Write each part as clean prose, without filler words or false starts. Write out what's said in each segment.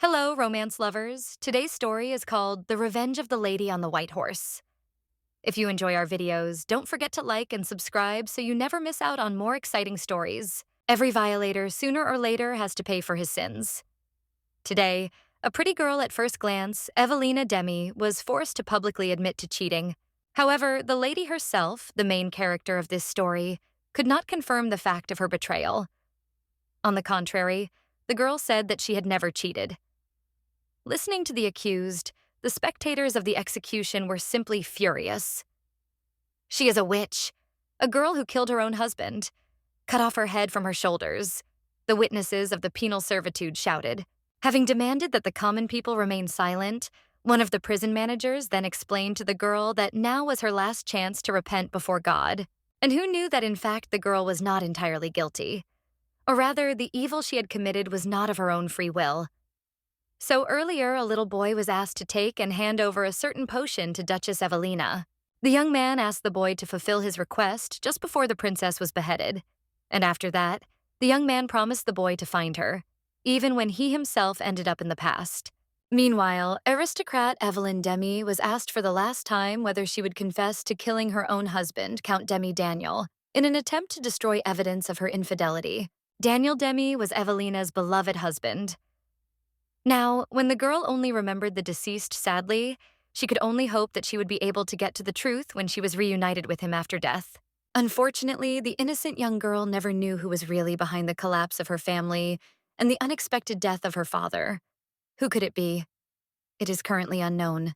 Hello, romance lovers. Today's story is called The Revenge of the Lady on the White Horse. If you enjoy our videos, don't forget to like and subscribe so you never miss out on more exciting stories. Every violator, sooner or later, has to pay for his sins. Today, a pretty girl at first glance, Evelina Demi, was forced to publicly admit to cheating. However, the lady herself, the main character of this story, could not confirm the fact of her betrayal. On the contrary, the girl said that she had never cheated. Listening to the accused, the spectators of the execution were simply furious. She is a witch, a girl who killed her own husband, cut off her head from her shoulders, the witnesses of the penal servitude shouted. Having demanded that the common people remain silent, one of the prison managers then explained to the girl that now was her last chance to repent before God. And who knew that in fact the girl was not entirely guilty? Or rather, the evil she had committed was not of her own free will. So earlier, a little boy was asked to take and hand over a certain potion to Duchess Evelina. The young man asked the boy to fulfill his request just before the princess was beheaded. And after that, the young man promised the boy to find her, even when he himself ended up in the past. Meanwhile, aristocrat Evelyn Demi was asked for the last time whether she would confess to killing her own husband, Count Demi Daniel, in an attempt to destroy evidence of her infidelity. Daniel Demi was Evelina's beloved husband. Now, when the girl only remembered the deceased sadly, she could only hope that she would be able to get to the truth when she was reunited with him after death. Unfortunately, the innocent young girl never knew who was really behind the collapse of her family and the unexpected death of her father. Who could it be? It is currently unknown.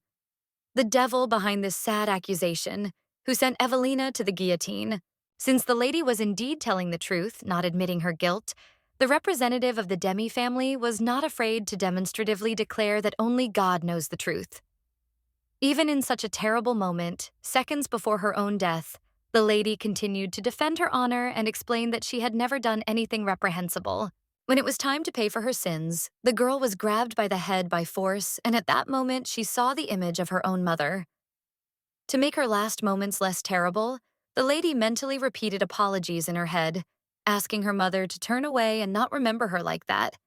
The devil behind this sad accusation, who sent Evelina to the guillotine. Since the lady was indeed telling the truth, not admitting her guilt, the representative of the Demi family was not afraid to demonstratively declare that only God knows the truth. Even in such a terrible moment, seconds before her own death, the lady continued to defend her honor and explain that she had never done anything reprehensible. When it was time to pay for her sins, the girl was grabbed by the head by force, and at that moment she saw the image of her own mother. To make her last moments less terrible, the lady mentally repeated apologies in her head, asking her mother to turn away and not remember her like that.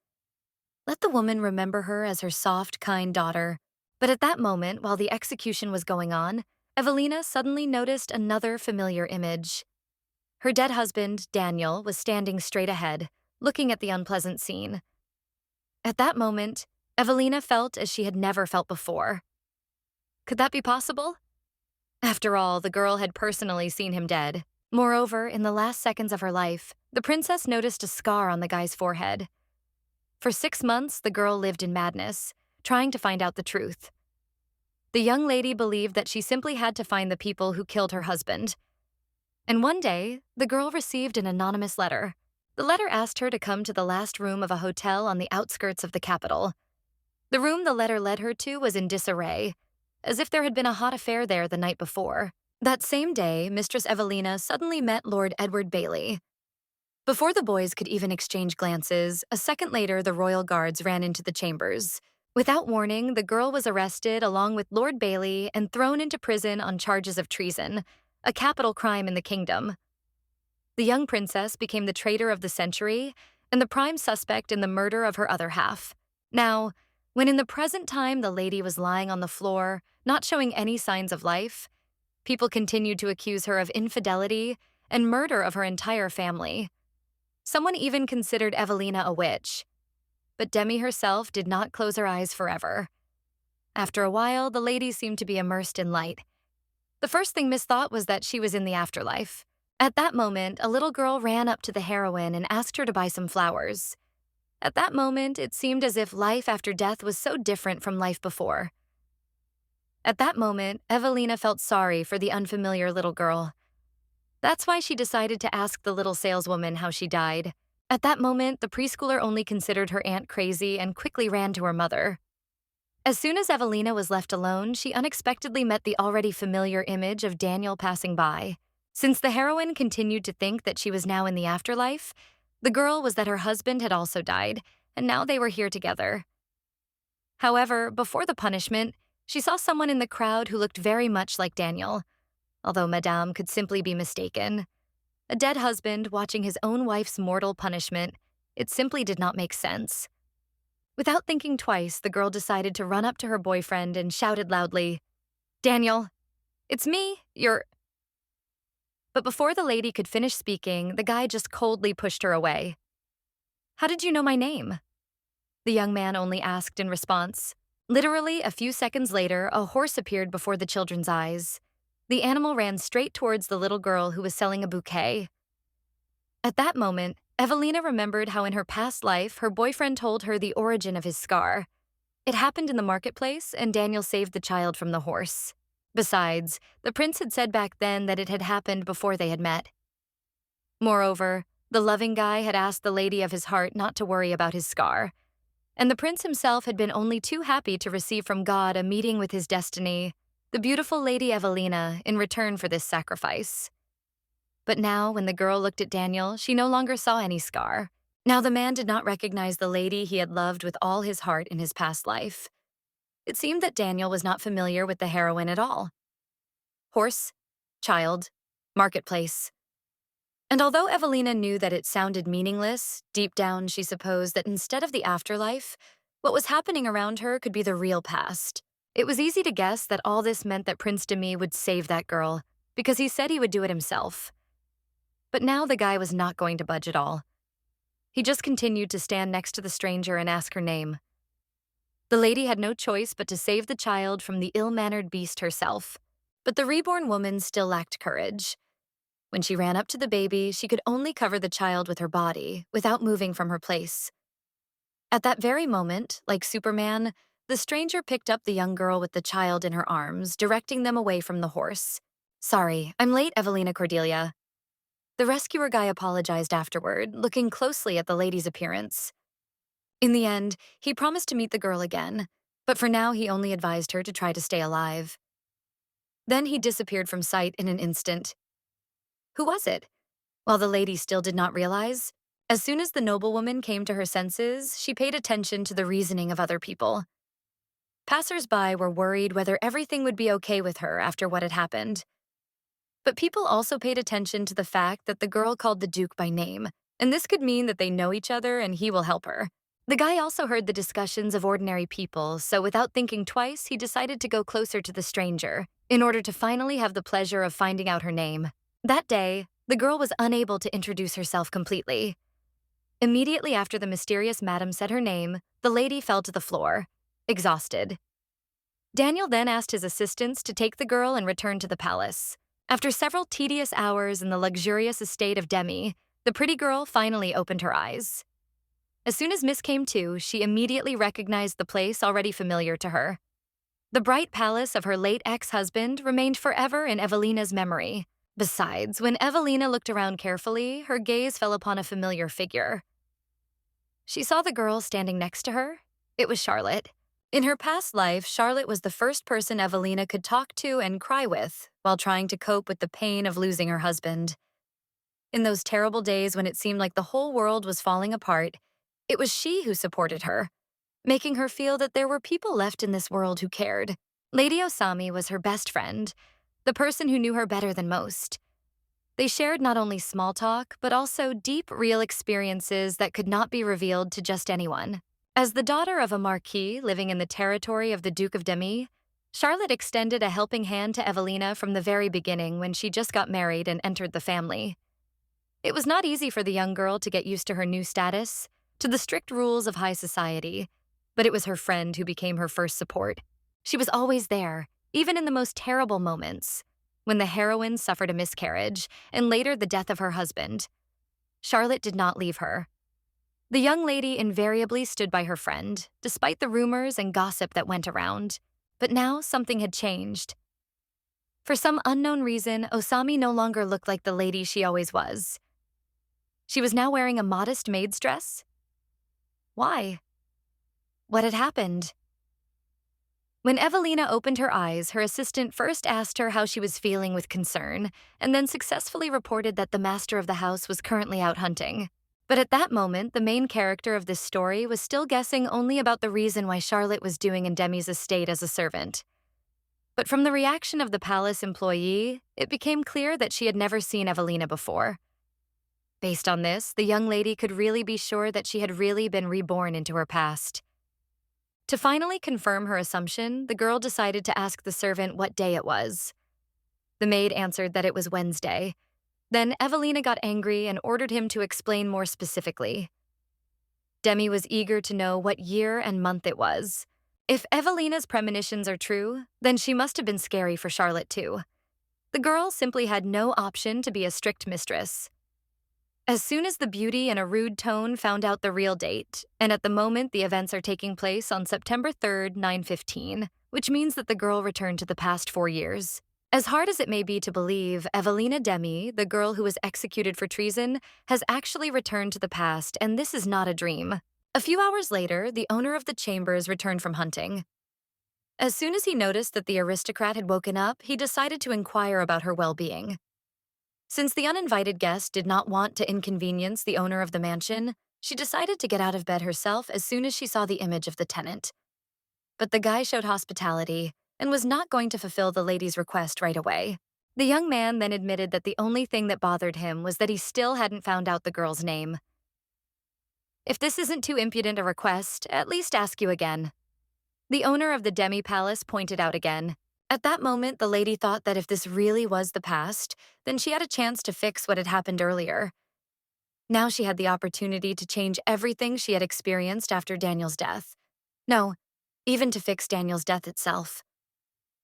Let the woman remember her as her soft, kind daughter. But at that moment, while the execution was going on, Evelina suddenly noticed another familiar image. Her dead husband, Daniel, was standing straight ahead, looking at the unpleasant scene. At that moment, Evelina felt as she had never felt before. Could that be possible? After all, the girl had personally seen him dead. Moreover, in the last seconds of her life, the princess noticed a scar on the guy's forehead. For 6 months, the girl lived in madness, trying to find out the truth. The young lady believed that she simply had to find the people who killed her husband. And one day, the girl received an anonymous letter. The letter asked her to come to the last room of a hotel on the outskirts of the capital. The room the letter led her to was in disarray, as if there had been a hot affair there the night before. That same day, Mistress Evelina suddenly met Lord Edward Bailey. Before the boys could even exchange glances, a second later the royal guards ran into the chambers. Without warning, the girl was arrested along with Lord Bailey and thrown into prison on charges of treason, a capital crime in the kingdom. The young princess became the traitor of the century and the prime suspect in the murder of her other half. Now, when in the present time the lady was lying on the floor, not showing any signs of life, people continued to accuse her of infidelity and murder of her entire family. Someone even considered Evelina a witch. But Demi herself did not close her eyes forever. After a while, the lady seemed to be immersed in light. The first thing Miss thought was that she was in the afterlife. At that moment, a little girl ran up to the heroine and asked her to buy some flowers. At that moment, it seemed as if life after death was so different from life before. At that moment, Evelina felt sorry for the unfamiliar little girl. That's why she decided to ask the little saleswoman how she died. At that moment, the preschooler only considered her aunt crazy and quickly ran to her mother. As soon as Evelina was left alone, she unexpectedly met the already familiar image of Daniel passing by. Since the heroine continued to think that she was now in the afterlife, the girl was that her husband had also died, and now they were here together. However, before the punishment, she saw someone in the crowd who looked very much like Daniel, although Madame could simply be mistaken. A dead husband watching his own wife's mortal punishment, it simply did not make sense. Without thinking twice, the girl decided to run up to her boyfriend and shouted loudly, "Daniel, it's me, your..." But before the lady could finish speaking, the guy just coldly pushed her away. "How did you know my name?" The young man only asked in response. Literally, a few seconds later, a horse appeared before the children's eyes. The animal ran straight towards the little girl who was selling a bouquet. At that moment, Evelina remembered how in her past life, her boyfriend told her the origin of his scar. It happened in the marketplace, and Daniel saved the child from the horse. Besides, the prince had said back then that it had happened before they had met. Moreover, the loving guy had asked the lady of his heart not to worry about his scar, and the prince himself had been only too happy to receive from God a meeting with his destiny, the beautiful Lady Evelina, in return for this sacrifice. But now, when the girl looked at Daniel, she no longer saw any scar. Now the man did not recognize the lady he had loved with all his heart in his past life. It seemed that Daniel was not familiar with the heroine at all. Horse, child, marketplace. And although Evelina knew that it sounded meaningless, deep down she supposed that instead of the afterlife, what was happening around her could be the real past. It was easy to guess that all this meant that Prince Demi would save that girl, because he said he would do it himself. But now the guy was not going to budge at all. He just continued to stand next to the stranger and ask her name. The lady had no choice but to save the child from the ill-mannered beast herself. But the reborn woman still lacked courage. When she ran up to the baby, she could only cover the child with her body, without moving from her place. At that very moment, like Superman, the stranger picked up the young girl with the child in her arms, directing them away from the horse. "Sorry, I'm late, Evelina Cordelia." The rescuer guy apologized afterward, looking closely at the lady's appearance. In the end, he promised to meet the girl again, but for now he only advised her to try to stay alive. Then he disappeared from sight in an instant. Who was it? While the lady still did not realize, as soon as the noblewoman came to her senses, she paid attention to the reasoning of other people. Passers-by were worried whether everything would be okay with her after what had happened. But people also paid attention to the fact that the girl called the Duke by name, and this could mean that they know each other and he will help her. The guy also heard the discussions of ordinary people, so without thinking twice, he decided to go closer to the stranger, in order to finally have the pleasure of finding out her name. That day, the girl was unable to introduce herself completely. Immediately after the mysterious madam said her name, the lady fell to the floor, exhausted. Daniel then asked his assistants to take the girl and return to the palace. After several tedious hours in the luxurious estate of Demi, the pretty girl finally opened her eyes. As soon as Miss came to, she immediately recognized the place already familiar to her. The bright palace of her late ex-husband remained forever in Evelina's memory. Besides, when Evelina looked around carefully, her gaze fell upon a familiar figure. She saw the girl standing next to her. It was Charlotte. In her past life, Charlotte was the first person Evelina could talk to and cry with while trying to cope with the pain of losing her husband. In those terrible days when it seemed like the whole world was falling apart, it was she who supported her, making her feel that there were people left in this world who cared. Lady Osami was her best friend, the person who knew her better than most. They shared not only small talk, but also deep, real experiences that could not be revealed to just anyone. As the daughter of a marquis living in the territory of the Duke of Demi, Charlotte extended a helping hand to Evelina from the very beginning when she just got married and entered the family. It was not easy for the young girl to get used to her new status, to the strict rules of high society, but it was her friend who became her first support. She was always there, even in the most terrible moments. When the heroine suffered a miscarriage, and later the death of her husband, Charlotte did not leave her. The young lady invariably stood by her friend, despite the rumors and gossip that went around. But now something had changed. For some unknown reason, Osami no longer looked like the lady she always was. She was now wearing a modest maid's dress. Why? What had happened? When Evelina opened her eyes, her assistant first asked her how she was feeling with concern, and then successfully reported that the master of the house was currently out hunting. But at that moment, the main character of this story was still guessing only about the reason why Charlotte was doing in Demi's estate as a servant. But from the reaction of the palace employee, it became clear that she had never seen Evelina before. Based on this, the young lady could really be sure that she had really been reborn into her past. To finally confirm her assumption, the girl decided to ask the servant what day it was. The maid answered that it was Wednesday. Then Evelina got angry and ordered him to explain more specifically. Demi was eager to know what year and month it was. If Evelina's premonitions are true, then she must have been scary for Charlotte too. The girl simply had no option to be a strict mistress. As soon as the beauty in a rude tone found out the real date, and at the moment the events are taking place on September 3rd, 9:15, which means that the girl returned to the past 4 years. As hard as it may be to believe, Evelina Demi, the girl who was executed for treason, has actually returned to the past, and this is not a dream. A few hours later, the owner of the chambers returned from hunting. As soon as he noticed that the aristocrat had woken up, he decided to inquire about her well-being. Since the uninvited guest did not want to inconvenience the owner of the mansion, she decided to get out of bed herself as soon as she saw the image of the tenant. But the guy showed hospitality and was not going to fulfill the lady's request right away. The young man then admitted that the only thing that bothered him was that he still hadn't found out the girl's name. "If this isn't too impudent a request, at least ask you again," the owner of the Demi Palace pointed out again. At that moment, the lady thought that if this really was the past, then she had a chance to fix what had happened earlier. Now she had the opportunity to change everything she had experienced after Daniel's death. No, even to fix Daniel's death itself.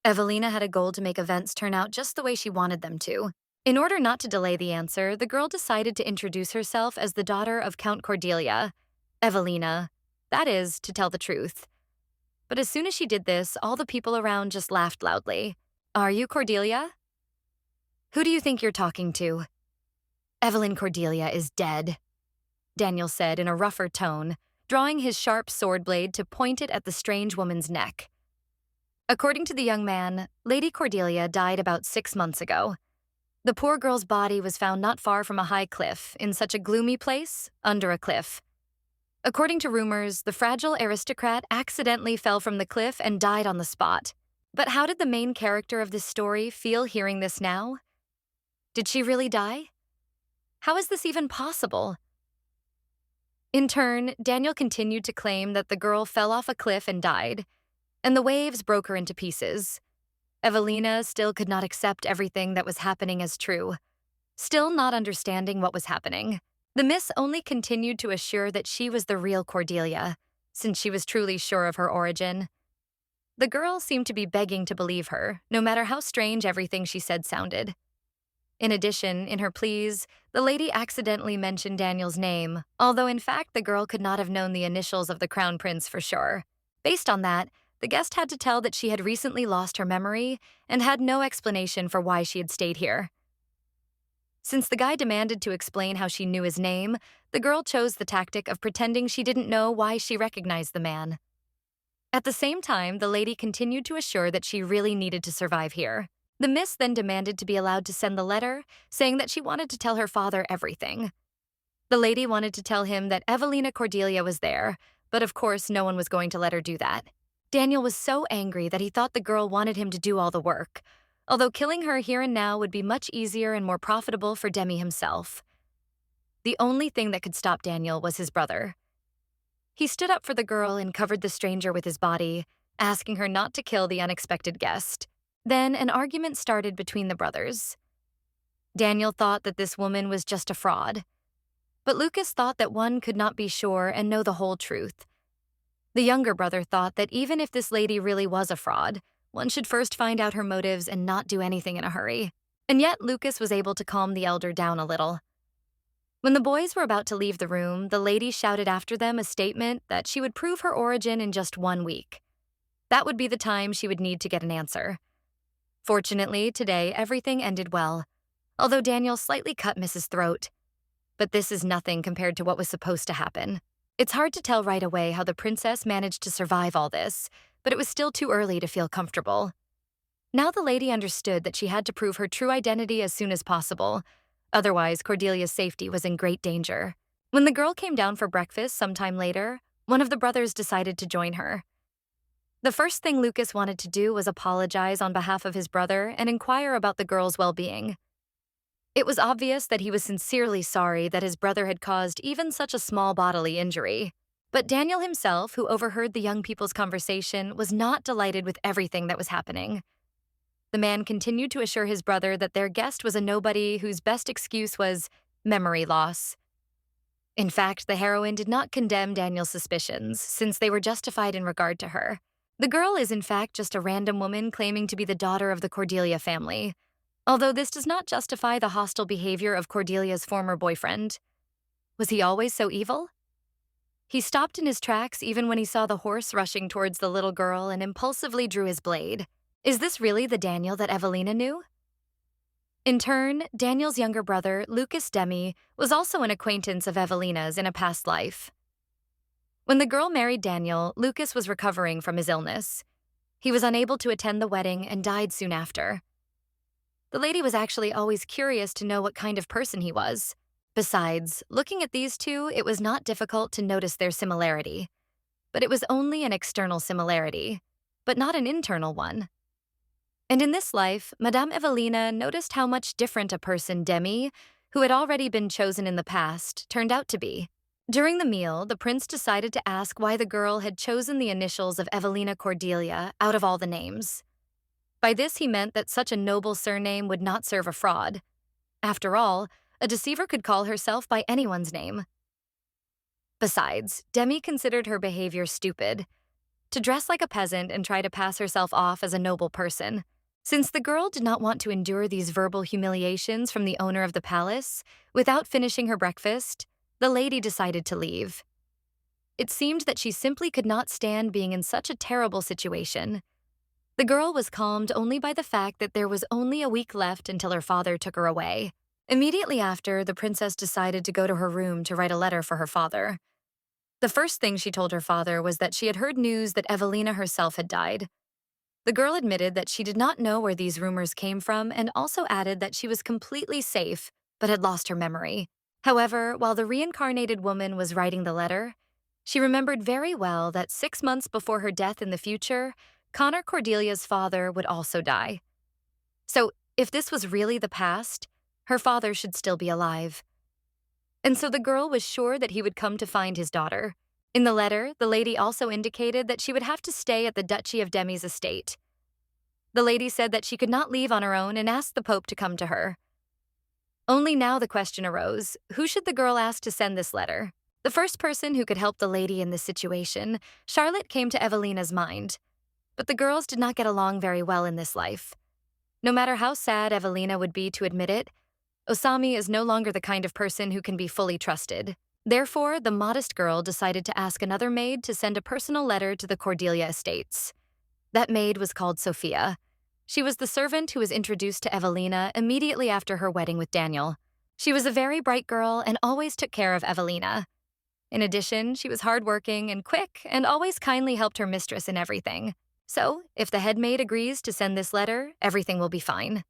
Evelina had a goal to make events turn out just the way she wanted them to. In order not to delay the answer, the girl decided to introduce herself as the daughter of Count Cordelia, Evelina, that is, to tell the truth. But as soon as she did this, all the people around just laughed loudly. "Are you Cordelia? Who do you think you're talking to?" "Evelyn Cordelia is dead," Daniel said in a rougher tone, drawing his sharp sword blade to point it at the strange woman's neck. According to the young man, Lady Cordelia died about 6 months ago. The poor girl's body was found not far from a high cliff, in such a gloomy place, under a cliff. According to rumors, the fragile aristocrat accidentally fell from the cliff and died on the spot. But how did the main character of this story feel hearing this now? Did she really die? How is this even possible? In turn, Daniel continued to claim that the girl fell off a cliff and died, and the waves broke her into pieces. Evelina still could not accept everything that was happening as true, still not understanding what was happening. The miss only continued to assure that she was the real Cordelia, since she was truly sure of her origin. The girl seemed to be begging to believe her, no matter how strange everything she said sounded. In addition, in her pleas, the lady accidentally mentioned Daniel's name, although in fact the girl could not have known the initials of the crown prince for sure. Based on that, the guest had to tell that she had recently lost her memory and had no explanation for why she had stayed here. Since the guy demanded to explain how she knew his name, the girl chose the tactic of pretending she didn't know why she recognized the man. At the same time, the lady continued to assure that she really needed to survive here. The miss then demanded to be allowed to send the letter, saying that she wanted to tell her father everything. The lady wanted to tell him that Evelina Cordelia was there, but of course no one was going to let her do that. Daniel was so angry that he thought the girl wanted him to do all the work, although killing her here and now would be much easier and more profitable for Demi himself. The only thing that could stop Daniel was his brother. He stood up for the girl and covered the stranger with his body, asking her not to kill the unexpected guest. Then an argument started between the brothers. Daniel thought that this woman was just a fraud, but Lucas thought that one could not be sure and know the whole truth. The younger brother thought that even if this lady really was a fraud, one should first find out her motives and not do anything in a hurry. And yet Lucas was able to calm the elder down a little. When the boys were about to leave the room, the lady shouted after them a statement that she would prove her origin in just 1 week. That would be the time she would need to get an answer. Fortunately, today everything ended well, although Daniel slightly cut Mrs. throat. But this is nothing compared to what was supposed to happen. It's hard to tell right away how the princess managed to survive all this, but it was still too early to feel comfortable. Now the lady understood that she had to prove her true identity as soon as possible. Otherwise, Cordelia's safety was in great danger. When the girl came down for breakfast sometime later, one of the brothers decided to join her. The first thing Lucas wanted to do was apologize on behalf of his brother and inquire about the girl's well-being. It was obvious that he was sincerely sorry that his brother had caused even such a small bodily injury. But Daniel himself, who overheard the young people's conversation, was not delighted with everything that was happening. The man continued to assure his brother that their guest was a nobody whose best excuse was memory loss. In fact, the heroine did not condemn Daniel's suspicions, since they were justified in regard to her. The girl is in fact just a random woman claiming to be the daughter of the Cordelia family, although this does not justify the hostile behavior of Cordelia's former boyfriend. Was he always so evil? He stopped in his tracks even when he saw the horse rushing towards the little girl and impulsively drew his blade. Is this really the Daniel that Evelina knew? In turn, Daniel's younger brother, Lucas Demi, was also an acquaintance of Evelina's in a past life. When the girl married Daniel, Lucas was recovering from his illness. He was unable to attend the wedding and died soon after. The lady was actually always curious to know what kind of person he was. Besides, looking at these two, it was not difficult to notice their similarity. But it was only an external similarity, but not an internal one. And in this life, Madame Evelina noticed how much different a person Demi, who had already been chosen in the past, turned out to be. During the meal, the prince decided to ask why the girl had chosen the initials of Evelina Cordelia out of all the names. By this, he meant that such a noble surname would not serve a fraud. After all, a deceiver could call herself by anyone's name. Besides, Demi considered her behavior stupid. To dress like a peasant and try to pass herself off as a noble person. Since the girl did not want to endure these verbal humiliations from the owner of the palace, without finishing her breakfast, the lady decided to leave. It seemed that she simply could not stand being in such a terrible situation. The girl was calmed only by the fact that there was only a week left until her father took her away. Immediately after, the princess decided to go to her room to write a letter for her father. The first thing she told her father was that she had heard news that Evelina herself had died. The girl admitted that she did not know where these rumors came from and also added that she was completely safe, but had lost her memory. However, while the reincarnated woman was writing the letter, she remembered very well that 6 months before her death in the future, Connor Cordelia's father would also die. So, if this was really the past, her father should still be alive. And so the girl was sure that he would come to find his daughter. In the letter, the lady also indicated that she would have to stay at the Duchy of Demi's estate. The lady said that she could not leave on her own and asked the Pope to come to her. Only now the question arose, who should the girl ask to send this letter? The first person who could help the lady in this situation, Charlotte, came to Evelina's mind. But the girls did not get along very well in this life. No matter how sad Evelina would be to admit it, Osami is no longer the kind of person who can be fully trusted. Therefore, the modest girl decided to ask another maid to send a personal letter to the Cordelia estates. That maid was called Sophia. She was the servant who was introduced to Evelina immediately after her wedding with Daniel. She was a very bright girl and always took care of Evelina. In addition, she was hardworking and quick and always kindly helped her mistress in everything. So, if the head maid agrees to send this letter, everything will be fine.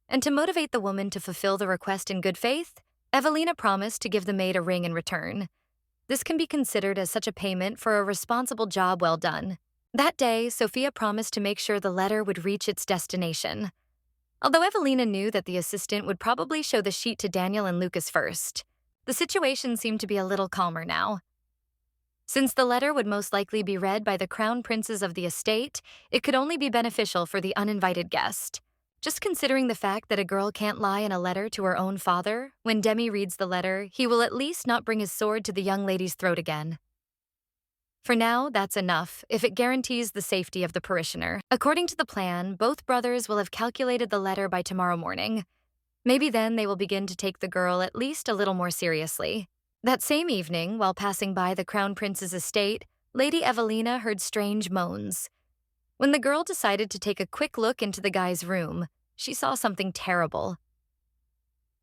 And to motivate the woman to fulfill the request in good faith, Evelina promised to give the maid a ring in return. This can be considered as such a payment for a responsible job well done. That day, Sophia promised to make sure the letter would reach its destination. Although Evelina knew that the assistant would probably show the sheet to Daniel and Lucas first, the situation seemed to be a little calmer now. Since the letter would most likely be read by the crown princes of the estate, it could only be beneficial for the uninvited guest. Just considering the fact that a girl can't lie in a letter to her own father, when Demi reads the letter, he will at least not bring his sword to the young lady's throat again. For now, that's enough, if it guarantees the safety of the parishioner. According to the plan, both brothers will have calculated the letter by tomorrow morning. Maybe then they will begin to take the girl at least a little more seriously. That same evening, while passing by the crown prince's estate, Lady Evelina heard strange moans. When the girl decided to take a quick look into the guy's room, she saw something terrible.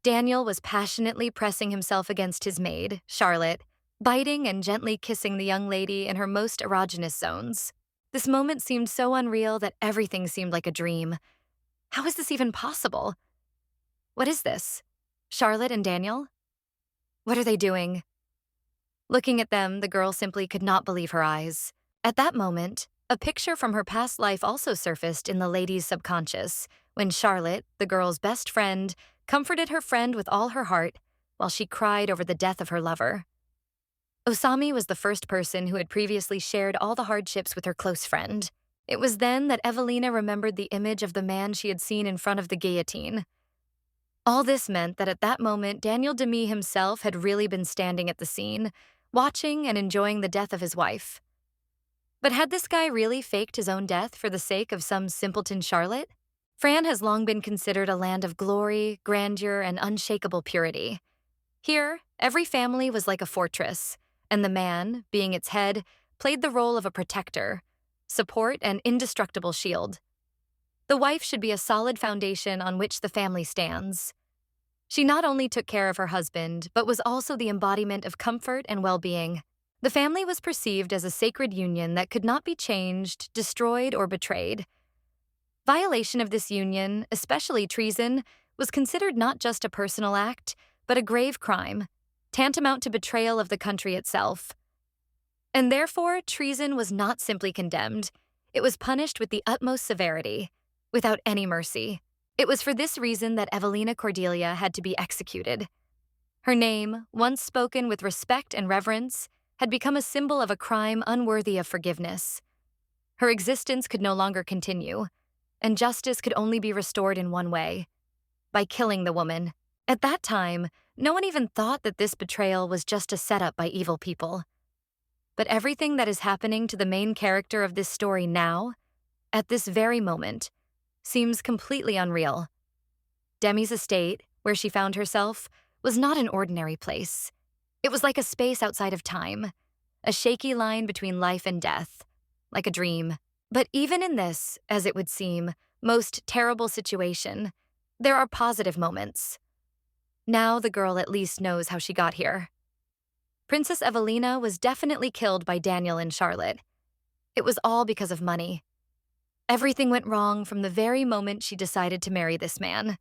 Daniel was passionately pressing himself against his maid, Charlotte, biting and gently kissing the young lady in her most erogenous zones. This moment seemed so unreal that everything seemed like a dream. How is this even possible? What is this? Charlotte and Daniel? What are they doing? Looking at them, the girl simply could not believe her eyes. At that moment, a picture from her past life also surfaced in the lady's subconscious, when Charlotte, the girl's best friend, comforted her friend with all her heart while she cried over the death of her lover. Osami was the first person who had previously shared all the hardships with her close friend. It was then that Evelina remembered the image of the man she had seen in front of the guillotine. All this meant that at that moment, Daniel Demy himself had really been standing at the scene, watching and enjoying the death of his wife. But had this guy really faked his own death for the sake of some simpleton Charlotte? Fran has long been considered a land of glory, grandeur, and unshakable purity. Here, every family was like a fortress, and the man, being its head, played the role of a protector, support, and indestructible shield. The wife should be a solid foundation on which the family stands. She not only took care of her husband, but was also the embodiment of comfort and well-being. The family was perceived as a sacred union that could not be changed, destroyed, or betrayed. Violation of this union, especially treason, was considered not just a personal act, but a grave crime, tantamount to betrayal of the country itself. And therefore, treason was not simply condemned, it was punished with the utmost severity, without any mercy. It was for this reason that Evelina Cordelia had to be executed. Her name, once spoken with respect and reverence, had become a symbol of a crime unworthy of forgiveness. Her existence could no longer continue, and justice could only be restored in one way: by killing the woman. At that time, no one even thought that this betrayal was just a setup by evil people. But everything that is happening to the main character of this story now, at this very moment, seems completely unreal. Demi's estate, where she found herself, was not an ordinary place. It was like a space outside of time, a shaky line between life and death, like a dream. But even in this, as it would seem, most terrible situation, there are positive moments. Now the girl at least knows how she got here. Princess Evelina was definitely killed by Daniel and Charlotte. It was all because of money. Everything went wrong from the very moment she decided to marry this man.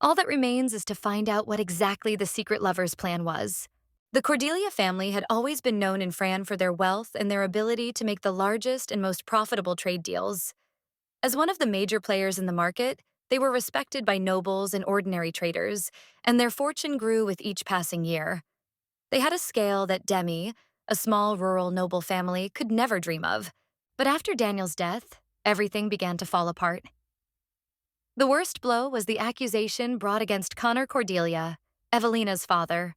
All that remains is to find out what exactly the secret lover's plan was. The Cordelia family had always been known in Fran for their wealth and their ability to make the largest and most profitable trade deals. As one of the major players in the market, they were respected by nobles and ordinary traders, and their fortune grew with each passing year. They had a scale that Demi, a small rural noble family, could never dream of. But after Daniel's death, everything began to fall apart. The worst blow was the accusation brought against Connor Cordelia, Evelina's father.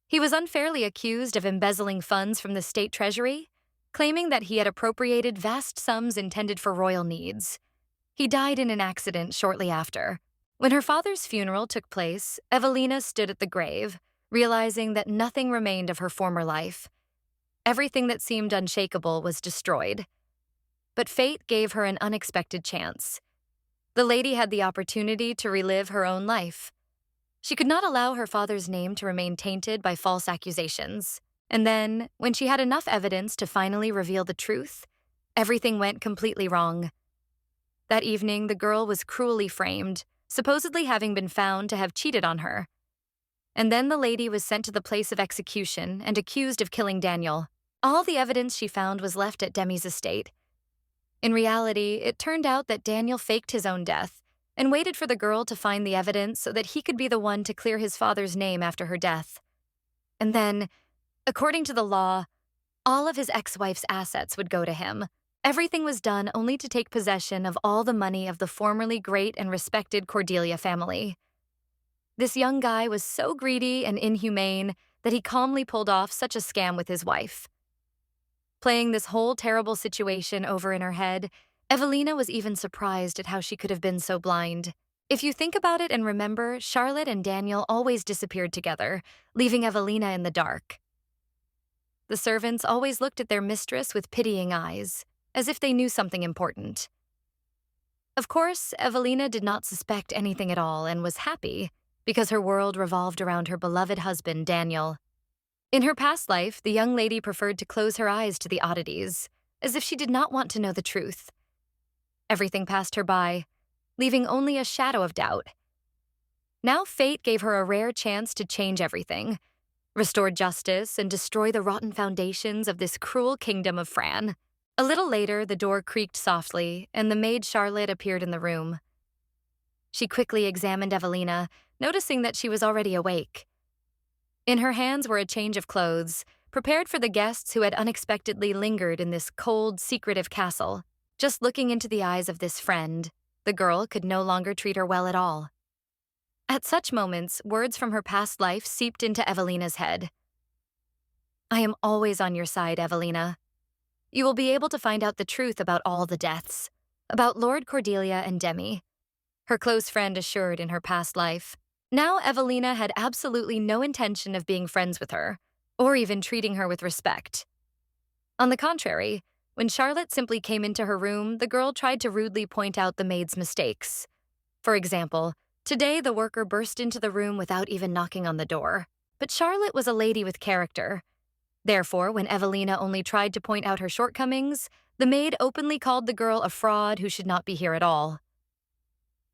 He was unfairly accused of embezzling funds from the state treasury, claiming that he had appropriated vast sums intended for royal needs. He died in an accident shortly after. When her father's funeral took place, Evelina stood at the grave, realizing that nothing remained of her former life. Everything that seemed unshakable was destroyed. But fate gave her an unexpected chance. The lady had the opportunity to relive her own life. She could not allow her father's name to remain tainted by false accusations. And then, when she had enough evidence to finally reveal the truth, everything went completely wrong. That evening, the girl was cruelly framed, supposedly having been found to have cheated on her. And then the lady was sent to the place of execution and accused of killing Daniel. All the evidence she found was left at Demi's estate. In reality, it turned out that Daniel faked his own death and waited for the girl to find the evidence so that he could be the one to clear his father's name after her death. And then, according to the law, all of his ex-wife's assets would go to him. Everything was done only to take possession of all the money of the formerly great and respected Cordelia family. This young guy was so greedy and inhumane that he calmly pulled off such a scam with his wife. Playing this whole terrible situation over in her head, Evelina was even surprised at how she could have been so blind. If you think about it and remember, Charlotte and Daniel always disappeared together, leaving Evelina in the dark. The servants always looked at their mistress with pitying eyes, as if they knew something important. Of course, Evelina did not suspect anything at all and was happy, because her world revolved around her beloved husband, Daniel. In her past life, the young lady preferred to close her eyes to the oddities, as if she did not want to know the truth. Everything passed her by, leaving only a shadow of doubt. Now fate gave her a rare chance to change everything, restore justice, and destroy the rotten foundations of this cruel kingdom of Fran. A little later, the door creaked softly, and the maid Charlotte appeared in the room. She quickly examined Evelina, noticing that she was already awake. In her hands were a change of clothes, prepared for the guests who had unexpectedly lingered in this cold, secretive castle. Just looking into the eyes of this friend, the girl could no longer treat her well at all. At such moments, words from her past life seeped into Evelina's head. "I am always on your side, Evelina. You will be able to find out the truth about all the deaths, about Lord Cordelia and Demi," her close friend assured in her past life. Now Evelina had absolutely no intention of being friends with her, or even treating her with respect. On the contrary, when Charlotte simply came into her room, the girl tried to rudely point out the maid's mistakes. For example, today the worker burst into the room without even knocking on the door. But Charlotte was a lady with character. Therefore, when Evelina only tried to point out her shortcomings, the maid openly called the girl a fraud who should not be here at all.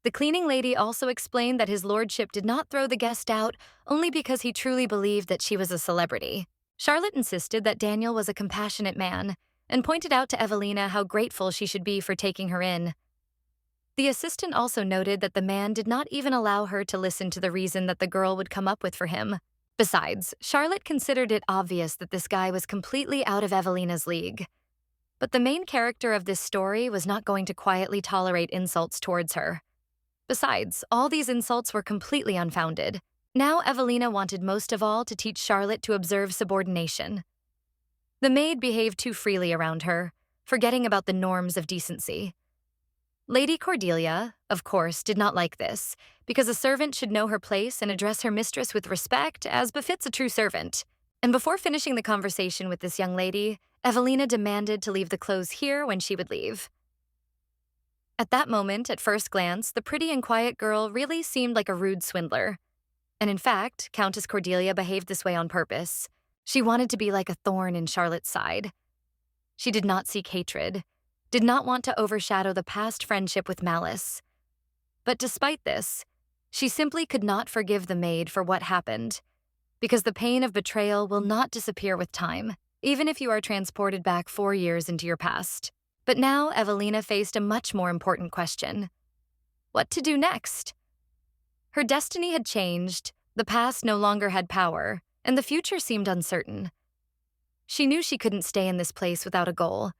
The cleaning lady also explained that his lordship did not throw the guest out only because he truly believed that she was a celebrity. Charlotte insisted that Daniel was a compassionate man and pointed out to Evelina how grateful she should be for taking her in. The assistant also noted that the man did not even allow her to listen to the reason that the girl would come up with for him. Besides, Charlotte considered it obvious that this guy was completely out of Evelina's league. But the main character of this story was not going to quietly tolerate insults towards her. Besides, all these insults were completely unfounded. Now Evelina wanted most of all to teach Charlotte to observe subordination. The maid behaved too freely around her, forgetting about the norms of decency. Lady Cordelia, of course, did not like this, because a servant should know her place and address her mistress with respect as befits a true servant. And before finishing the conversation with this young lady, Evelina demanded to leave the clothes here when she would leave. At that moment, at first glance, the pretty and quiet girl really seemed like a rude swindler. And in fact, Countess Cordelia behaved this way on purpose. She wanted to be like a thorn in Charlotte's side. She did not seek hatred, did not want to overshadow the past friendship with malice. But despite this, she simply could not forgive the maid for what happened, because the pain of betrayal will not disappear with time, even if you are transported back 4 years into your past. But now Evelina faced a much more important question. What to do next? Her destiny had changed, the past no longer had power, and the future seemed uncertain. She knew she couldn't stay in this place without a goal.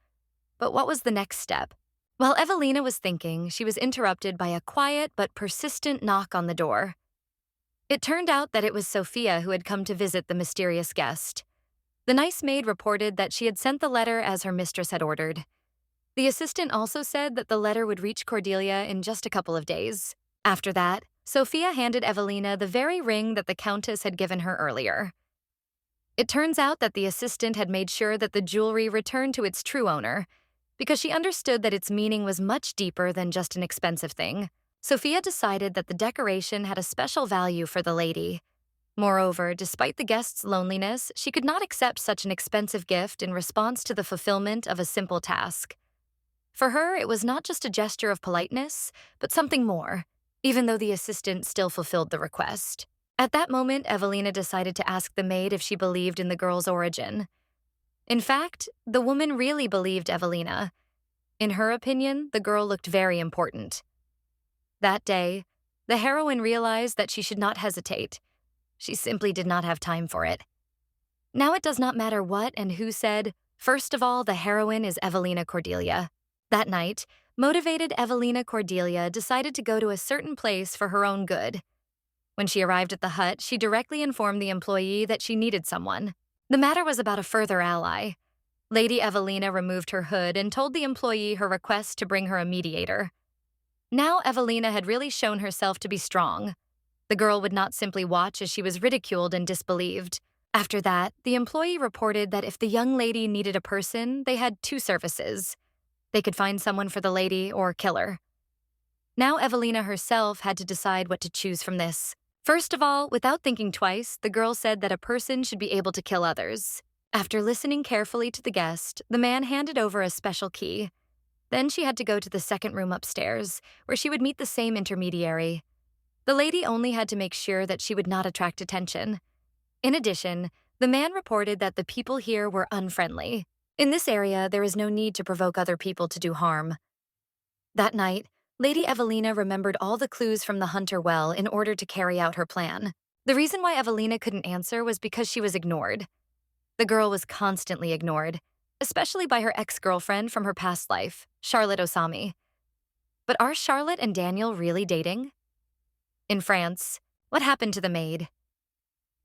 But what was the next step? While Evelina was thinking, she was interrupted by a quiet but persistent knock on the door. It turned out that it was Sophia who had come to visit the mysterious guest. The nice maid reported that she had sent the letter as her mistress had ordered. The assistant also said that the letter would reach Cordelia in just a couple of days. After that, Sophia handed Evelina the very ring that the Countess had given her earlier. It turns out that the assistant had made sure that the jewelry returned to its true owner, because she understood that its meaning was much deeper than just an expensive thing. Sophia decided that the decoration had a special value for the lady. Moreover, despite the guest's loneliness, she could not accept such an expensive gift in response to the fulfillment of a simple task. For her, it was not just a gesture of politeness, but something more, even though the assistant still fulfilled the request. At that moment, Evelina decided to ask the maid if she believed in the girl's origin. In fact, the woman really believed Evelina. In her opinion, the girl looked very important. That day, the heroine realized that she should not hesitate. She simply did not have time for it. Now it does not matter what and who said, first of all, the heroine is Evelina Cordelia. That night, motivated Evelina Cordelia decided to go to a certain place for her own good. When she arrived at the hut, she directly informed the employee that she needed someone. The matter was about a further ally. Lady Evelina removed her hood and told the employee her request to bring her a mediator. Now Evelina had really shown herself to be strong. The girl would not simply watch as she was ridiculed and disbelieved. After that, the employee reported that if the young lady needed a person, they had 2 services. They could find someone for the lady or kill her. Now Evelina herself had to decide what to choose from this. First of all, without thinking twice, the girl said that a person should be able to kill others. After listening carefully to the guest, the man handed over a special key. Then she had to go to the second room upstairs, where she would meet the same intermediary. The lady only had to make sure that she would not attract attention. In addition, the man reported that the people here were unfriendly. In this area, there is no need to provoke other people to do harm. That night, Lady Evelina remembered all the clues from the hunter well in order to carry out her plan. The reason why Evelina couldn't answer was because she was ignored. The girl was constantly ignored, especially by her ex-girlfriend from her past life, Charlotte Osami. But are Charlotte and Daniel really dating? In France, what happened to the maid?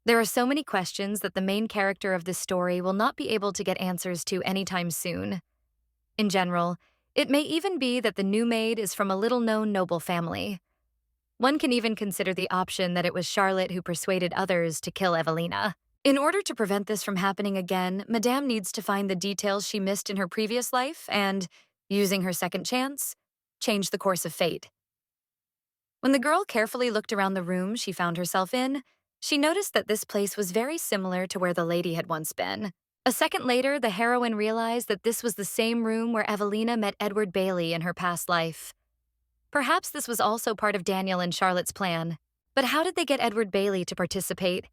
There are so many questions that the main character of this story will not be able to get answers to anytime soon. In general, it may even be that the new maid is from a little-known noble family. One can even consider the option that it was Charlotte who persuaded others to kill Evelina. In order to prevent this from happening again, Madame needs to find the details she missed in her previous life and, using her second chance, change the course of fate. When the girl carefully looked around the room she found herself in, she noticed that this place was very similar to where the lady had once been. A second later, the heroine realized that this was the same room where Evelina met Edward Bailey in her past life. Perhaps this was also part of Daniel and Charlotte's plan. But how did they get Edward Bailey to participate?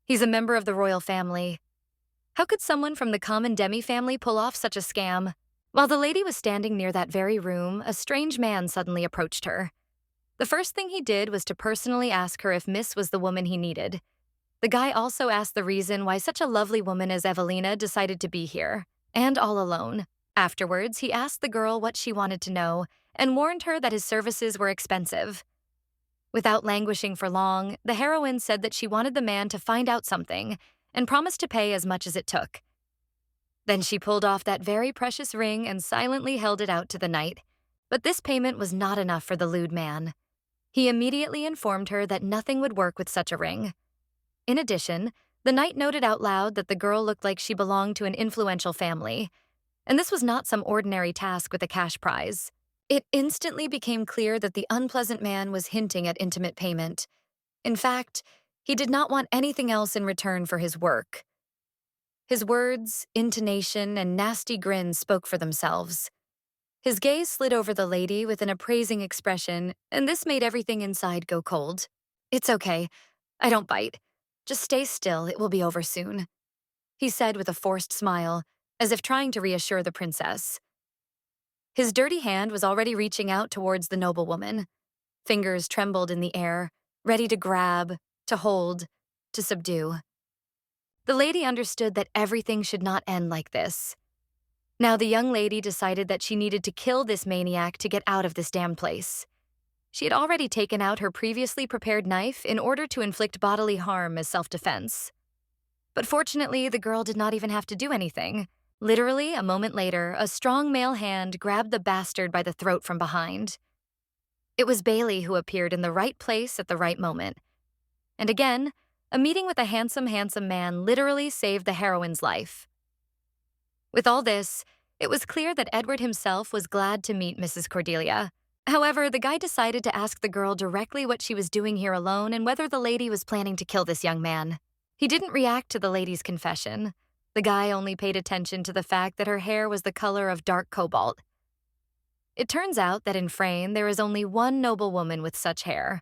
He's a member of the royal family. How could someone from the common Demi family pull off such a scam? While the lady was standing near that very room, a strange man suddenly approached her. The first thing he did was to personally ask her if Miss was the woman he needed. The guy also asked the reason why such a lovely woman as Evelina decided to be here, and all alone. Afterwards, he asked the girl what she wanted to know and warned her that his services were expensive. Without languishing for long, the heroine said that she wanted the man to find out something and promised to pay as much as it took. Then she pulled off that very precious ring and silently held it out to the knight. But this payment was not enough for the lewd man. He immediately informed her that nothing would work with such a ring. In addition, the knight noted out loud that the girl looked like she belonged to an influential family, and this was not some ordinary task with a cash prize. It instantly became clear that the unpleasant man was hinting at intimate payment. In fact, he did not want anything else in return for his work. His words, intonation, and nasty grin spoke for themselves. His gaze slid over the lady with an appraising expression, and this made everything inside go cold. "It's okay. I don't bite. Just stay still, it will be over soon," he said with a forced smile, as if trying to reassure the princess. His dirty hand was already reaching out towards the noblewoman. Fingers trembled in the air, ready to grab, to hold, to subdue. The lady understood that everything should not end like this. Now the young lady decided that she needed to kill this maniac to get out of this damn place. She had already taken out her previously prepared knife in order to inflict bodily harm as self-defense. But fortunately, the girl did not even have to do anything. Literally, a moment later, a strong male hand grabbed the bastard by the throat from behind. It was Bailey who appeared in the right place at the right moment. And again, a meeting with a handsome man literally saved the heroine's life. With all this, it was clear that Edward himself was glad to meet Mrs. Cordelia. However, the guy decided to ask the girl directly what she was doing here alone and whether the lady was planning to kill this young man. He didn't react to the lady's confession. The guy only paid attention to the fact that her hair was the color of dark cobalt. It turns out that in Frayne there is only one noble woman with such hair,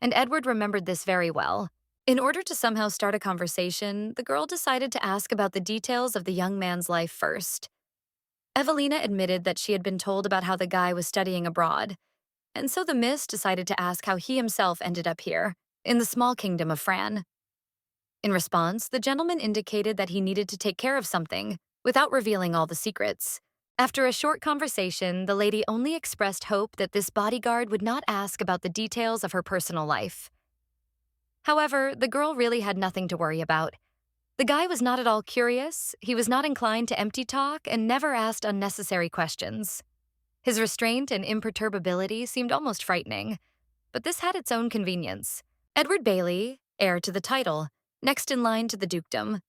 and Edward remembered this very well. In order to somehow start a conversation, the girl decided to ask about the details of the young man's life first. Evelina admitted that she had been told about how the guy was studying abroad, and so the miss decided to ask how he himself ended up here, in the small kingdom of Fran. In response, the gentleman indicated that he needed to take care of something, without revealing all the secrets. After a short conversation, the lady only expressed hope that this bodyguard would not ask about the details of her personal life. However, the girl really had nothing to worry about. The guy was not at all curious, he was not inclined to empty talk, and never asked unnecessary questions. His restraint and imperturbability seemed almost frightening, but this had its own convenience. Edward Bailey, heir to the title, next in line to the dukedom.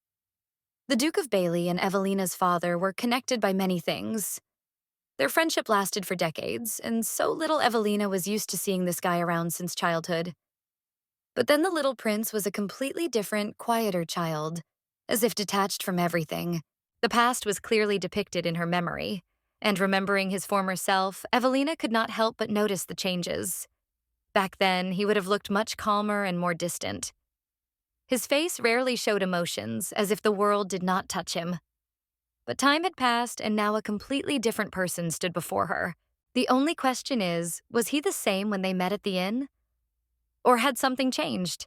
The Duke of Bailey and Evelina's father were connected by many things. Their friendship lasted for decades, and so little Evelina was used to seeing this guy around since childhood. But then the little prince was a completely different, quieter child, as if detached from everything. The past was clearly depicted in her memory, and remembering his former self, Evelina could not help but notice the changes. Back then, he would have looked much calmer and more distant. His face rarely showed emotions, as if the world did not touch him. But time had passed, and now a completely different person stood before her. The only question is, was he the same when they met at the inn? Or had something changed?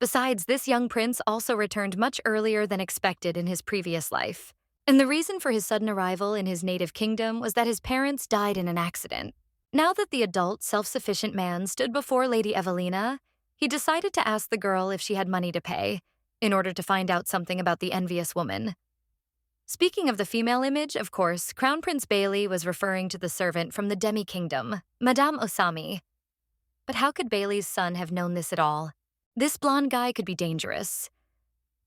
Besides, this young prince also returned much earlier than expected in his previous life. And the reason for his sudden arrival in his native kingdom was that his parents died in an accident. Now that the adult, self-sufficient man stood before Lady Evelina, he decided to ask the girl if she had money to pay, in order to find out something about the envious woman. Speaking of the female image, of course, Crown Prince Bailey was referring to the servant from the demi-kingdom, Madame Osami. But how could Bailey's son have known this at all? This blonde guy could be dangerous.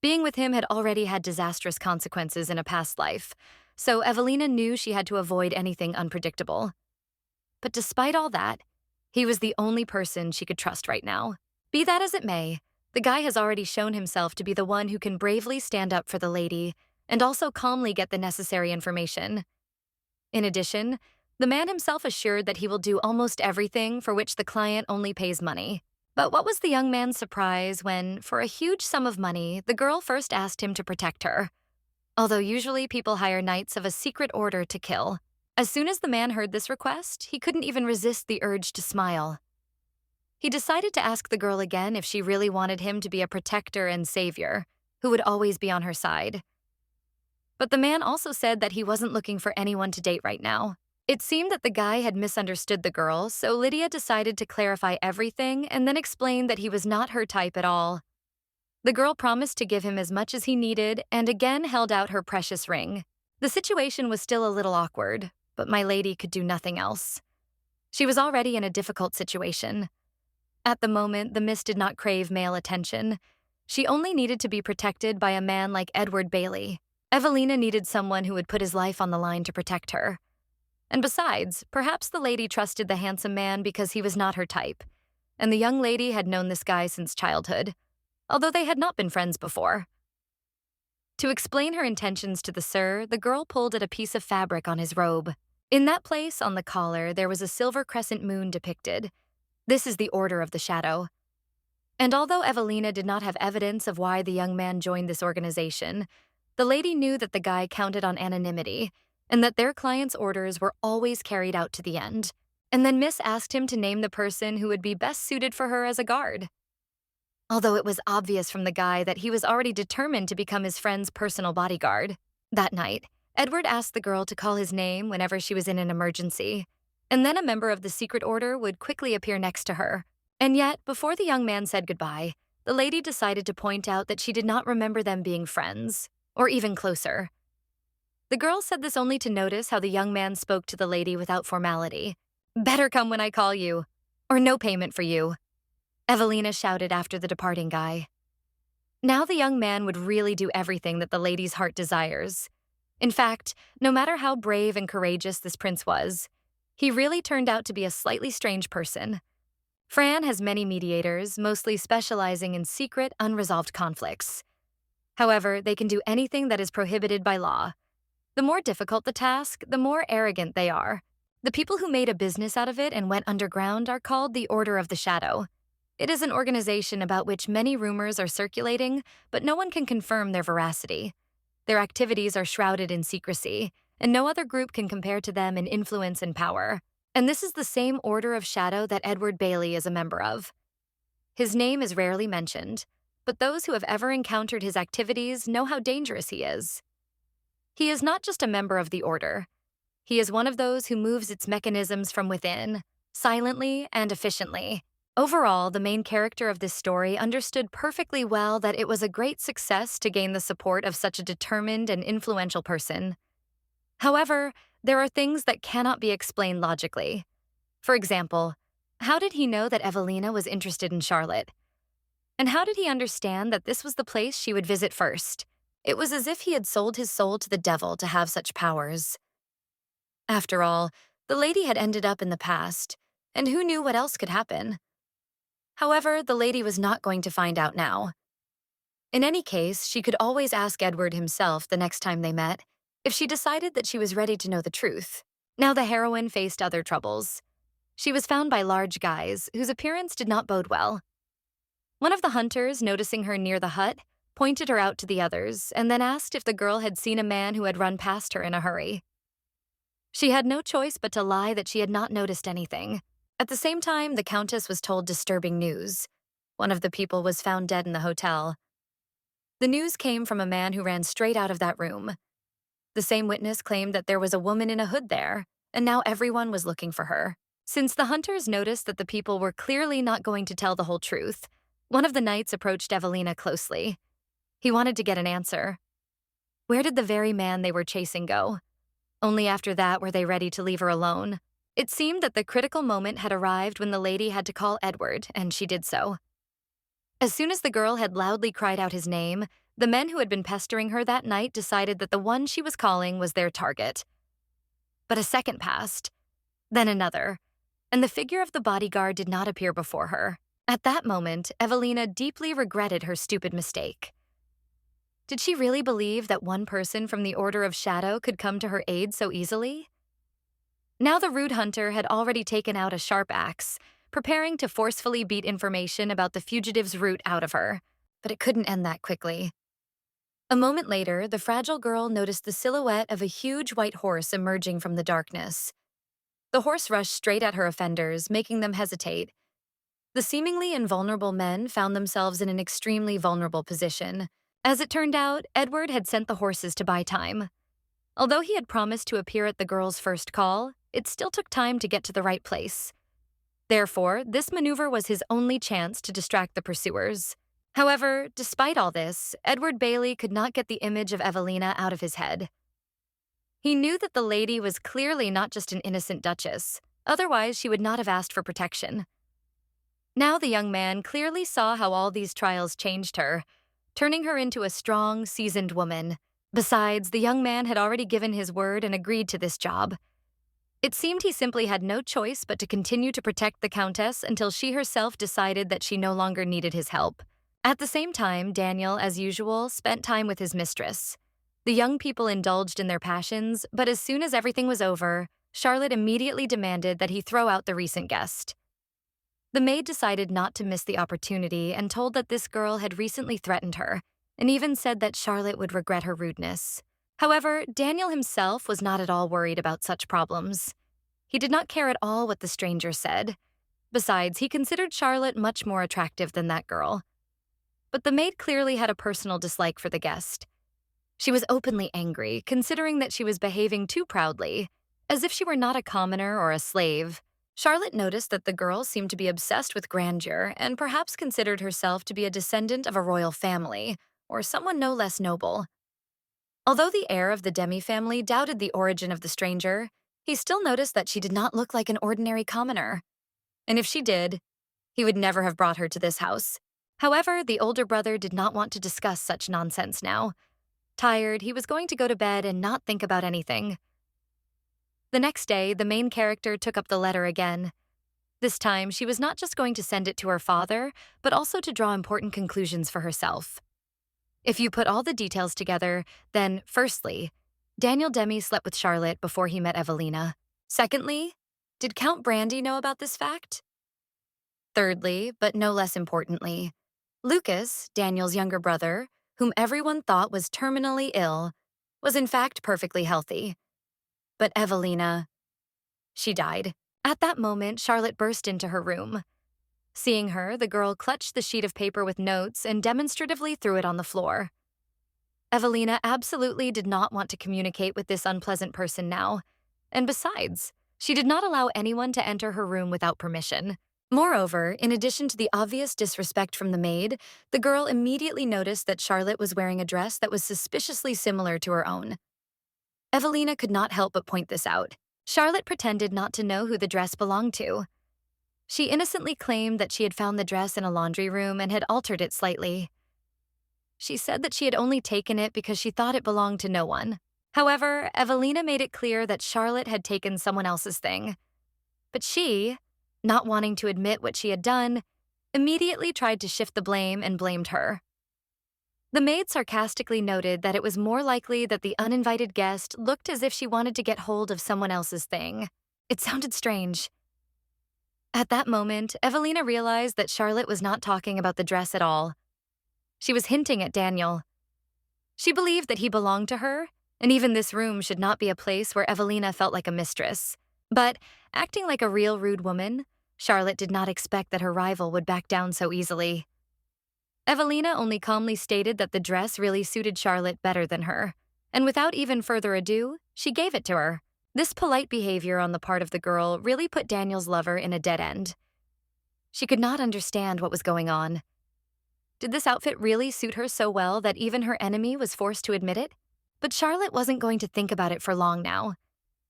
Being with him had already had disastrous consequences in a past life, so Evelina knew she had to avoid anything unpredictable. But despite all that, he was the only person she could trust right now. Be that as it may, the guy has already shown himself to be the one who can bravely stand up for the lady and also calmly get the necessary information. In addition, the man himself assured that he will do almost everything for which the client only pays money. But what was the young man's surprise when, for a huge sum of money, the girl first asked him to protect her? Although usually people hire knights of a secret order to kill. As soon as the man heard this request, he couldn't even resist the urge to smile. He decided to ask the girl again if she really wanted him to be a protector and savior, who would always be on her side. But the man also said that he wasn't looking for anyone to date right now. It seemed that the guy had misunderstood the girl, so Lydia decided to clarify everything and then explain that he was not her type at all. The girl promised to give him as much as he needed and again held out her precious ring. The situation was still a little awkward, but my lady could do nothing else. She was already in a difficult situation. At the moment, the miss did not crave male attention. She only needed to be protected by a man like Edward Bailey. Evelina needed someone who would put his life on the line to protect her. And besides, perhaps the lady trusted the handsome man because he was not her type, and the young lady had known this guy since childhood, although they had not been friends before. To explain her intentions to the sir, the girl pulled at a piece of fabric on his robe. In that place, on the collar, there was a silver crescent moon depicted. This is the Order of the Shadow. And although Evelina did not have evidence of why the young man joined this organization, the lady knew that the guy counted on anonymity, and that their clients' orders were always carried out to the end. And then Miss asked him to name the person who would be best suited for her as a guard. Although it was obvious from the guy that he was already determined to become his friend's personal bodyguard. That night, Edward asked the girl to call his name whenever she was in an emergency, and then a member of the secret order would quickly appear next to her. And yet, before the young man said goodbye, the lady decided to point out that she did not remember them being friends, or even closer. The girl said this only to notice how the young man spoke to the lady without formality. "Better come when I call you, or no payment for you," Evelina shouted after the departing guy. Now the young man would really do everything that the lady's heart desires. In fact, no matter how brave and courageous this prince was, he really turned out to be a slightly strange person. Fran has many mediators, mostly specializing in secret, unresolved conflicts. However, they can do anything that is prohibited by law. The more difficult the task, the more arrogant they are. The people who made a business out of it and went underground are called the Order of the Shadow. It is an organization about which many rumors are circulating, but no one can confirm their veracity. Their activities are shrouded in secrecy, and no other group can compare to them in influence and power. And this is the same Order of Shadow that Edward Bailey is a member of. His name is rarely mentioned, but those who have ever encountered his activities know how dangerous he is. He is not just a member of the Order. He is one of those who moves its mechanisms from within, silently and efficiently. Overall, the main character of this story understood perfectly well that it was a great success to gain the support of such a determined and influential person. However, there are things that cannot be explained logically. For example, how did he know that Evelina was interested in Charlotte? And how did he understand that this was the place she would visit first? It was as if he had sold his soul to the devil to have such powers. After all, the lady had ended up in the past, and who knew what else could happen? However, the lady was not going to find out now. In any case, she could always ask Edward himself the next time they met, if she decided that she was ready to know the truth. Now the heroine faced other troubles. She was found by large guys, whose appearance did not bode well. One of the hunters, noticing her near the hut, pointed her out to the others, and then asked if the girl had seen a man who had run past her in a hurry. She had no choice but to lie that she had not noticed anything. At the same time, the Countess was told disturbing news. One of the people was found dead in the hotel. The news came from a man who ran straight out of that room. The same witness claimed that there was a woman in a hood there, and now everyone was looking for her. Since the hunters noticed that the people were clearly not going to tell the whole truth, one of the knights approached Evelina closely. He wanted to get an answer. Where did the very man they were chasing go? Only after that were they ready to leave her alone. It seemed that the critical moment had arrived when the lady had to call Edward, and she did so. As soon as the girl had loudly cried out his name, the men who had been pestering her that night decided that the one she was calling was their target. But a second passed, then another, and the figure of the bodyguard did not appear before her. At that moment, Evelina deeply regretted her stupid mistake. Did she really believe that one person from the Order of Shadow could come to her aid so easily? Now the rude hunter had already taken out a sharp axe, preparing to forcefully beat information about the fugitive's route out of her. But it couldn't end that quickly. A moment later, the fragile girl noticed the silhouette of a huge white horse emerging from the darkness. The horse rushed straight at her offenders, making them hesitate. The seemingly invulnerable men found themselves in an extremely vulnerable position. As it turned out, Edward had sent the horses to buy time. Although he had promised to appear at the girl's first call, it still took time to get to the right place. Therefore, this maneuver was his only chance to distract the pursuers. However, despite all this, Edward Bailey could not get the image of Evelina out of his head. He knew that the lady was clearly not just an innocent duchess, otherwise she would not have asked for protection. Now the young man clearly saw how all these trials changed her, turning her into a strong, seasoned woman. Besides, the young man had already given his word and agreed to this job. It seemed he simply had no choice but to continue to protect the Countess until she herself decided that she no longer needed his help. At the same time, Daniel, as usual, spent time with his mistress. The young people indulged in their passions, but as soon as everything was over, Charlotte immediately demanded that he throw out the recent guest. The maid decided not to miss the opportunity and told that this girl had recently threatened her, and even said that Charlotte would regret her rudeness. However, Daniel himself was not at all worried about such problems. He did not care at all what the stranger said. Besides, he considered Charlotte much more attractive than that girl. But the maid clearly had a personal dislike for the guest. She was openly angry, considering that she was behaving too proudly, as if she were not a commoner or a slave. Charlotte noticed that the girl seemed to be obsessed with grandeur and perhaps considered herself to be a descendant of a royal family, or someone no less noble. Although the heir of the Demi family doubted the origin of the stranger, he still noticed that she did not look like an ordinary commoner. And if she did, he would never have brought her to this house. However, the older brother did not want to discuss such nonsense now. Tired, he was going to go to bed and not think about anything. The next day, the main character took up the letter again. This time, she was not just going to send it to her father, but also to draw important conclusions for herself. If you put all the details together, then, firstly, Daniel Demi slept with Charlotte before he met Evelina. Secondly, did Count Brandy know about this fact? Thirdly, but no less importantly, Lucas, Daniel's younger brother, whom everyone thought was terminally ill, was in fact perfectly healthy. But Evelina, she died. At that moment, Charlotte burst into her room. Seeing her, the girl clutched the sheet of paper with notes and demonstratively threw it on the floor. Evelina absolutely did not want to communicate with this unpleasant person now. And besides, she did not allow anyone to enter her room without permission. Moreover, in addition to the obvious disrespect from the maid, the girl immediately noticed that Charlotte was wearing a dress that was suspiciously similar to her own. Evelina could not help but point this out. Charlotte pretended not to know who the dress belonged to. She innocently claimed that she had found the dress in a laundry room and had altered it slightly. She said that she had only taken it because she thought it belonged to no one. However, Evelina made it clear that Charlotte had taken someone else's thing. But she, not wanting to admit what she had done, immediately tried to shift the blame and blamed her. The maid sarcastically noted that it was more likely that the uninvited guest looked as if she wanted to get hold of someone else's thing. It sounded strange. At that moment, Evelina realized that Charlotte was not talking about the dress at all. She was hinting at Daniel. She believed that he belonged to her, and even this room should not be a place where Evelina felt like a mistress. But, acting like a real rude woman, Charlotte did not expect that her rival would back down so easily. Evelina only calmly stated that the dress really suited Charlotte better than her, and without even further ado, she gave it to her. This polite behavior on the part of the girl really put Daniel's lover in a dead end. She could not understand what was going on. Did this outfit really suit her so well that even her enemy was forced to admit it? But Charlotte wasn't going to think about it for long now.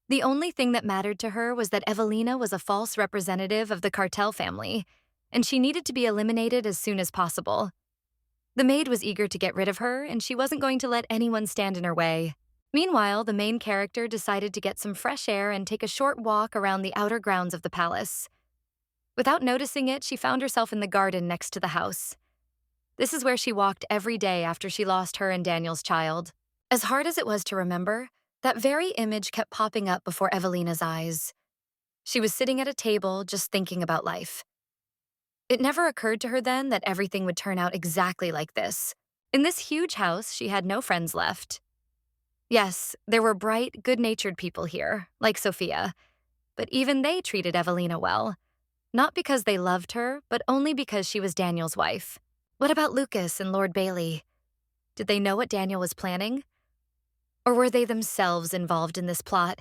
The only thing that mattered to her was that Evelina was a false representative of the cartel family, and she needed to be eliminated as soon as possible. The maid was eager to get rid of her, and she wasn't going to let anyone stand in her way. Meanwhile, the main character decided to get some fresh air and take a short walk around the outer grounds of the palace. Without noticing it, she found herself in the garden next to the house. This is where she walked every day after she lost her and Daniel's child. As hard as it was to remember, that very image kept popping up before Evelina's eyes. She was sitting at a table just thinking about life. It never occurred to her then that everything would turn out exactly like this. In this huge house, she had no friends left. Yes, there were bright, good-natured people here, like Sophia, but even they treated Evelina well. Not because they loved her, but only because she was Daniel's wife. What about Lucas and Lord Bailey? Did they know what Daniel was planning? Or were they themselves involved in this plot?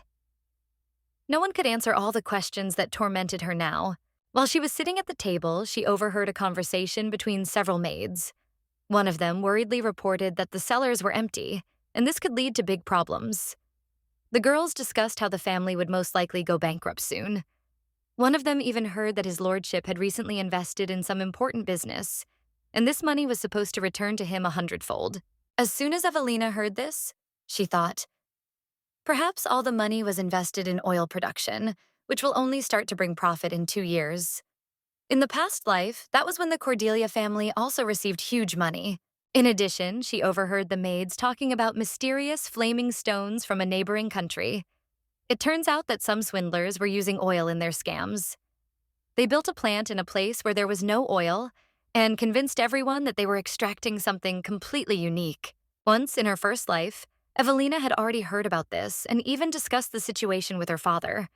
No one could answer all the questions that tormented her now. While she was sitting at the table, she overheard a conversation between several maids. One of them worriedly reported that the cellars were empty, and this could lead to big problems. The girls discussed how the family would most likely go bankrupt soon. One of them even heard that his lordship had recently invested in some important business, and this money was supposed to return to him 100-fold. As soon as Evelina heard this, she thought, perhaps all the money was invested in oil production, which will only start to bring profit in 2 years. In the past life, that was when the Cordelia family also received huge money. In addition, she overheard the maids talking about mysterious flaming stones from a neighboring country. It turns out that some swindlers were using oil in their scams. They built a plant in a place where there was no oil and convinced everyone that they were extracting something completely unique. Once, in her first life, Evelina had already heard about this and even discussed the situation with her father.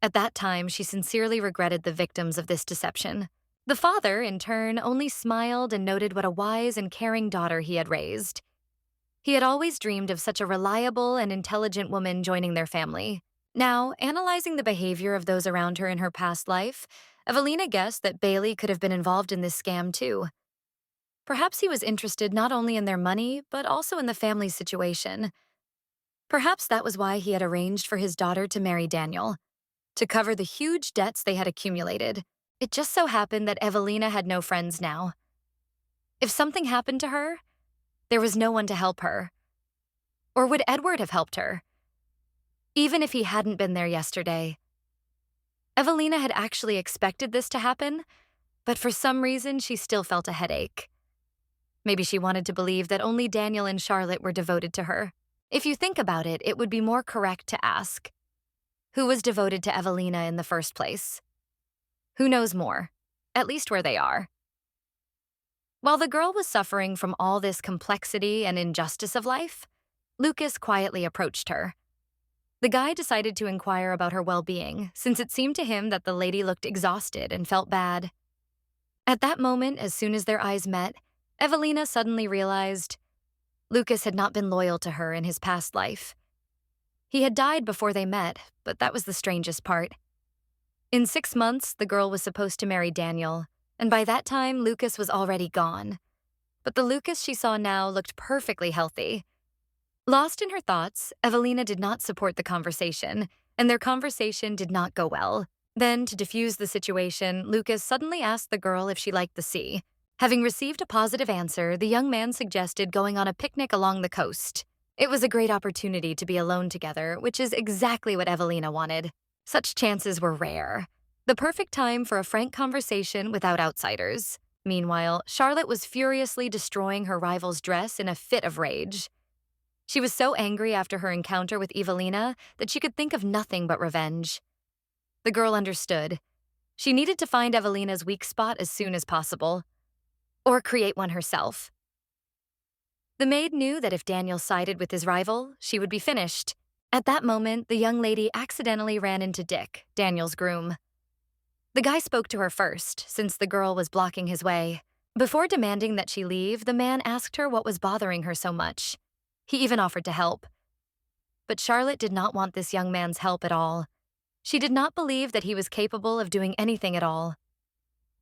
At that time, she sincerely regretted the victims of this deception. The father, in turn, only smiled and noted what a wise and caring daughter he had raised. He had always dreamed of such a reliable and intelligent woman joining their family. Now, analyzing the behavior of those around her in her past life, Evelina guessed that Bailey could have been involved in this scam too. Perhaps he was interested not only in their money, but also in the family's situation. Perhaps that was why he had arranged for his daughter to marry Daniel, to cover the huge debts they had accumulated. It just so happened that Evelina had no friends now. If something happened to her, there was no one to help her. Or would Edward have helped her? Even if he hadn't been there yesterday. Evelina had actually expected this to happen, but for some reason she still felt a headache. Maybe she wanted to believe that only Daniel and Charlotte were devoted to her. If you think about it, it would be more correct to ask, who was devoted to Evelina in the first place? Who knows more? At least where they are. While the girl was suffering from all this complexity and injustice of life, Lucas quietly approached her. The guy decided to inquire about her well-being, since it seemed to him that the lady looked exhausted and felt bad. At that moment, as soon as their eyes met, Evelina suddenly realized Lucas had not been loyal to her in his past life. He had died before they met, but that was the strangest part. In 6 months, the girl was supposed to marry Daniel, and by that time, Lucas was already gone. But the Lucas she saw now looked perfectly healthy. Lost in her thoughts, Evelina did not support the conversation, and their conversation did not go well. Then, to diffuse the situation, Lucas suddenly asked the girl if she liked the sea. Having received a positive answer, the young man suggested going on a picnic along the coast. It was a great opportunity to be alone together, which is exactly what Evelina wanted. Such chances were rare. The perfect time for a frank conversation without outsiders. Meanwhile, Charlotte was furiously destroying her rival's dress in a fit of rage. She was so angry after her encounter with Evelina that she could think of nothing but revenge. The girl understood. She needed to find Evelina's weak spot as soon as possible, or create one herself. The maid knew that if Daniel sided with his rival, she would be finished. At that moment, the young lady accidentally ran into Dick, Daniel's groom. The guy spoke to her first, since the girl was blocking his way. Before demanding that she leave, the man asked her what was bothering her so much. He even offered to help. But Charlotte did not want this young man's help at all. She did not believe that he was capable of doing anything at all.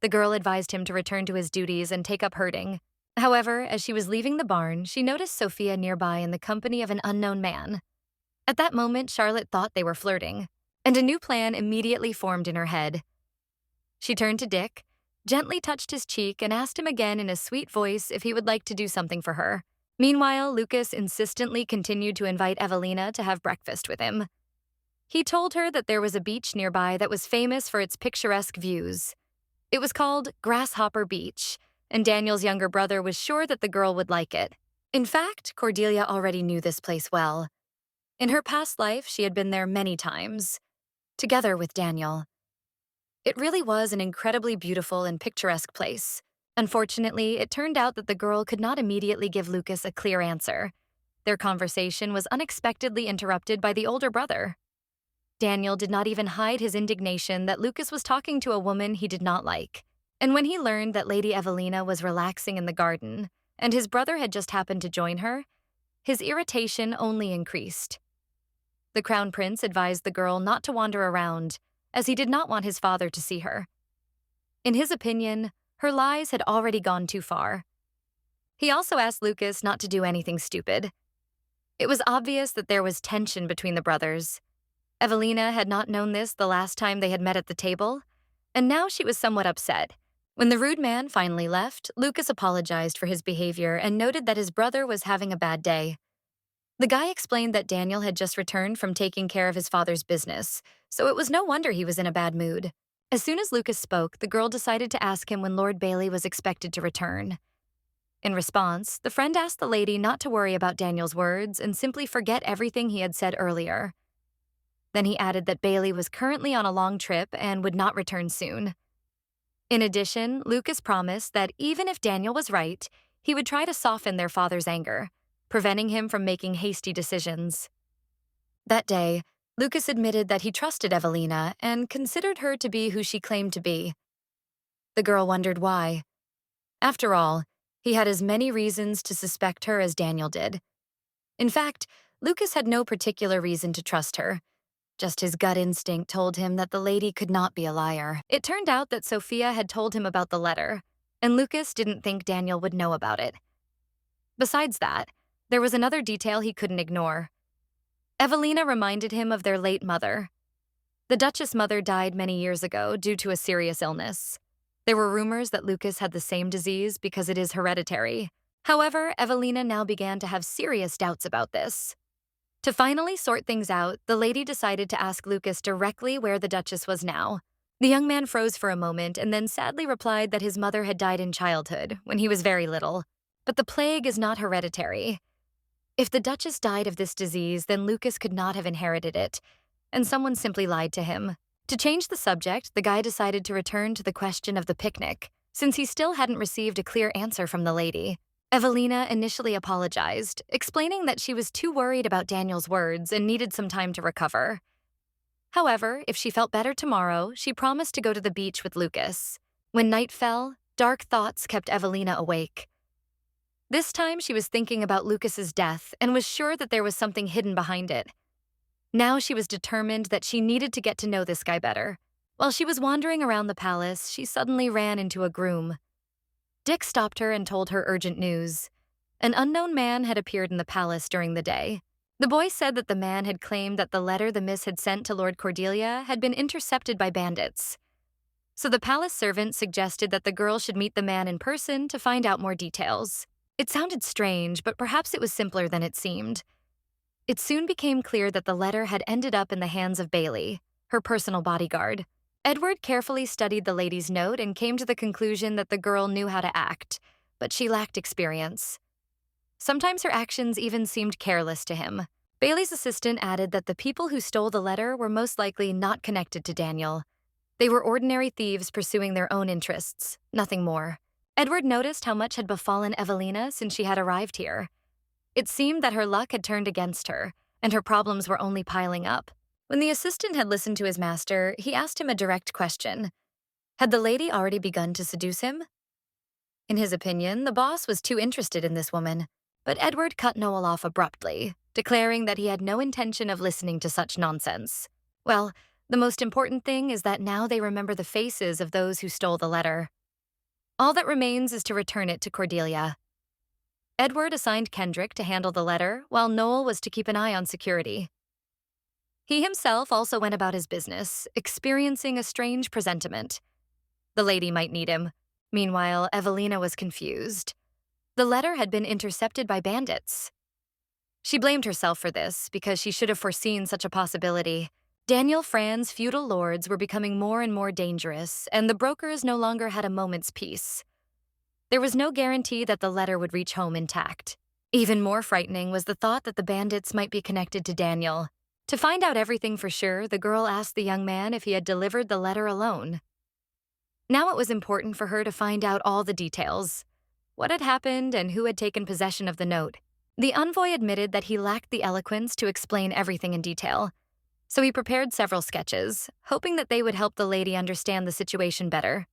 The girl advised him to return to his duties and take up herding. However, as she was leaving the barn, she noticed Sophia nearby in the company of an unknown man. At that moment, Charlotte thought they were flirting, and a new plan immediately formed in her head. She turned to Dick, gently touched his cheek, and asked him again in a sweet voice if he would like to do something for her. Meanwhile, Lucas insistently continued to invite Evelina to have breakfast with him. He told her that there was a beach nearby that was famous for its picturesque views. It was called Grasshopper Beach, and Daniel's younger brother was sure that the girl would like it. In fact, Cordelia already knew this place well. In her past life, she had been there many times, together with Daniel. It really was an incredibly beautiful and picturesque place. Unfortunately, it turned out that the girl could not immediately give Lucas a clear answer. Their conversation was unexpectedly interrupted by the older brother. Daniel did not even hide his indignation that Lucas was talking to a woman he did not like. And when he learned that Lady Evelina was relaxing in the garden, and his brother had just happened to join her, his irritation only increased. The Crown Prince advised the girl not to wander around, as he did not want his father to see her. In his opinion, her lies had already gone too far. He also asked Lucas not to do anything stupid. It was obvious that there was tension between the brothers. Evelina had not known this the last time they had met at the table, and now she was somewhat upset. When the rude man finally left, Lucas apologized for his behavior and noted that his brother was having a bad day. The guy explained that Daniel had just returned from taking care of his father's business, so it was no wonder he was in a bad mood. As soon as Lucas spoke, the girl decided to ask him when Lord Bailey was expected to return. In response, the friend asked the lady not to worry about Daniel's words and simply forget everything he had said earlier. Then he added that Bailey was currently on a long trip and would not return soon. In addition, Lucas promised that even if Daniel was right, he would try to soften their father's anger, preventing him from making hasty decisions. That day, Lucas admitted that he trusted Evelina and considered her to be who she claimed to be. The girl wondered why. After all, he had as many reasons to suspect her as Daniel did. In fact, Lucas had no particular reason to trust her. Just his gut instinct told him that the lady could not be a liar. It turned out that Sophia had told him about the letter, and Lucas didn't think Daniel would know about it. Besides that, there was another detail he couldn't ignore. Evelina reminded him of their late mother. The Duchess' mother died many years ago due to a serious illness. There were rumors that Lucas had the same disease because it is hereditary. However, Evelina now began to have serious doubts about this. To finally sort things out, the lady decided to ask Lucas directly where the Duchess was now. The young man froze for a moment and then sadly replied that his mother had died in childhood, when he was very little. But the plague is not hereditary. If the Duchess died of this disease, then Lucas could not have inherited it, and someone simply lied to him. To change the subject, the guy decided to return to the question of the picnic, since he still hadn't received a clear answer from the lady. Evelina initially apologized, explaining that she was too worried about Daniel's words and needed some time to recover. However, if she felt better tomorrow, she promised to go to the beach with Lucas. When night fell, dark thoughts kept Evelina awake. This time she was thinking about Lucas's death and was sure that there was something hidden behind it. Now she was determined that she needed to get to know this guy better. While she was wandering around the palace, she suddenly ran into a groom. Dick stopped her and told her urgent news. An unknown man had appeared in the palace during the day. The boy said that the man had claimed that the letter the miss had sent to Lord Cordelia had been intercepted by bandits. So the palace servant suggested that the girl should meet the man in person to find out more details. It sounded strange, but perhaps it was simpler than it seemed. It soon became clear that the letter had ended up in the hands of Bailey, her personal bodyguard. Edward carefully studied the lady's note and came to the conclusion that the girl knew how to act, but she lacked experience. Sometimes her actions even seemed careless to him. Bailey's assistant added that the people who stole the letter were most likely not connected to Daniel. They were ordinary thieves pursuing their own interests, nothing more. Edward noticed how much had befallen Evelina since she had arrived here. It seemed that her luck had turned against her, and her problems were only piling up. When the assistant had listened to his master, he asked him a direct question. Had the lady already begun to seduce him? In his opinion, the boss was too interested in this woman, but Edward cut Noel off abruptly, declaring that he had no intention of listening to such nonsense. Well, the most important thing is that now they remember the faces of those who stole the letter. All that remains is to return it to Cordelia. Edward assigned Kendrick to handle the letter, while Noel was to keep an eye on security. He himself also went about his business, experiencing a strange presentiment. The lady might need him. Meanwhile, Evelina was confused. The letter had been intercepted by bandits. She blamed herself for this because she should have foreseen such a possibility. Daniel Fran's feudal lords were becoming more and more dangerous, and the brokers no longer had a moment's peace. There was no guarantee that the letter would reach home intact. Even more frightening was the thought that the bandits might be connected to Daniel. To find out everything for sure, the girl asked the young man if he had delivered the letter alone. Now it was important for her to find out all the details. What had happened and who had taken possession of the note. The envoy admitted that he lacked the eloquence to explain everything in detail, so he prepared several sketches, hoping that they would help the lady understand the situation better.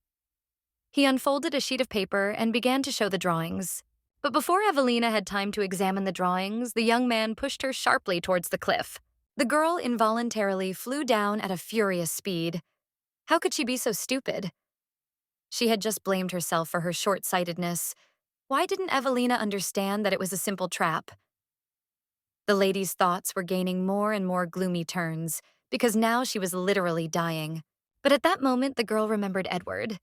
He unfolded a sheet of paper and began to show the drawings. But before Evelina had time to examine the drawings, the young man pushed her sharply towards the cliff. The girl involuntarily flew down at a furious speed. How could she be so stupid? She had just blamed herself for her short-sightedness. Why didn't Evelina understand that it was a simple trap? The lady's thoughts were gaining more and more gloomy turns, because now she was literally dying. But at that moment, the girl remembered Edward.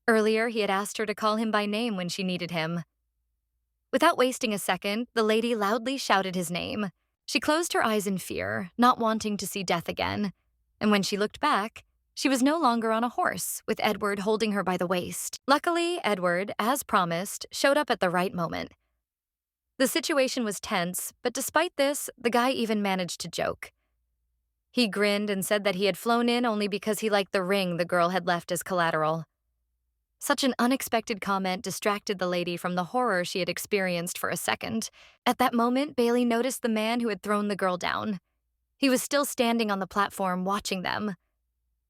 Earlier, he had asked her to call him by name when she needed him. Without wasting a second, the lady loudly shouted his name. She closed her eyes in fear, not wanting to see death again. And when she looked back, she was no longer on a horse, with Edward holding her by the waist. Luckily, Edward, as promised, showed up at the right moment. The situation was tense, but despite this, the guy even managed to joke. He grinned and said that he had flown in only because he liked the ring the girl had left as collateral. Such an unexpected comment distracted the lady from the horror she had experienced for a second. At that moment, Bailey noticed the man who had thrown the girl down. He was still standing on the platform, watching them.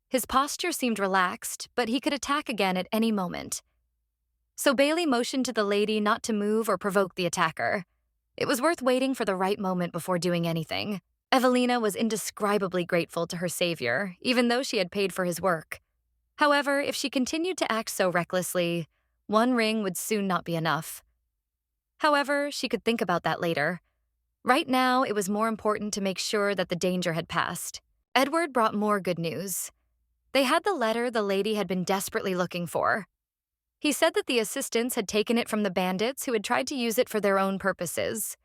His posture seemed relaxed, but he could attack again at any moment. So Bailey motioned to the lady not to move or provoke the attacker. It was worth waiting for the right moment before doing anything. Evelina was indescribably grateful to her savior, even though she had paid for his work. However, if she continued to act so recklessly, one ring would soon not be enough. However, she could think about that later. Right now, it was more important to make sure that the danger had passed. Edward brought more good news. They had the letter the lady had been desperately looking for. He said that the assistants had taken it from the bandits who had tried to use it for their own purposes.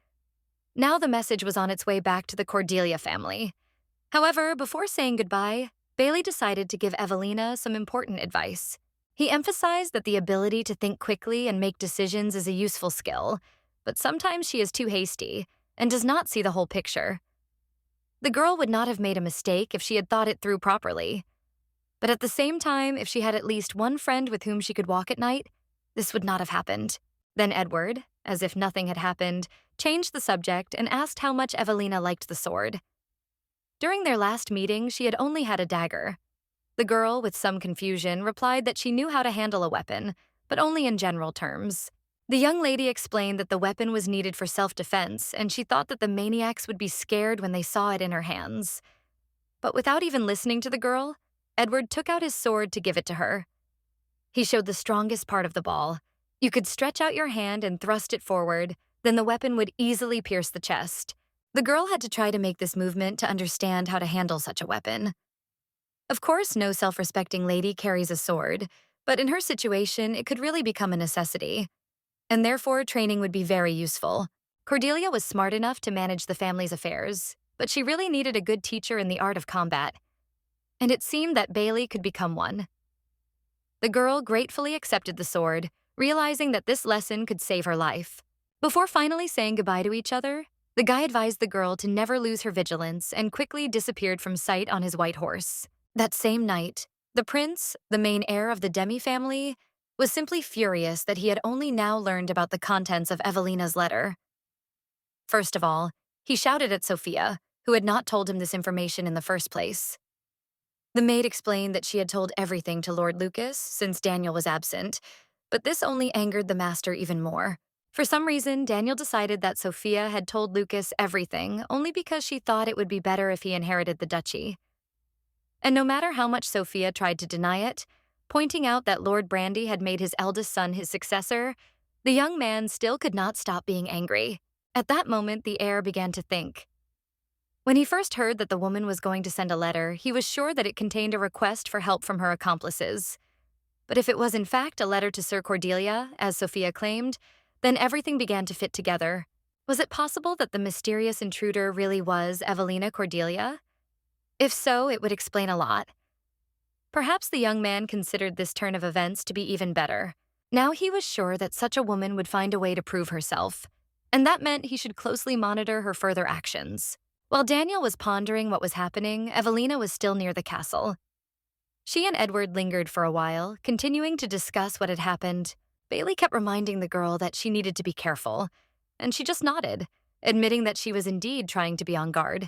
Now the message was on its way back to the Cordelia family. However, before saying goodbye, Bailey decided to give Evelina some important advice. He emphasized that the ability to think quickly and make decisions is a useful skill, but sometimes she is too hasty and does not see the whole picture. The girl would not have made a mistake if she had thought it through properly. But at the same time, if she had at least one friend with whom she could walk at night, this would not have happened. Then Edward, as if nothing had happened, changed the subject and asked how much Evelina liked the sword. During their last meeting, she had only had a dagger. The girl, with some confusion, replied that she knew how to handle a weapon, but only in general terms. The young lady explained that the weapon was needed for self-defense, and she thought that the maniacs would be scared when they saw it in her hands. But without even listening to the girl, Edward took out his sword to give it to her. He showed the strongest part of the ball. You could stretch out your hand and thrust it forward, then the weapon would easily pierce the chest. The girl had to try to make this movement to understand how to handle such a weapon. Of course, no self-respecting lady carries a sword, but in her situation, it could really become a necessity. And therefore, training would be very useful. Cordelia was smart enough to manage the family's affairs, but she really needed a good teacher in the art of combat. And it seemed that Bailey could become one. The girl gratefully accepted the sword, realizing that this lesson could save her life. Before finally saying goodbye to each other, the guy advised the girl to never lose her vigilance and quickly disappeared from sight on his white horse. That same night, the prince, the main heir of the Demi family, was simply furious that he had only now learned about the contents of Evelina's letter. First of all, he shouted at Sophia, who had not told him this information in the first place. The maid explained that she had told everything to Lord Lucas since Daniel was absent, but this only angered the master even more. For some reason, Daniel decided that Sophia had told Lucas everything only because she thought it would be better if he inherited the duchy. And no matter how much Sophia tried to deny it, pointing out that Lord Brandy had made his eldest son his successor, the young man still could not stop being angry. At that moment, the heir began to think. When he first heard that the woman was going to send a letter, he was sure that it contained a request for help from her accomplices. But if it was in fact a letter to Sir Cordelia, as Sophia claimed, then everything began to fit together. Was it possible that the mysterious intruder really was Evelina Cordelia? If so, it would explain a lot. Perhaps the young man considered this turn of events to be even better. Now he was sure that such a woman would find a way to prove herself, and that meant he should closely monitor her further actions. While Daniel was pondering what was happening, Evelina was still near the castle. She and Edward lingered for a while, continuing to discuss what had happened. Bailey kept reminding the girl that she needed to be careful, and she just nodded, admitting that she was indeed trying to be on guard.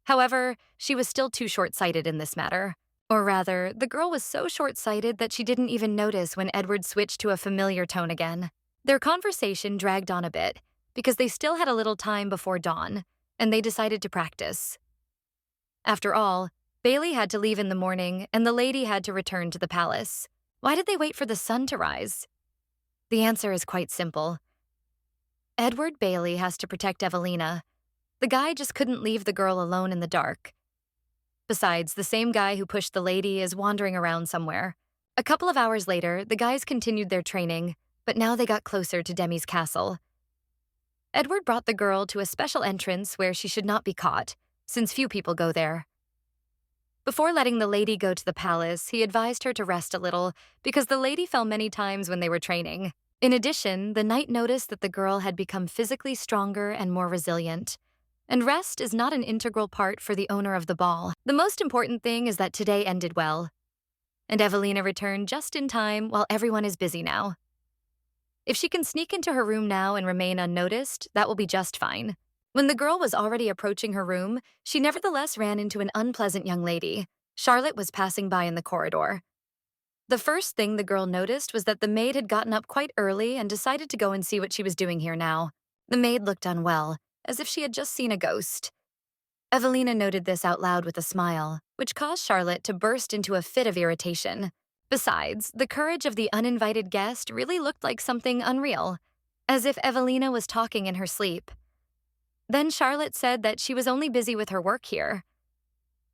However, she was still too short-sighted in this matter. Or rather, the girl was so short-sighted that she didn't even notice when Edward switched to a familiar tone again. Their conversation dragged on a bit, because they still had a little time before dawn, and they decided to practice. After all, Bailey had to leave in the morning, and the lady had to return to the palace. Why did they wait for the sun to rise? The answer is quite simple. Edward Bailey has to protect Evelina. The guy just couldn't leave the girl alone in the dark. Besides, the same guy who pushed the lady is wandering around somewhere. A couple of hours later, the guys continued their training, but now they got closer to Demi's castle. Edward brought the girl to a special entrance where she should not be caught, since few people go there. Before letting the lady go to the palace, he advised her to rest a little, because the lady fell many times when they were training. In addition, the knight noticed that the girl had become physically stronger and more resilient. And rest is not an integral part for the owner of the ball. The most important thing is that today ended well. And Evelina returned just in time while everyone is busy now. If she can sneak into her room now and remain unnoticed, that will be just fine. When the girl was already approaching her room, she nevertheless ran into an unpleasant young lady. Charlotte was passing by in the corridor. The first thing the girl noticed was that the maid had gotten up quite early and decided to go and see what she was doing here now. The maid looked unwell, as if she had just seen a ghost. Evelina noted this out loud with a smile, which caused Charlotte to burst into a fit of irritation. Besides, the courage of the uninvited guest really looked like something unreal, as if Evelina was talking in her sleep. Then Charlotte said that she was only busy with her work here.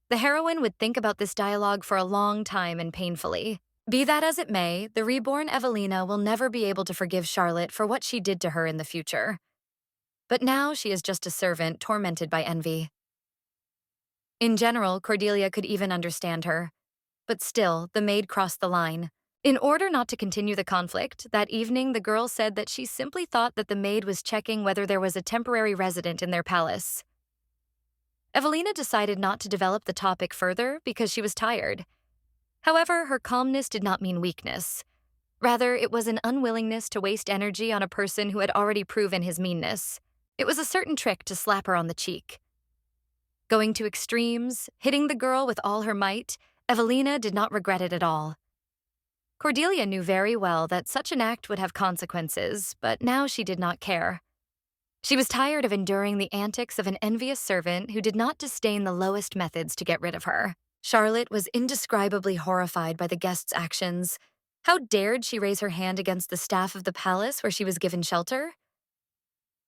The heroine would think about this dialogue for a long time and painfully. Be that as it may, the reborn Evelina will never be able to forgive Charlotte for what she did to her in the future. But now she is just a servant tormented by envy. In general, Cordelia could even understand her. But still, the maid crossed the line. In order not to continue the conflict, that evening the girl said that she simply thought that the maid was checking whether there was a temporary resident in their palace. Evelina decided not to develop the topic further because she was tired. However, her calmness did not mean weakness. Rather, it was an unwillingness to waste energy on a person who had already proven his meanness. It was a certain trick to slap her on the cheek. Going to extremes, hitting the girl with all her might, Evelina did not regret it at all. Cordelia knew very well that such an act would have consequences, but now she did not care. She was tired of enduring the antics of an envious servant who did not disdain the lowest methods to get rid of her. Charlotte was indescribably horrified by the guest's actions. How dared she raise her hand against the staff of the palace where she was given shelter?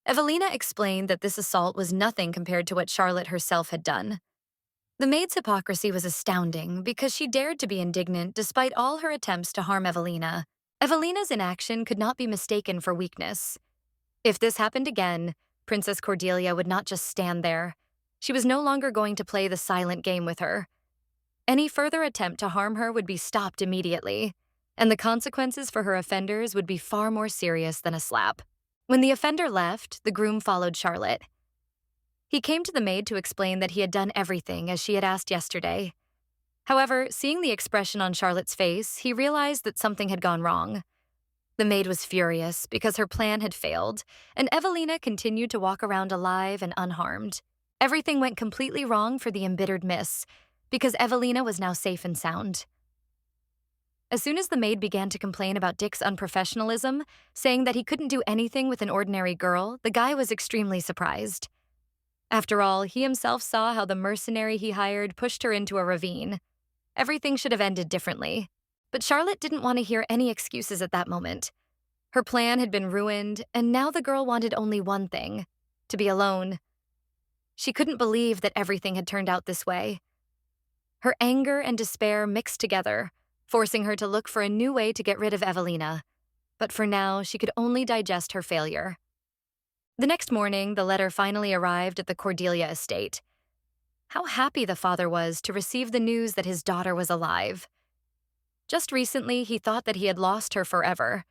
Evelina explained that this assault was nothing compared to what Charlotte herself had done. The maid's hypocrisy was astounding because she dared to be indignant despite all her attempts to harm Evelina. Evelina's inaction could not be mistaken for weakness. If this happened again, Princess Cordelia would not just stand there. She was no longer going to play the silent game with her. Any further attempt to harm her would be stopped immediately, and the consequences for her offenders would be far more serious than a slap. When the offender left, the groom followed Charlotte. He came to the maid to explain that he had done everything as she had asked yesterday. However, seeing the expression on Charlotte's face, he realized that something had gone wrong. The maid was furious because her plan had failed, and Evelina continued to walk around alive and unharmed. Everything went completely wrong for the embittered miss, because Evelina was now safe and sound. As soon as the maid began to complain about Dick's unprofessionalism, saying that he couldn't do anything with an ordinary girl, the guy was extremely surprised. After all, he himself saw how the mercenary he hired pushed her into a ravine. Everything should have ended differently. But Charlotte didn't want to hear any excuses at that moment. Her plan had been ruined, and now the girl wanted only one thing: to be alone. She couldn't believe that everything had turned out this way. Her anger and despair mixed together, forcing her to look for a new way to get rid of Evelina. But for now, she could only digest her failure. The next morning, the letter finally arrived at the Cordelia estate. How happy the father was to receive the news that his daughter was alive. Just recently, he thought that he had lost her forever.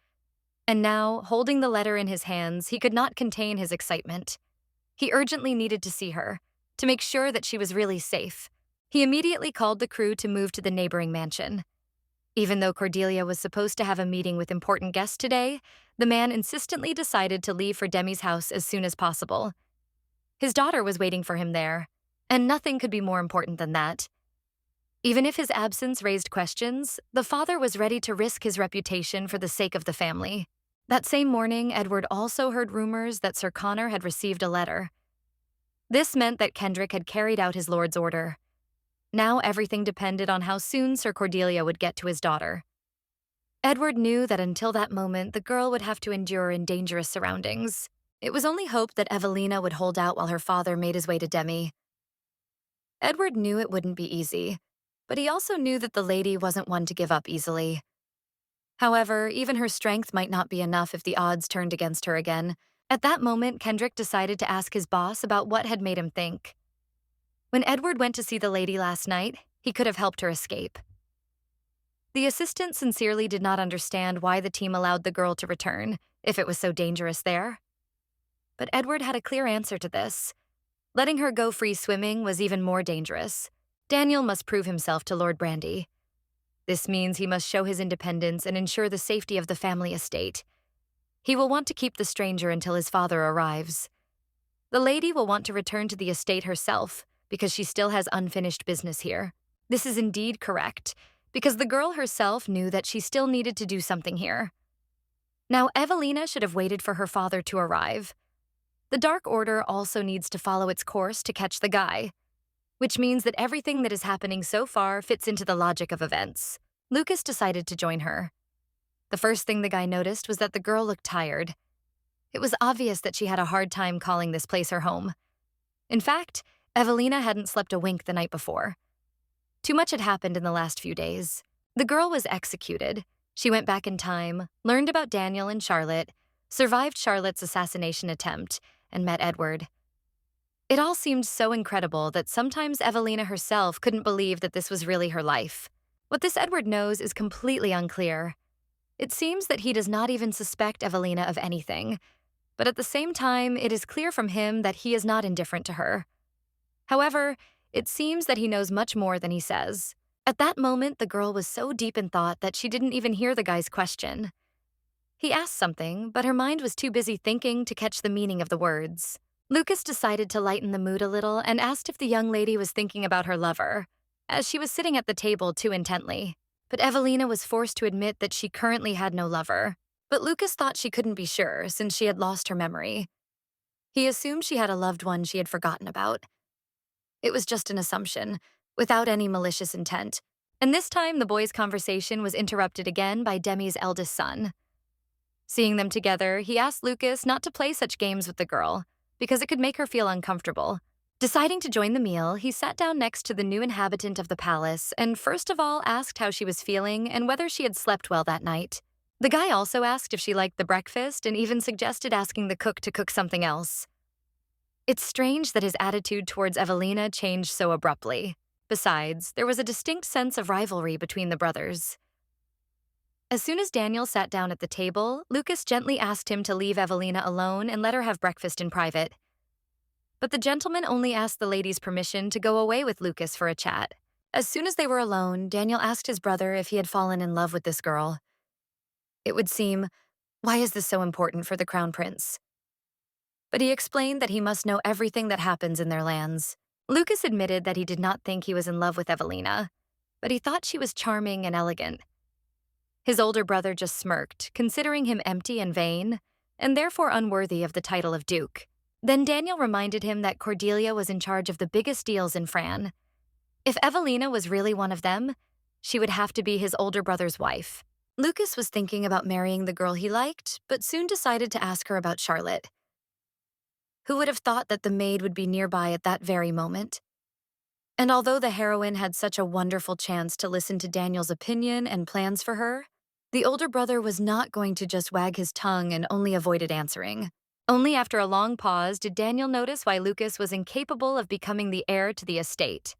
And now, holding the letter in his hands, he could not contain his excitement. He urgently needed to see her, to make sure that she was really safe. He immediately called the crew to move to the neighboring mansion. Even though Cordelia was supposed to have a meeting with important guests today, the man insistently decided to leave for Demi's house as soon as possible. His daughter was waiting for him there, and nothing could be more important than that. Even if his absence raised questions, the father was ready to risk his reputation for the sake of the family. That same morning, Edward also heard rumors that Sir Connor had received a letter. This meant that Kendrick had carried out his lord's order. Now everything depended on how soon Sir Cordelia would get to his daughter. Edward knew that until that moment, the girl would have to endure in dangerous surroundings. It was only hoped that Evelina would hold out while her father made his way to Demi. Edward knew it wouldn't be easy, but he also knew that the lady wasn't one to give up easily. However, even her strength might not be enough if the odds turned against her again. At that moment, Kendrick decided to ask his boss about what had made him think. When Edward went to see the lady last night, he could have helped her escape. The assistant sincerely did not understand why the team allowed the girl to return, if it was so dangerous there. But Edward had a clear answer to this. Letting her go free swimming was even more dangerous. Daniel must prove himself to Lord Brandy. This means he must show his independence and ensure the safety of the family estate. He will want to keep the stranger until his father arrives. The lady will want to return to the estate herself, because she still has unfinished business here. This is indeed correct, because the girl herself knew that she still needed to do something here. Now, Evelina should have waited for her father to arrive. The Dark Order also needs to follow its course to catch the guy, which means that everything that is happening so far fits into the logic of events. Lucas decided to join her. The first thing the guy noticed was that the girl looked tired. It was obvious that she had a hard time calling this place her home. In fact, Evelina hadn't slept a wink the night before. Too much had happened in the last few days. The girl was executed. She went back in time, learned about Daniel and Charlotte, survived Charlotte's assassination attempt, and met Edward. It all seemed so incredible that sometimes Evelina herself couldn't believe that this was really her life. What this Edward knows is completely unclear. It seems that he does not even suspect Evelina of anything, but at the same time, it is clear from him that he is not indifferent to her. However, it seems that he knows much more than he says. At that moment, the girl was so deep in thought that she didn't even hear the guy's question. He asked something, but her mind was too busy thinking to catch the meaning of the words. Lucas decided to lighten the mood a little and asked if the young lady was thinking about her lover, as she was sitting at the table too intently. But Evelina was forced to admit that she currently had no lover. But Lucas thought she couldn't be sure since she had lost her memory. He assumed she had a loved one she had forgotten about. It was just an assumption, without any malicious intent. And this time, the boys' conversation was interrupted again by Demi's eldest son. Seeing them together, he asked Lucas not to play such games with the girl, because it could make her feel uncomfortable. Deciding to join the meal, he sat down next to the new inhabitant of the palace and first of all asked how she was feeling and whether she had slept well that night. The guy also asked if she liked the breakfast and even suggested asking the cook to cook something else. It's strange that his attitude towards Evelina changed so abruptly. Besides, there was a distinct sense of rivalry between the brothers. As soon as Daniel sat down at the table, Lucas gently asked him to leave Evelina alone and let her have breakfast in private. But the gentleman only asked the lady's permission to go away with Lucas for a chat. As soon as they were alone, Daniel asked his brother if he had fallen in love with this girl. It would seem, why is this so important for the crown prince? But he explained that he must know everything that happens in their lands. Lucas admitted that he did not think he was in love with Evelina, but he thought she was charming and elegant. His older brother just smirked, considering him empty and vain, and therefore unworthy of the title of Duke. Then Daniel reminded him that Cordelia was in charge of the biggest deals in Fran. If Evelina was really one of them, she would have to be his older brother's wife. Lucas was thinking about marrying the girl he liked, but soon decided to ask her about Charlotte. Who would have thought that the maid would be nearby at that very moment? And although the heroine had such a wonderful chance to listen to Daniel's opinion and plans for her, the older brother was not going to just wag his tongue and only avoided answering. Only after a long pause did Daniel notice why Lucas was incapable of becoming the heir to the estate.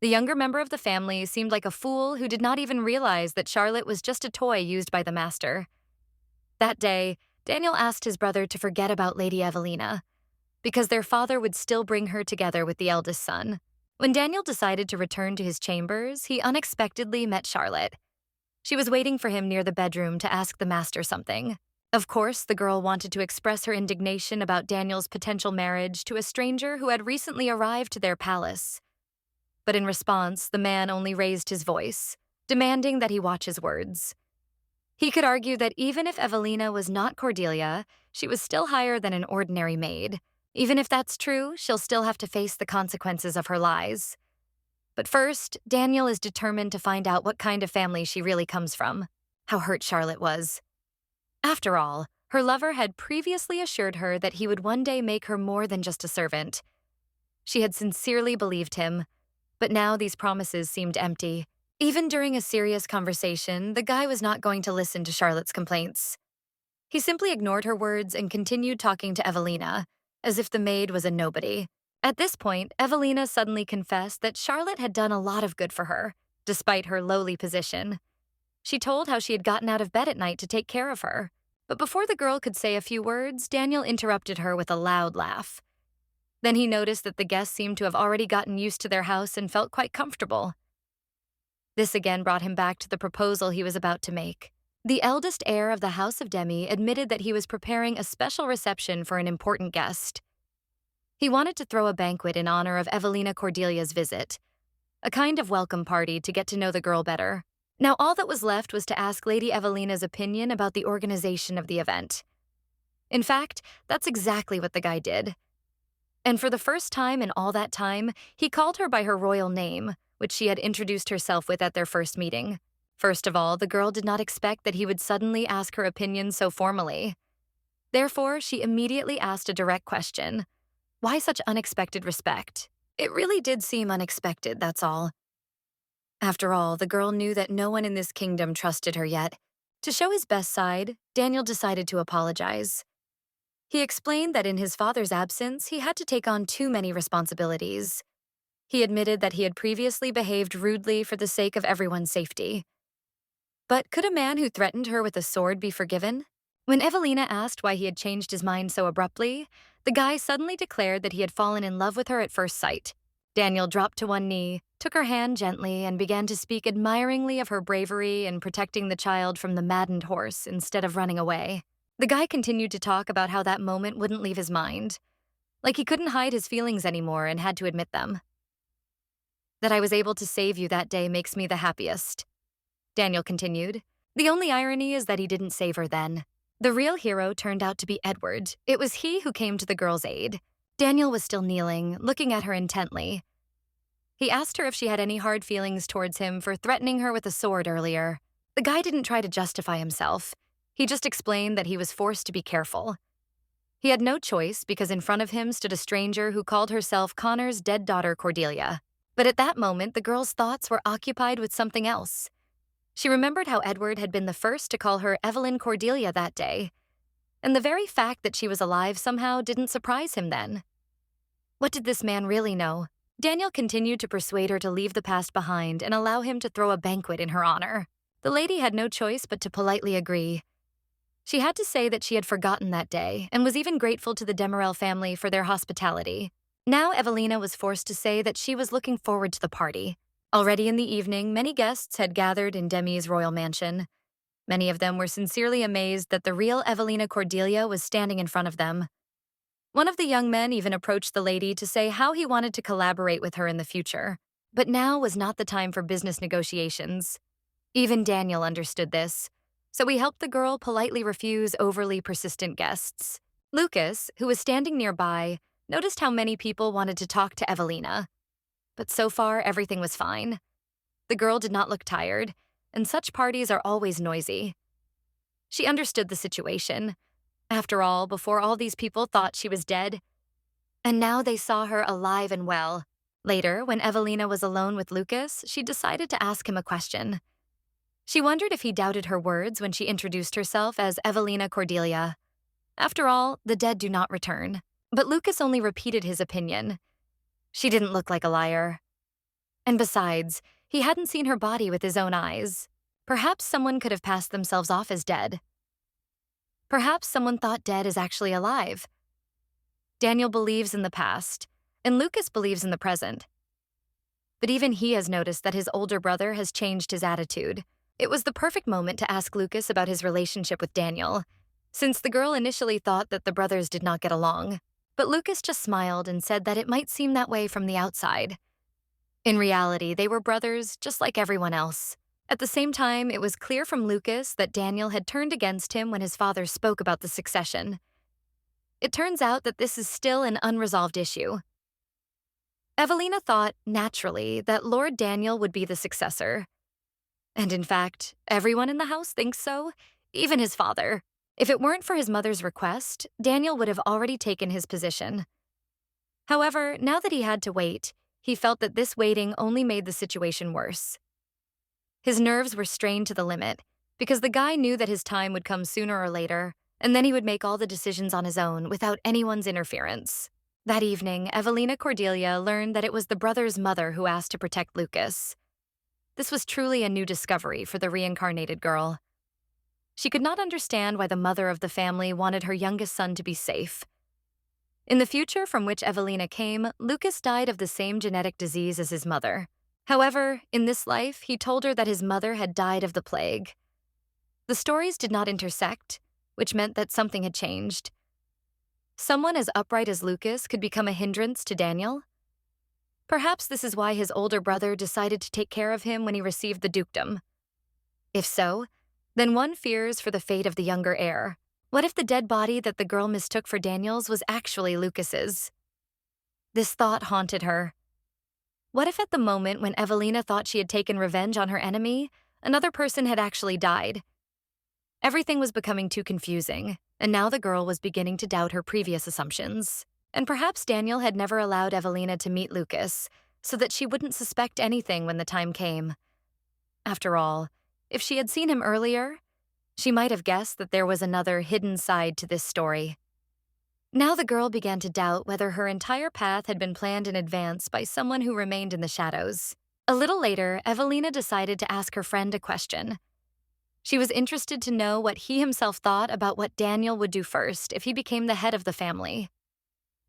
The younger member of the family seemed like a fool who did not even realize that Charlotte was just a toy used by the master. That day, Daniel asked his brother to forget about Lady Evelina, because their father would still bring her together with the eldest son. When Daniel decided to return to his chambers, he unexpectedly met Charlotte. She was waiting for him near the bedroom to ask the master something. Of course, the girl wanted to express her indignation about Daniel's potential marriage to a stranger who had recently arrived to their palace. But in response, the man only raised his voice, demanding that he watch his words. He could argue that even if Evelina was not Cordelia, she was still higher than an ordinary maid. Even if that's true, she'll still have to face the consequences of her lies. But first, Daniel is determined to find out what kind of family she really comes from. How hurt Charlotte was. After all, her lover had previously assured her that he would one day make her more than just a servant. She had sincerely believed him, but now these promises seemed empty. Even during a serious conversation, the guy was not going to listen to Charlotte's complaints. He simply ignored her words and continued talking to Evelina, as if the maid was a nobody. At this point, Evelina suddenly confessed that Charlotte had done a lot of good for her, despite her lowly position. She told how she had gotten out of bed at night to take care of her. But before the girl could say a few words, Daniel interrupted her with a loud laugh. Then he noticed that the guests seemed to have already gotten used to their house and felt quite comfortable. This again brought him back to the proposal he was about to make. The eldest heir of the House of Demi admitted that he was preparing a special reception for an important guest. He wanted to throw a banquet in honor of Evelina Cordelia's visit, a kind of welcome party to get to know the girl better. Now all that was left was to ask Lady Evelina's opinion about the organization of the event. In fact, that's exactly what the guy did. And for the first time in all that time, he called her by her royal name, which she had introduced herself with at their first meeting. First of all, the girl did not expect that he would suddenly ask her opinion so formally. Therefore, she immediately asked a direct question. Why such unexpected respect? It really did seem unexpected, that's all. After all, the girl knew that no one in this kingdom trusted her yet. To show his best side, Daniel decided to apologize. He explained that in his father's absence, he had to take on too many responsibilities. He admitted that he had previously behaved rudely for the sake of everyone's safety. But could a man who threatened her with a sword be forgiven? When Evelina asked why he had changed his mind so abruptly, the guy suddenly declared that he had fallen in love with her at first sight. Daniel dropped to one knee, took her hand gently, and began to speak admiringly of her bravery in protecting the child from the maddened horse instead of running away. The guy continued to talk about how that moment wouldn't leave his mind, like he couldn't hide his feelings anymore and had to admit them. That I was able to save you that day makes me the happiest, Daniel continued. The only irony is that he didn't save her then. The real hero turned out to be Edward. It was he who came to the girl's aid. Daniel was still kneeling, looking at her intently. He asked her if she had any hard feelings towards him for threatening her with a sword earlier. The guy didn't try to justify himself. He just explained that he was forced to be careful. He had no choice because in front of him stood a stranger who called herself Connor's dead daughter Cordelia. But at that moment, the girl's thoughts were occupied with something else. She remembered how Edward had been the first to call her Evelyn Cordelia that day, and the very fact that she was alive somehow didn't surprise him then. What did this man really know? Daniel continued to persuade her to leave the past behind and allow him to throw a banquet in her honor. The lady had no choice but to politely agree. She had to say that she had forgotten that day and was even grateful to the Demerel family for their hospitality. Now Evelina was forced to say that she was looking forward to the party. Already in the evening, many guests had gathered in Demi's royal mansion. Many of them were sincerely amazed that the real Evelina Cordelia was standing in front of them. One of the young men even approached the lady to say how he wanted to collaborate with her in the future. But now was not the time for business negotiations. Even Daniel understood this, so he helped the girl politely refuse overly persistent guests. Lucas, who was standing nearby, noticed how many people wanted to talk to Evelina. But so far, everything was fine. The girl did not look tired, and such parties are always noisy. She understood the situation. After all, before all these people thought she was dead, and now they saw her alive and well. Later, when Evelina was alone with Lucas, she decided to ask him a question. She wondered if he doubted her words when she introduced herself as Evelina Cordelia. After all, the dead do not return. But Lucas only repeated his opinion. She didn't look like a liar. And besides, he hadn't seen her body with his own eyes. Perhaps someone could have passed themselves off as dead. Perhaps someone thought dead is actually alive. Daniel believes in the past, and Lucas believes in the present. But even he has noticed that his older brother has changed his attitude. It was the perfect moment to ask Lucas about his relationship with Daniel, since the girl initially thought that the brothers did not get along. But Lucas just smiled and said that it might seem that way from the outside. In reality, they were brothers just like everyone else. At the same time, it was clear from Lucas that Daniel had turned against him when his father spoke about the succession. It turns out that this is still an unresolved issue. Evelina thought, naturally, that Lord Daniel would be the successor. And in fact, everyone in the house thinks so, even his father. If it weren't for his mother's request, Daniel would have already taken his position. However, now that he had to wait, he felt that this waiting only made the situation worse. His nerves were strained to the limit, because the guy knew that his time would come sooner or later, and then he would make all the decisions on his own without anyone's interference. That evening, Evelina Cordelia learned that it was the brother's mother who asked to protect Lucas. This was truly a new discovery for the reincarnated girl. She could not understand why the mother of the family wanted her youngest son to be safe. In the future from which Evelina came, Lucas died of the same genetic disease as his mother. However, in this life, he told her that his mother had died of the plague. The stories did not intersect, which meant that something had changed. Someone as upright as Lucas could become a hindrance to Daniel? Perhaps this is why his older brother decided to take care of him when he received the dukedom. If so, then one fears for the fate of the younger heir. What if the dead body that the girl mistook for Daniel's was actually Lucas's? This thought haunted her. What if at the moment when Evelina thought she had taken revenge on her enemy, another person had actually died? Everything was becoming too confusing, and now the girl was beginning to doubt her previous assumptions. And perhaps Daniel had never allowed Evelina to meet Lucas, so that she wouldn't suspect anything when the time came. After all, if she had seen him earlier, she might have guessed that there was another hidden side to this story. Now the girl began to doubt whether her entire path had been planned in advance by someone who remained in the shadows. A little later, Evelina decided to ask her friend a question. She was interested to know what he himself thought about what Daniel would do first if he became the head of the family.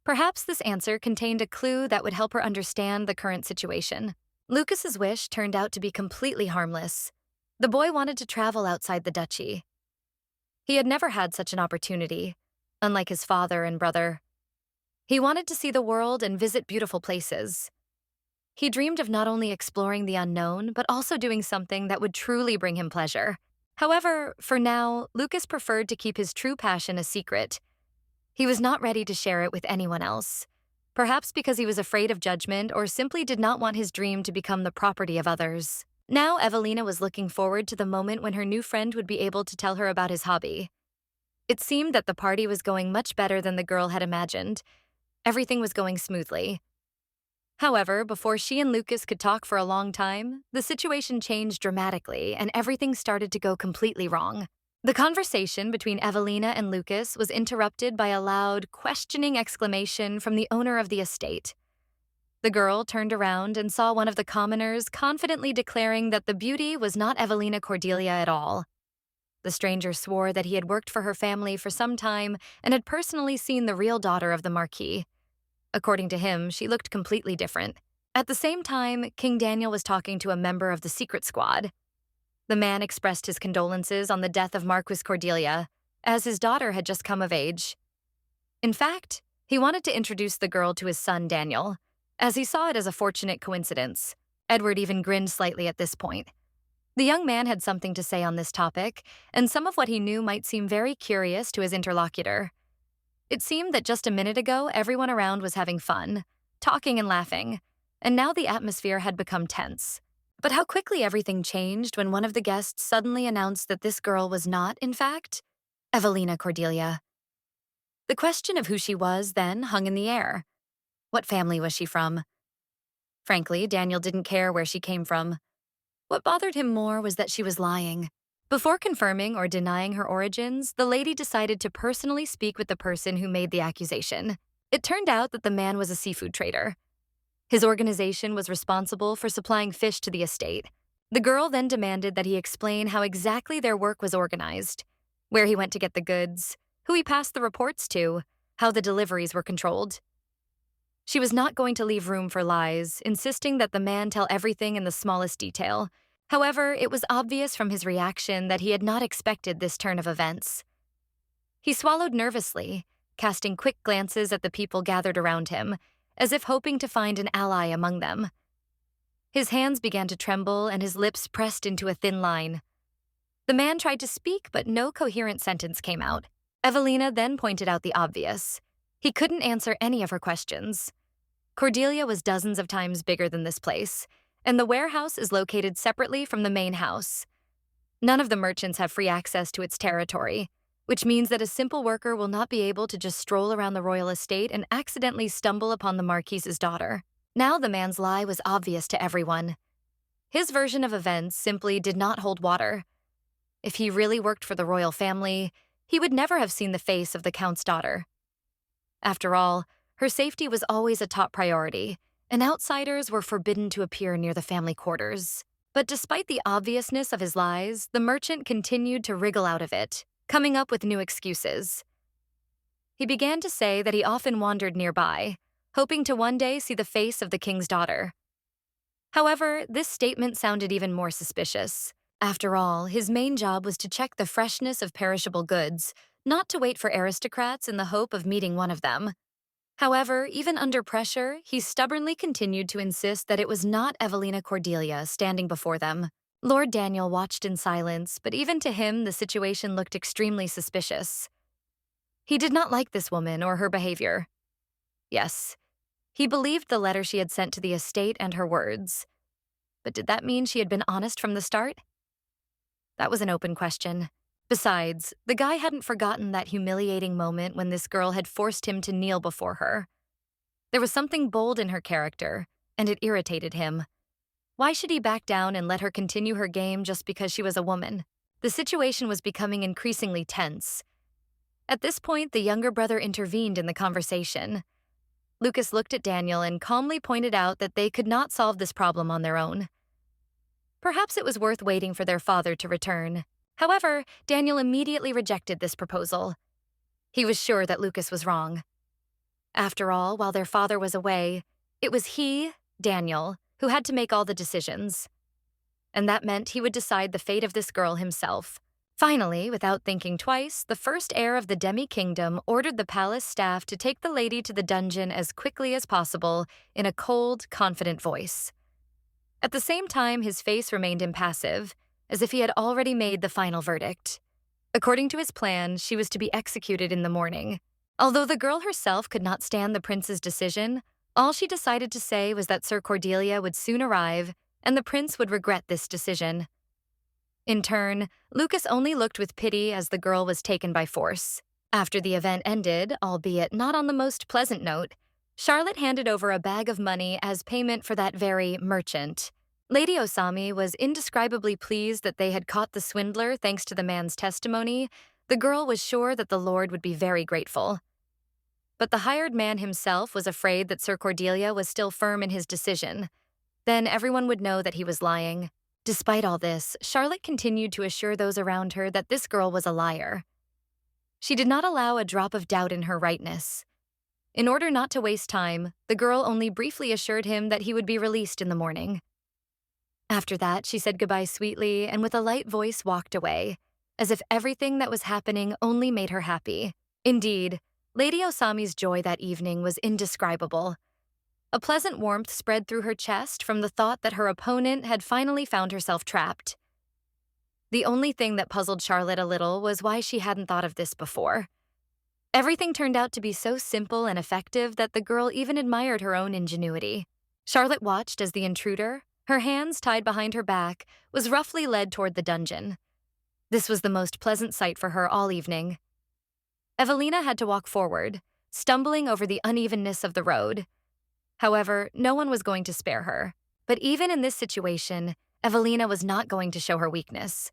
Perhaps this answer contained a clue that would help her understand the current situation. Lucas's wish turned out to be completely harmless. The boy wanted to travel outside the duchy. He had never had such an opportunity, unlike his father and brother. He wanted to see the world and visit beautiful places. He dreamed of not only exploring the unknown, but also doing something that would truly bring him pleasure. However, for now, Lucas preferred to keep his true passion a secret. He was not ready to share it with anyone else, perhaps because he was afraid of judgment or simply did not want his dream to become the property of others. Now, Evelina was looking forward to the moment when her new friend would be able to tell her about his hobby. It seemed that the party was going much better than the girl had imagined. Everything was going smoothly. However, before she and Lucas could talk for a long time, the situation changed dramatically and everything started to go completely wrong. The conversation between Evelina and Lucas was interrupted by a loud, questioning exclamation from the owner of the estate. The girl turned around and saw one of the commoners confidently declaring that the beauty was not Evelina Cordelia at all. The stranger swore that he had worked for her family for some time and had personally seen the real daughter of the Marquis. According to him, she looked completely different. At the same time, King Daniel was talking to a member of the secret squad. The man expressed his condolences on the death of Marquis Cordelia, as his daughter had just come of age. In fact, He wanted to introduce the girl to his son, Daniel, as he saw it as a fortunate coincidence. Edward even grinned slightly at this point. The young man had something to say on this topic, and some of what he knew might seem very curious to his interlocutor. It seemed that just a minute ago, everyone around was having fun, talking and laughing, and now the atmosphere had become tense. But how quickly everything changed when one of the guests suddenly announced that this girl was not, in fact, Evelina Cordelia. The question of who she was then hung in the air. What family was she from? Frankly, Daniel didn't care where she came from. What bothered him more was that she was lying. Before confirming or denying her origins, the lady decided to personally speak with the person who made the accusation. It turned out that the man was a seafood trader. His organization was responsible for supplying fish to the estate. The girl then demanded that he explain how exactly their work was organized, where he went to get the goods, who he passed the reports to, how the deliveries were controlled. She was not going to leave room for lies, insisting that the man tell everything in the smallest detail. However, it was obvious from his reaction that he had not expected this turn of events. He swallowed nervously, casting quick glances at the people gathered around him, as if hoping to find an ally among them. His hands began to tremble and his lips pressed into a thin line. The man tried to speak, but no coherent sentence came out. Evelina then pointed out the obvious. He couldn't answer any of her questions. Cordelia was dozens of times bigger than this place, and the warehouse is located separately from the main house. None of the merchants have free access to its territory, which means that a simple worker will not be able to just stroll around the royal estate and accidentally stumble upon the marquise's daughter. Now the man's lie was obvious to everyone. His version of events simply did not hold water. If he really worked for the royal family, he would never have seen the face of the count's daughter. After all, her safety was always a top priority, and outsiders were forbidden to appear near the family quarters. But despite the obviousness of his lies, the merchant continued to wriggle out of it, coming up with new excuses. He began to say that he often wandered nearby, hoping to one day see the face of the king's daughter. However, this statement sounded even more suspicious. After all, his main job was to check the freshness of perishable goods, not to wait for aristocrats in the hope of meeting one of them. However, even under pressure, he stubbornly continued to insist that it was not Evelina Cordelia standing before them. Lord Daniel watched in silence, but even to him the situation looked extremely suspicious. He did not like this woman or her behavior. Yes, he believed the letter she had sent to the estate and her words. But did that mean she had been honest from the start? That was an open question. Besides, the guy hadn't forgotten that humiliating moment when this girl had forced him to kneel before her. There was something bold in her character, and it irritated him. Why should he back down and let her continue her game just because she was a woman? The situation was becoming increasingly tense. At this point, the younger brother intervened in the conversation. Lucas looked at Daniel and calmly pointed out that they could not solve this problem on their own. Perhaps it was worth waiting for their father to return. However, Daniel immediately rejected this proposal. He was sure that Lucas was wrong. After all, while their father was away, it was he, Daniel, who had to make all the decisions. And that meant he would decide the fate of this girl himself. Finally, without thinking twice, the first heir of the demi-kingdom ordered the palace staff to take the lady to the dungeon as quickly as possible in a cold, confident voice. At the same time, his face remained impassive, as if he had already made the final verdict. According to his plan, she was to be executed in the morning. Although the girl herself could not stand the prince's decision, all she decided to say was that Sir Cordelia would soon arrive, and the prince would regret this decision. In turn, Lucas only looked with pity as the girl was taken by force. After the event ended, albeit not on the most pleasant note, Charlotte handed over a bag of money as payment for that very merchant. Lady Osami was indescribably pleased that they had caught the swindler thanks to the man's testimony. The girl was sure that the Lord would be very grateful. But the hired man himself was afraid that Sir Cordelia was still firm in his decision. Then everyone would know that he was lying. Despite all this, Charlotte continued to assure those around her that this girl was a liar. She did not allow a drop of doubt in her rightness. In order not to waste time, the girl only briefly assured him that he would be released in the morning. After that, she said goodbye sweetly and with a light voice walked away, as if everything that was happening only made her happy. Indeed, Lady Osami's joy that evening was indescribable. A pleasant warmth spread through her chest from the thought that her opponent had finally found herself trapped. The only thing that puzzled Charlotte a little was why she hadn't thought of this before. Everything turned out to be so simple and effective that the girl even admired her own ingenuity. Charlotte watched as the intruder, her hands tied behind her back, was roughly led toward the dungeon. This was the most pleasant sight for her all evening. Evelina had to walk forward, stumbling over the unevenness of the road. However, no one was going to spare her. But even in this situation, Evelina was not going to show her weakness.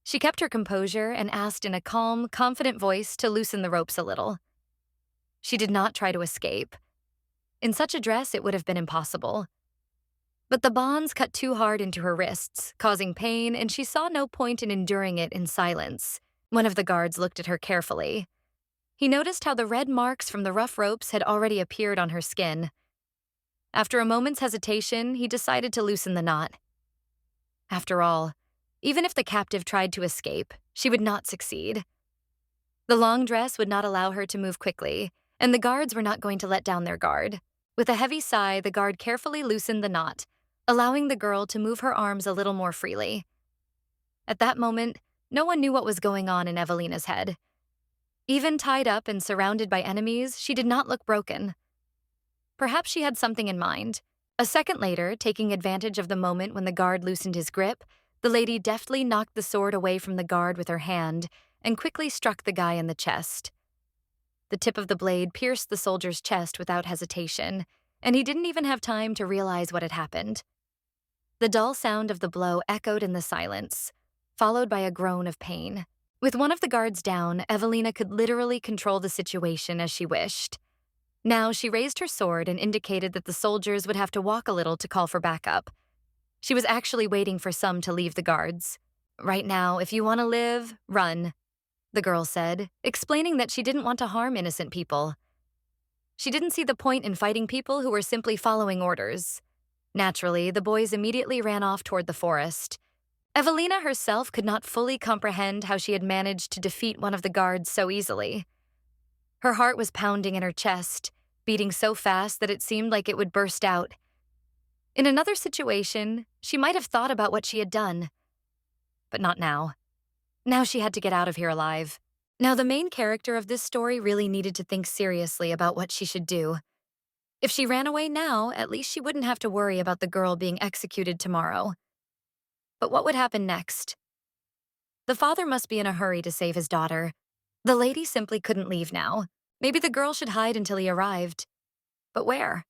She kept her composure and asked in a calm, confident voice to loosen the ropes a little. She did not try to escape. In such a dress, it would have been impossible. But the bonds cut too hard into her wrists, causing pain, and she saw no point in enduring it in silence. One of the guards looked at her carefully. He noticed how the red marks from the rough ropes had already appeared on her skin. After a moment's hesitation, he decided to loosen the knot. After all, even if the captive tried to escape, she would not succeed. The long dress would not allow her to move quickly, and the guards were not going to let down their guard. With a heavy sigh, the guard carefully loosened the knot, allowing the girl to move her arms a little more freely. At that moment, no one knew what was going on in Evelina's head. Even tied up and surrounded by enemies, she did not look broken. Perhaps she had something in mind. A second later, taking advantage of the moment when the guard loosened his grip, the lady deftly knocked the sword away from the guard with her hand and quickly struck the guy in the chest. The tip of the blade pierced the soldier's chest without hesitation, and he didn't even have time to realize what had happened. The dull sound of the blow echoed in the silence, followed by a groan of pain. With one of the guards down, Evelina could literally control the situation as she wished. Now she raised her sword and indicated that the soldiers would have to walk a little to call for backup. She was actually waiting for some to leave the guards. "Right now, if you want to live, run," the girl said, explaining that she didn't want to harm innocent people. She didn't see the point in fighting people who were simply following orders. Naturally, the boys immediately ran off toward the forest. Evelina herself could not fully comprehend how she had managed to defeat one of the guards so easily. Her heart was pounding in her chest, beating so fast that it seemed like it would burst out. In another situation, she might have thought about what she had done. But not now. Now she had to get out of here alive. Now the main character of this story really needed to think seriously about what she should do. If she ran away now, at least she wouldn't have to worry about the girl being executed tomorrow. But what would happen next? The father must be in a hurry to save his daughter. The lady simply couldn't leave now. Maybe the girl should hide until he arrived. But where?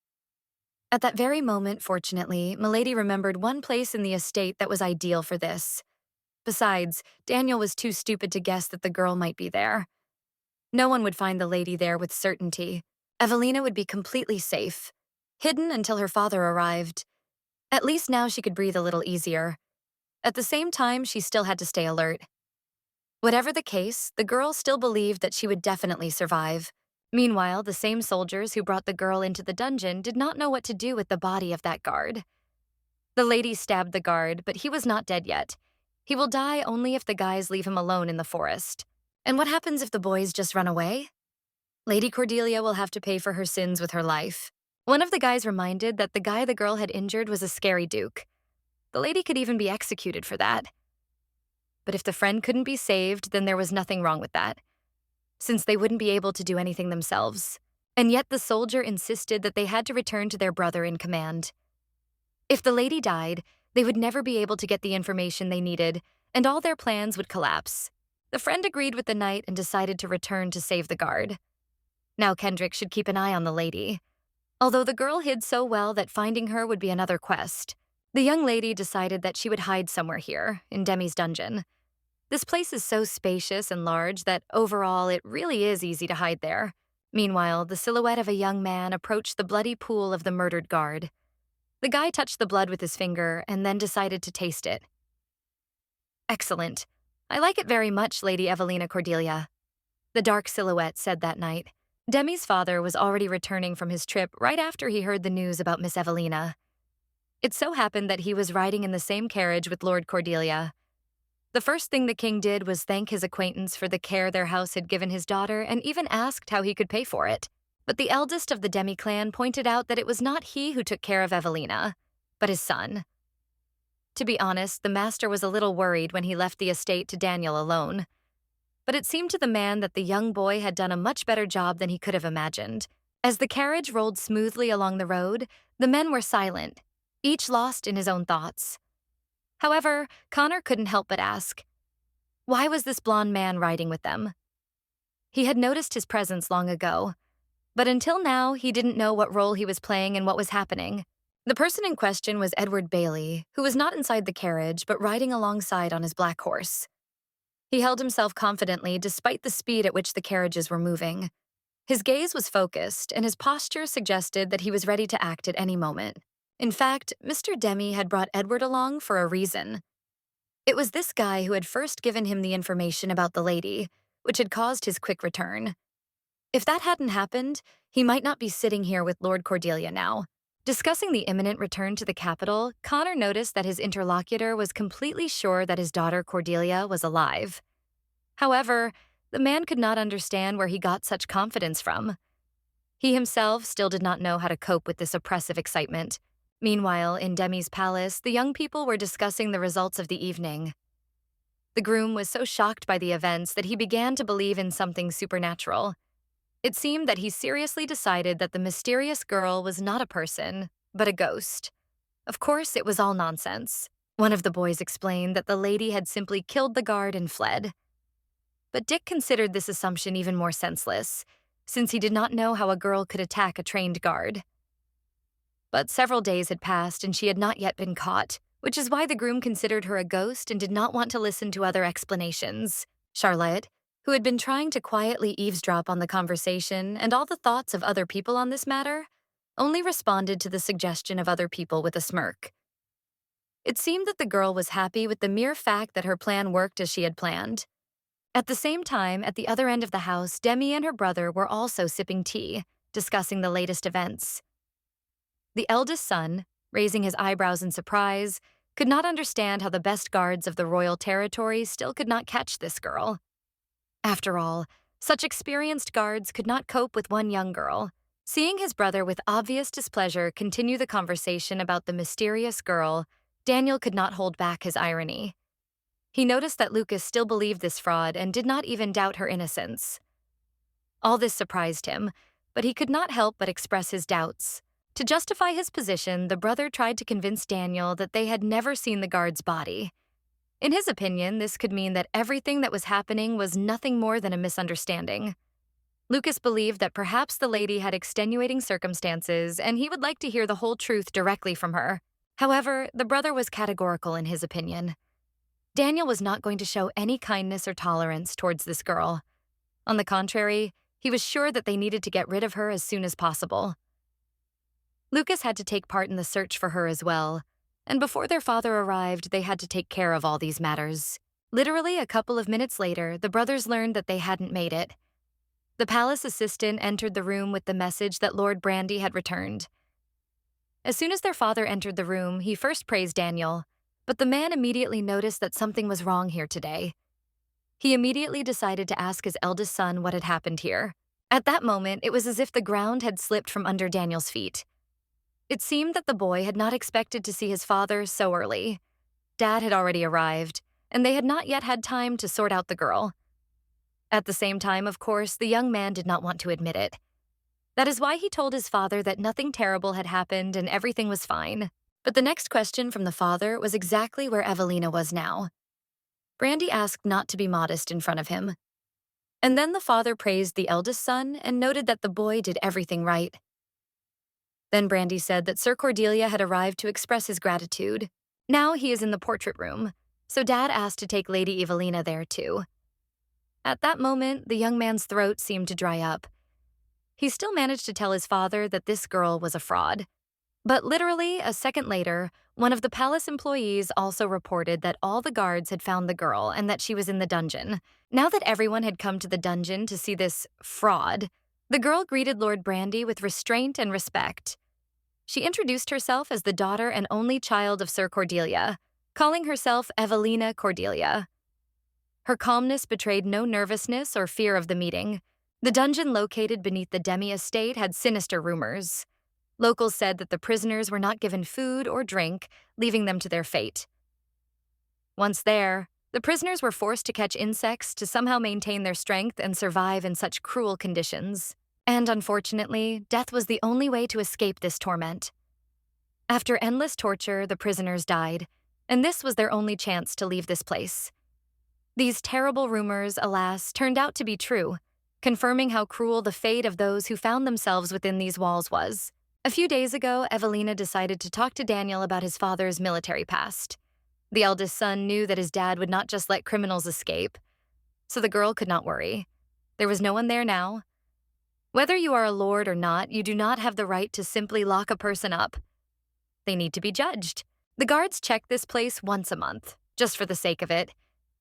At that very moment, fortunately, Milady remembered one place in the estate that was ideal for this. Besides, Daniel was too stupid to guess that the girl might be there. No one would find the lady there with certainty. Evelina would be completely safe, hidden until her father arrived. At least now she could breathe a little easier. At the same time, she still had to stay alert. Whatever the case, the girl still believed that she would definitely survive. Meanwhile, the same soldiers who brought the girl into the dungeon did not know what to do with the body of that guard. The lady stabbed the guard, but he was not dead yet. He will die only if the guys leave him alone in the forest. And what happens if the boys just run away? Lady Cordelia will have to pay for her sins with her life. One of the guys reminded that the guy the girl had injured was a scary duke. The lady could even be executed for that. But if the friend couldn't be saved, then there was nothing wrong with that, since they wouldn't be able to do anything themselves. And yet the soldier insisted that they had to return to their brother in command. If the lady died, they would never be able to get the information they needed, and all their plans would collapse. The friend agreed with the knight and decided to return to save the guard. Now Kendrick should keep an eye on the lady. Although the girl hid so well that finding her would be another quest, the young lady decided that she would hide somewhere here, in Demi's dungeon. This place is so spacious and large that overall it really is easy to hide there. Meanwhile, the silhouette of a young man approached the bloody pool of the murdered guard. The guy touched the blood with his finger and then decided to taste it. "Excellent. I like it very much, Lady Evelina Cordelia," the dark silhouette said that night. Demi's father was already returning from his trip right after he heard the news about Miss Evelina. It so happened that he was riding in the same carriage with Lord Cordelia. The first thing the king did was thank his acquaintance for the care their house had given his daughter and even asked how he could pay for it. But the eldest of the demi-clan pointed out that it was not he who took care of Evelina, but his son. To be honest, the master was a little worried when he left the estate to Daniel alone. But it seemed to the man that the young boy had done a much better job than he could have imagined. As the carriage rolled smoothly along the road, the men were silent, each lost in his own thoughts. However, Connor couldn't help but ask, why was this blonde man riding with them? He had noticed his presence long ago, but until now, he didn't know what role he was playing and what was happening. The person in question was Edward Bailey, who was not inside the carriage but riding alongside on his black horse. He held himself confidently despite the speed at which the carriages were moving. His gaze was focused, and his posture suggested that he was ready to act at any moment. In fact, Mr. Demi had brought Edward along for a reason. It was this guy who had first given him the information about the lady, which had caused his quick return. If that hadn't happened, he might not be sitting here with Lord Cordelia now. Discussing the imminent return to the capital, Connor noticed that his interlocutor was completely sure that his daughter Cordelia was alive. However, the man could not understand where he got such confidence from. He himself still did not know how to cope with this oppressive excitement. Meanwhile, in Demi's palace, the young people were discussing the results of the evening. The groom was so shocked by the events that he began to believe in something supernatural. It seemed that he seriously decided that the mysterious girl was not a person, but a ghost. Of course, it was all nonsense. One of the boys explained that the lady had simply killed the guard and fled. But Dick considered this assumption even more senseless, since he did not know how a girl could attack a trained guard. But several days had passed and she had not yet been caught, which is why the groom considered her a ghost and did not want to listen to other explanations. Charlotte, who had been trying to quietly eavesdrop on the conversation and all the thoughts of other people on this matter, only responded to the suggestion of other people with a smirk. It seemed that the girl was happy with the mere fact that her plan worked as she had planned. At the same time, at the other end of the house, Demi and her brother were also sipping tea, discussing the latest events. The eldest son, raising his eyebrows in surprise, could not understand how the best guards of the royal territory still could not catch this girl. After all, such experienced guards could not cope with one young girl. Seeing his brother with obvious displeasure continue the conversation about the mysterious girl, Daniel could not hold back his irony. He noticed that Lucas still believed this fraud and did not even doubt her innocence. All this surprised him, but he could not help but express his doubts. To justify his position, the brother tried to convince Daniel that they had never seen the guard's body. In his opinion, this could mean that everything that was happening was nothing more than a misunderstanding. Lucas believed that perhaps the lady had extenuating circumstances and he would like to hear the whole truth directly from her. However, the brother was categorical in his opinion. Daniel was not going to show any kindness or tolerance towards this girl. On the contrary, he was sure that they needed to get rid of her as soon as possible. Lucas had to take part in the search for her as well, and before their father arrived, they had to take care of all these matters. Literally a couple of minutes later, the brothers learned that they hadn't made it. The palace assistant entered the room with the message that Lord Brandy had returned. As soon as their father entered the room, he first praised Daniel, but the man immediately noticed that something was wrong here today. He immediately decided to ask his eldest son what had happened here. At that moment, it was as if the ground had slipped from under Daniel's feet. It seemed that the boy had not expected to see his father so early. Dad had already arrived, and they had not yet had time to sort out the girl. At the same time, of course, the young man did not want to admit it. That is why he told his father that nothing terrible had happened and everything was fine. But the next question from the father was exactly where Evelina was now. Brandy asked not to be modest in front of him. And then the father praised the eldest son and noted that the boy did everything right. Then Brandy said that Sir Cordelia had arrived to express his gratitude. Now he is in the portrait room, so Dad asked to take Lady Evelina there too. At that moment, the young man's throat seemed to dry up. He still managed to tell his father that this girl was a fraud. But literally, a second later, one of the palace employees also reported that all the guards had found the girl and that she was in the dungeon. Now that everyone had come to the dungeon to see this fraud, the girl greeted Lord Brandy with restraint and respect. She introduced herself as the daughter and only child of Sir Cordelia, calling herself Evelina Cordelia. Her calmness betrayed no nervousness or fear of the meeting. The dungeon located beneath the Demi estate had sinister rumors. Locals said that the prisoners were not given food or drink, leaving them to their fate. Once there, the prisoners were forced to catch insects to somehow maintain their strength and survive in such cruel conditions. And unfortunately, death was the only way to escape this torment. After endless torture, the prisoners died, and this was their only chance to leave this place. These terrible rumors, alas, turned out to be true, confirming how cruel the fate of those who found themselves within these walls was. A few days ago, Evelina decided to talk to Daniel about his father's military past. The eldest son knew that his dad would not just let criminals escape, so the girl could not worry. There was no one there now. Whether you are a lord or not, you do not have the right to simply lock a person up. They need to be judged. The guards check this place once a month, just for the sake of it,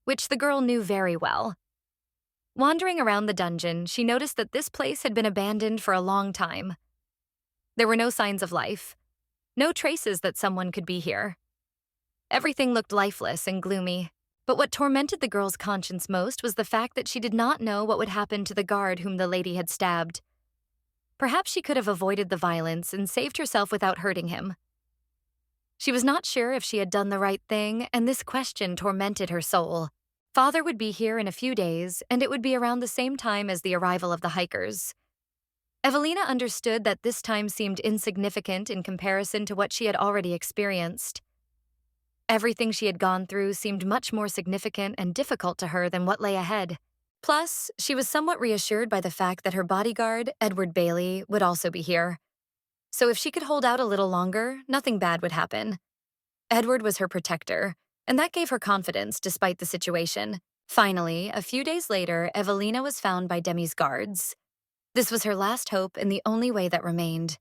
which the girl knew very well. Wandering around the dungeon, she noticed that this place had been abandoned for a long time. There were no signs of life, no traces that someone could be here. Everything looked lifeless and gloomy, but what tormented the girl's conscience most was the fact that she did not know what would happen to the guard whom the lady had stabbed. Perhaps she could have avoided the violence and saved herself without hurting him. She was not sure if she had done the right thing, and this question tormented her soul. Father would be here in a few days, and it would be around the same time as the arrival of the hikers. Evelina understood that this time seemed insignificant in comparison to what she had already experienced. Everything she had gone through seemed much more significant and difficult to her than what lay ahead. Plus, she was somewhat reassured by the fact that her bodyguard, Edward Bailey, would also be here. So if she could hold out a little longer, nothing bad would happen. Edward was her protector, and that gave her confidence despite the situation. Finally, a few days later, Evelina was found by Demi's guards. This was her last hope and the only way that remained.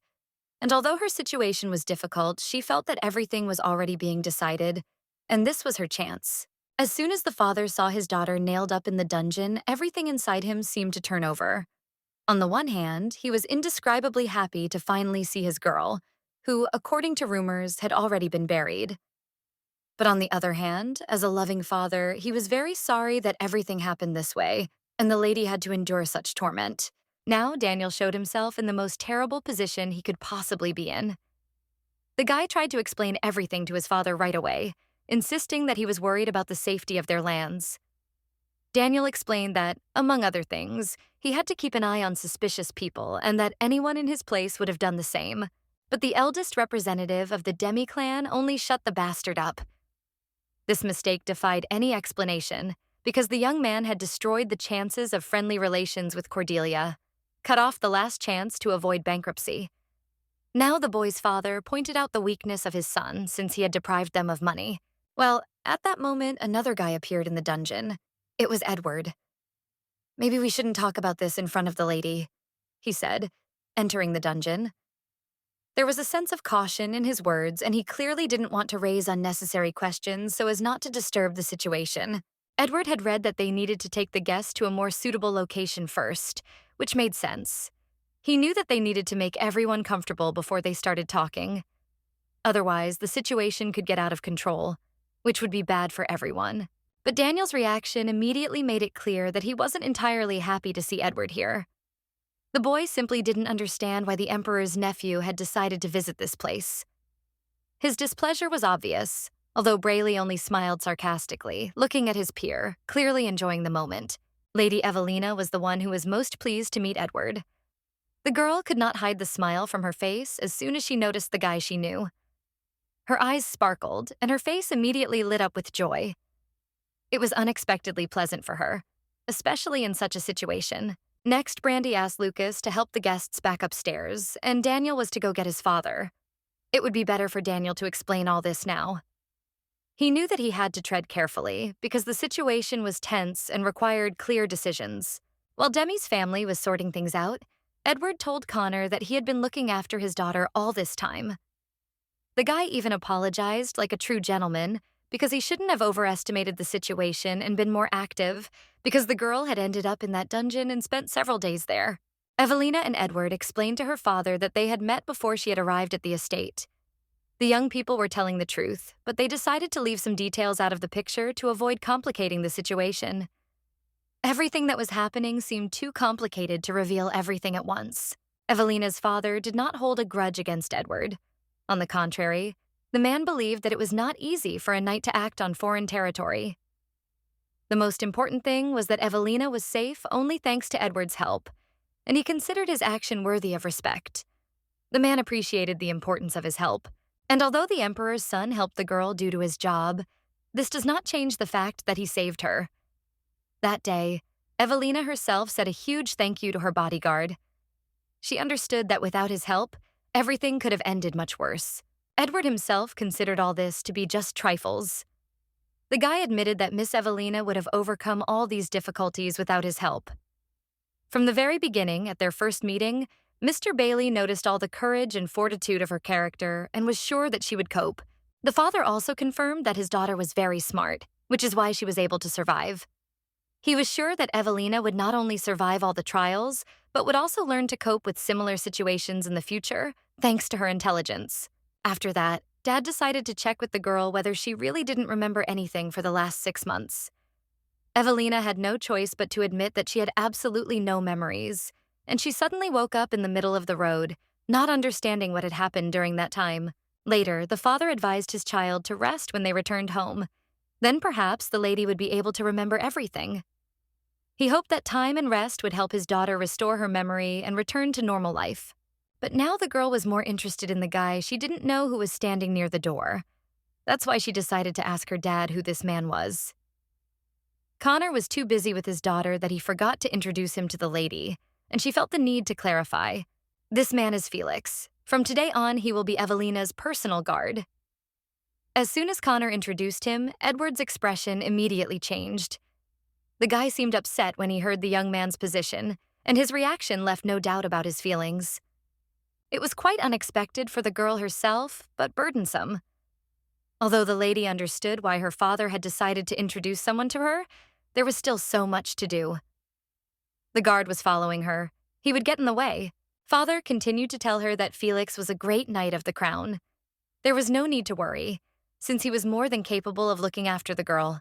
And although her situation was difficult, she felt that everything was already being decided, and this was her chance. As soon as the father saw his daughter nailed up in the dungeon, everything inside him seemed to turn over. On the one hand, he was indescribably happy to finally see his girl, who, according to rumors, had already been buried. But on the other hand, as a loving father, he was very sorry that everything happened this way, and the lady had to endure such torment. Now Daniel showed himself in the most terrible position he could possibly be in. The guy tried to explain everything to his father right away, insisting that he was worried about the safety of their lands. Daniel explained that, among other things, he had to keep an eye on suspicious people and that anyone in his place would have done the same. But the eldest representative of the Demi clan only shut the bastard up. This mistake defied any explanation because the young man had destroyed the chances of friendly relations with Cordelia, cut off the last chance to avoid bankruptcy. Now the boy's father pointed out the weakness of his son since he had deprived them of money. Well, at that moment, another guy appeared in the dungeon. It was Edward. "Maybe we shouldn't talk about this in front of the lady," he said, entering the dungeon. There was a sense of caution in his words, and he clearly didn't want to raise unnecessary questions so as not to disturb the situation. Edward had read that they needed to take the guests to a more suitable location first, which made sense. He knew that they needed to make everyone comfortable before they started talking. Otherwise, the situation could get out of control, which would be bad for everyone. But Daniel's reaction immediately made it clear that he wasn't entirely happy to see Edward here. The boy simply didn't understand why the Emperor's nephew had decided to visit this place. His displeasure was obvious, although Brayley only smiled sarcastically, looking at his peer, clearly enjoying the moment. Lady Evelina was the one who was most pleased to meet Edward. The girl could not hide the smile from her face as soon as she noticed the guy she knew. Her eyes sparkled, and her face immediately lit up with joy. It was unexpectedly pleasant for her, especially in such a situation. Next, Brandy asked Lucas to help the guests back upstairs, and Daniel was to go get his father. It would be better for Daniel to explain all this now. He knew that he had to tread carefully because the situation was tense and required clear decisions. While Demi's family was sorting things out, Edward told Connor that he had been looking after his daughter all this time. The guy even apologized like a true gentleman because he shouldn't have overestimated the situation and been more active because the girl had ended up in that dungeon and spent several days there. Evelina and Edward explained to her father that they had met before she had arrived at the estate. The young people were telling the truth, but they decided to leave some details out of the picture to avoid complicating the situation. Everything that was happening seemed too complicated to reveal everything at once. Evelina's father did not hold a grudge against Edward. On the contrary, the man believed that it was not easy for a knight to act on foreign territory. The most important thing was that Evelina was safe only thanks to Edward's help, and he considered his action worthy of respect. The man appreciated the importance of his help, and although the emperor's son helped the girl due to his job, this does not change the fact that he saved her. That day, Evelina herself said a huge thank you to her bodyguard. She understood that without his help, everything could have ended much worse. Edward himself considered all this to be just trifles. The guy admitted that Miss Evelina would have overcome all these difficulties without his help. From the very beginning, at their first meeting, Mr. Bailey noticed all the courage and fortitude of her character and was sure that she would cope. The father also confirmed that his daughter was very smart, which is why she was able to survive. He was sure that Evelina would not only survive all the trials, but would also learn to cope with similar situations in the future, thanks to her intelligence. After that, Dad decided to check with the girl whether she really didn't remember anything for the last 6 months. Evelina had no choice but to admit that she had absolutely no memories, and she suddenly woke up in the middle of the road, not understanding what had happened during that time. Later, the father advised his child to rest when they returned home. Then perhaps the lady would be able to remember everything. He hoped that time and rest would help his daughter restore her memory and return to normal life. But now the girl was more interested in the guy she didn't know who was standing near the door. That's why she decided to ask her dad who this man was. Connor was too busy with his daughter that he forgot to introduce him to the lady, and she felt the need to clarify. This man is Felix. From today on, he will be Evelina's personal guard. As soon as Connor introduced him, Edward's expression immediately changed. The guy seemed upset when he heard the young man's position, and his reaction left no doubt about his feelings. It was quite unexpected for the girl herself, but burdensome. Although the lady understood why her father had decided to introduce someone to her, there was still so much to do. The guard was following her. He would get in the way. Father continued to tell her that Felix was a great knight of the crown. There was no need to worry, since he was more than capable of looking after the girl.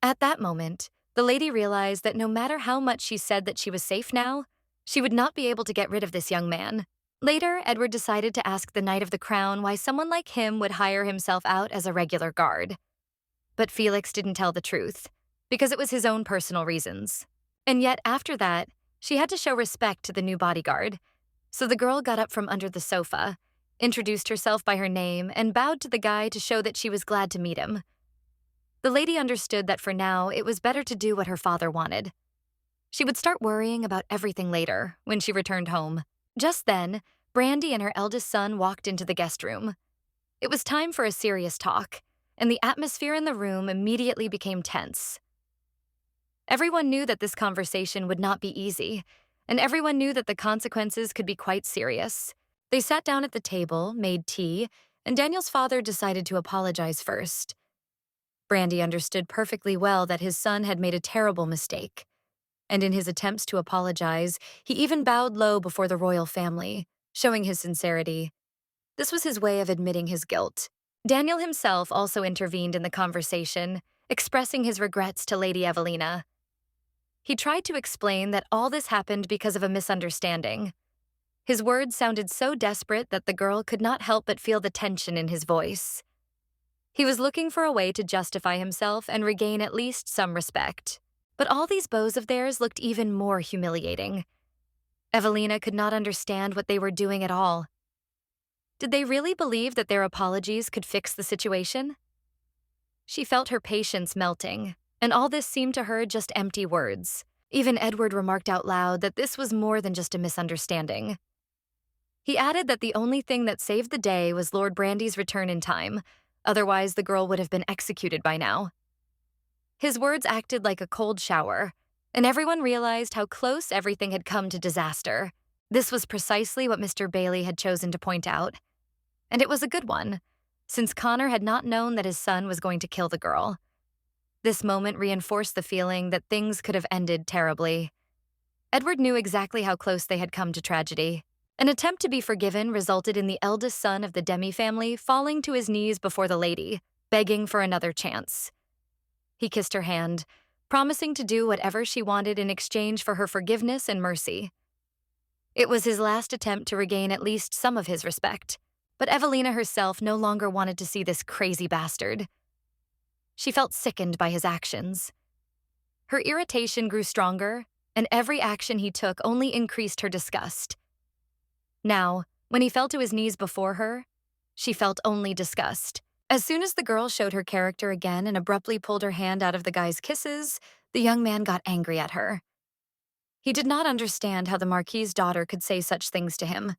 At that moment, the lady realized that no matter how much she said that she was safe now, she would not be able to get rid of this young man. Later, Edward decided to ask the Knight of the Crown why someone like him would hire himself out as a regular guard. But Felix didn't tell the truth, because it was his own personal reasons. And yet, after that, she had to show respect to the new bodyguard. So the girl got up from under the sofa, introduced herself by her name, and bowed to the guy to show that she was glad to meet him. The lady understood that for now, it was better to do what her father wanted. She would start worrying about everything later, when she returned home. Just then, Brandy and her eldest son walked into the guest room. It was time for a serious talk, and the atmosphere in the room immediately became tense. Everyone knew that this conversation would not be easy, and everyone knew that the consequences could be quite serious. They sat down at the table, made tea, and Daniel's father decided to apologize first. Brandy understood perfectly well that his son had made a terrible mistake, and in his attempts to apologize, he even bowed low before the royal family, showing his sincerity. This was his way of admitting his guilt. Daniel himself also intervened in the conversation, expressing his regrets to Lady Evelina. He tried to explain that all this happened because of a misunderstanding. His words sounded so desperate that the girl could not help but feel the tension in his voice. He was looking for a way to justify himself and regain at least some respect. But all these bows of theirs looked even more humiliating. Evelina could not understand what they were doing at all. Did they really believe that their apologies could fix the situation? She felt her patience melting, and all this seemed to her just empty words. Even Edward remarked out loud that this was more than just a misunderstanding. He added that the only thing that saved the day was Lord Brandy's return in time, otherwise the girl would have been executed by now. His words acted like a cold shower, and everyone realized how close everything had come to disaster. This was precisely what Mr. Bailey had chosen to point out. And it was a good one, since Connor had not known that his son was going to kill the girl. This moment reinforced the feeling that things could have ended terribly. Edward knew exactly how close they had come to tragedy. An attempt to be forgiven resulted in the eldest son of the Demi family falling to his knees before the lady, begging for another chance. He kissed her hand, promising to do whatever she wanted in exchange for her forgiveness and mercy. It was his last attempt to regain at least some of his respect, but Evelina herself no longer wanted to see this crazy bastard. She felt sickened by his actions. Her irritation grew stronger, and every action he took only increased her disgust. Now, when he fell to his knees before her, she felt only disgust. As soon as the girl showed her character again and abruptly pulled her hand out of the guy's kisses, the young man got angry at her. He did not understand how the Marquis's daughter could say such things to him.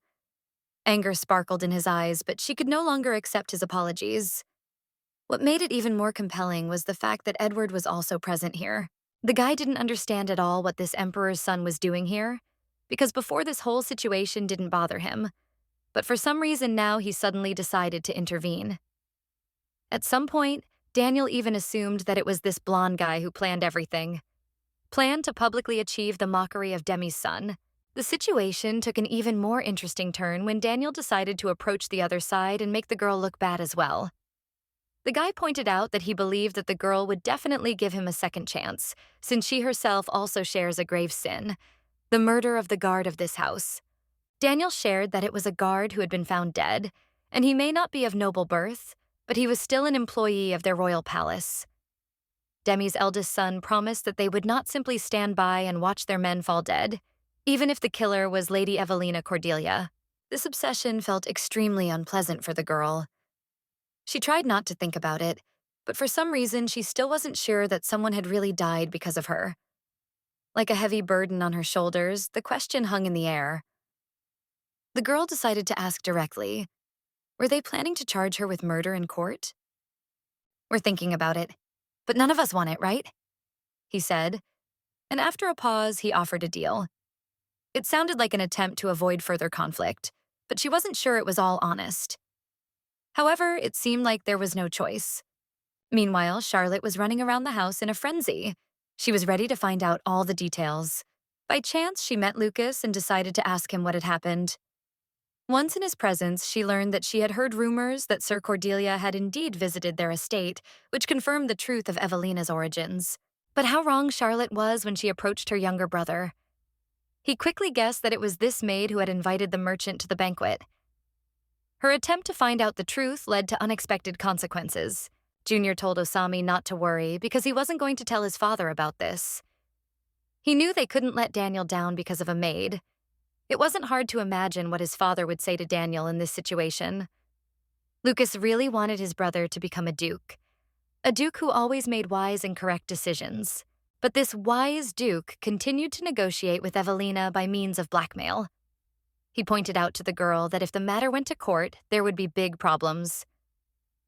Anger sparkled in his eyes, but she could no longer accept his apologies. What made it even more compelling was the fact that Edward was also present here. The guy didn't understand at all what this emperor's son was doing here, because before this whole situation didn't bother him, but for some reason now he suddenly decided to intervene. At some point, Daniel even assumed that it was this blonde guy who planned everything. Planned to publicly achieve the mockery of Demi's son. The situation took an even more interesting turn when Daniel decided to approach the other side and make the girl look bad as well. The guy pointed out that he believed that the girl would definitely give him a second chance, since she herself also shares a grave sin, the murder of the guard of this house. Daniel shared that it was a guard who had been found dead, and he may not be of noble birth, but he was still an employee of their royal palace. Demi's eldest son promised that they would not simply stand by and watch their men fall dead, even if the killer was Lady Evelina Cordelia. This obsession felt extremely unpleasant for the girl. She tried not to think about it, but for some reason she still wasn't sure that someone had really died because of her. Like a heavy burden on her shoulders, the question hung in the air. The girl decided to ask directly, were they planning to charge her with murder in court? We're thinking about it, but none of us want it, right? He said, and after a pause, he offered a deal. It sounded like an attempt to avoid further conflict, but she wasn't sure it was all honest. However, it seemed like there was no choice. Meanwhile, Charlotte was running around the house in a frenzy. She was ready to find out all the details. By chance, she met Lucas and decided to ask him what had happened. Once in his presence, she learned that she had heard rumors that Sir Cordelia had indeed visited their estate, which confirmed the truth of Evelina's origins. But how wrong Charlotte was when she approached her younger brother. He quickly guessed that it was this maid who had invited the merchant to the banquet. Her attempt to find out the truth led to unexpected consequences. Junior told Osami not to worry because he wasn't going to tell his father about this. He knew they couldn't let Daniel down because of a maid. It wasn't hard to imagine what his father would say to Daniel in this situation. Lucas really wanted his brother to become a duke who always made wise and correct decisions. But this wise duke continued to negotiate with Evelina by means of blackmail. He pointed out to the girl that if the matter went to court, there would be big problems.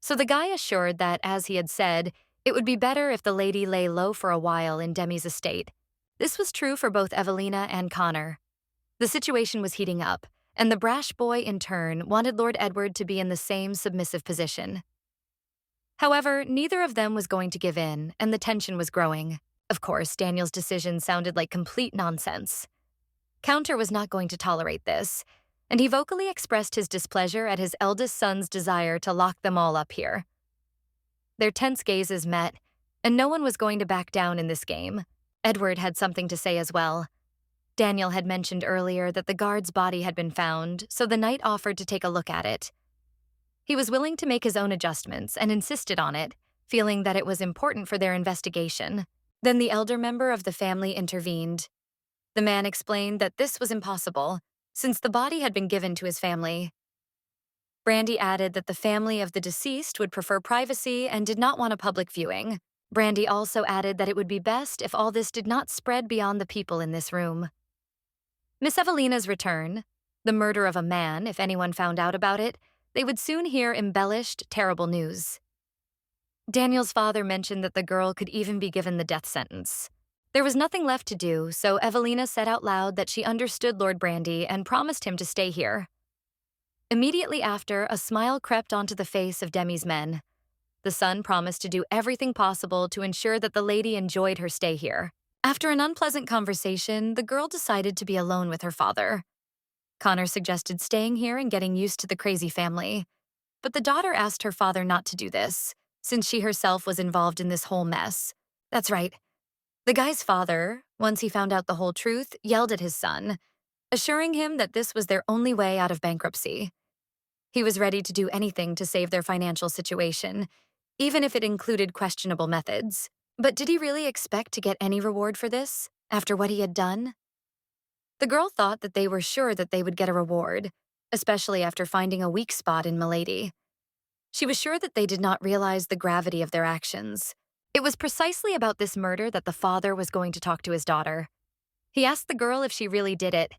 So the guy assured that, as he had said, it would be better if the lady lay low for a while in Demi's estate. This was true for both Evelina and Connor. The situation was heating up, and the brash boy, in turn, wanted Lord Edward to be in the same submissive position. However, neither of them was going to give in, and the tension was growing. Of course, Daniel's decision sounded like complete nonsense. Counter was not going to tolerate this, and he vocally expressed his displeasure at his eldest son's desire to lock them all up here. Their tense gazes met, and no one was going to back down in this game. Edward had something to say as well. Daniel had mentioned earlier that the guard's body had been found, so the knight offered to take a look at it. He was willing to make his own adjustments and insisted on it, feeling that it was important for their investigation. Then the elder member of the family intervened. The man explained that this was impossible, since the body had been given to his family. Brandy added that the family of the deceased would prefer privacy and did not want a public viewing. Brandy also added that it would be best if all this did not spread beyond the people in this room. Miss Evelina's return, the murder of a man, if anyone found out about it, they would soon hear embellished, terrible news. Daniel's father mentioned that the girl could even be given the death sentence. There was nothing left to do, so Evelina said out loud that she understood Lord Brandy and promised him to stay here. Immediately after, a smile crept onto the face of Demi's men. The son promised to do everything possible to ensure that the lady enjoyed her stay here. After an unpleasant conversation, the girl decided to be alone with her father. Connor suggested staying here and getting used to the crazy family. But the daughter asked her father not to do this, since she herself was involved in this whole mess. That's right. The guy's father, once he found out the whole truth, yelled at his son, assuring him that this was their only way out of bankruptcy. He was ready to do anything to save their financial situation, even if it included questionable methods. But did he really expect to get any reward for this, after what he had done? The girl thought that they were sure that they would get a reward, especially after finding a weak spot in Milady. She was sure that they did not realize the gravity of their actions. It was precisely about this murder that the father was going to talk to his daughter. He asked the girl if she really did it.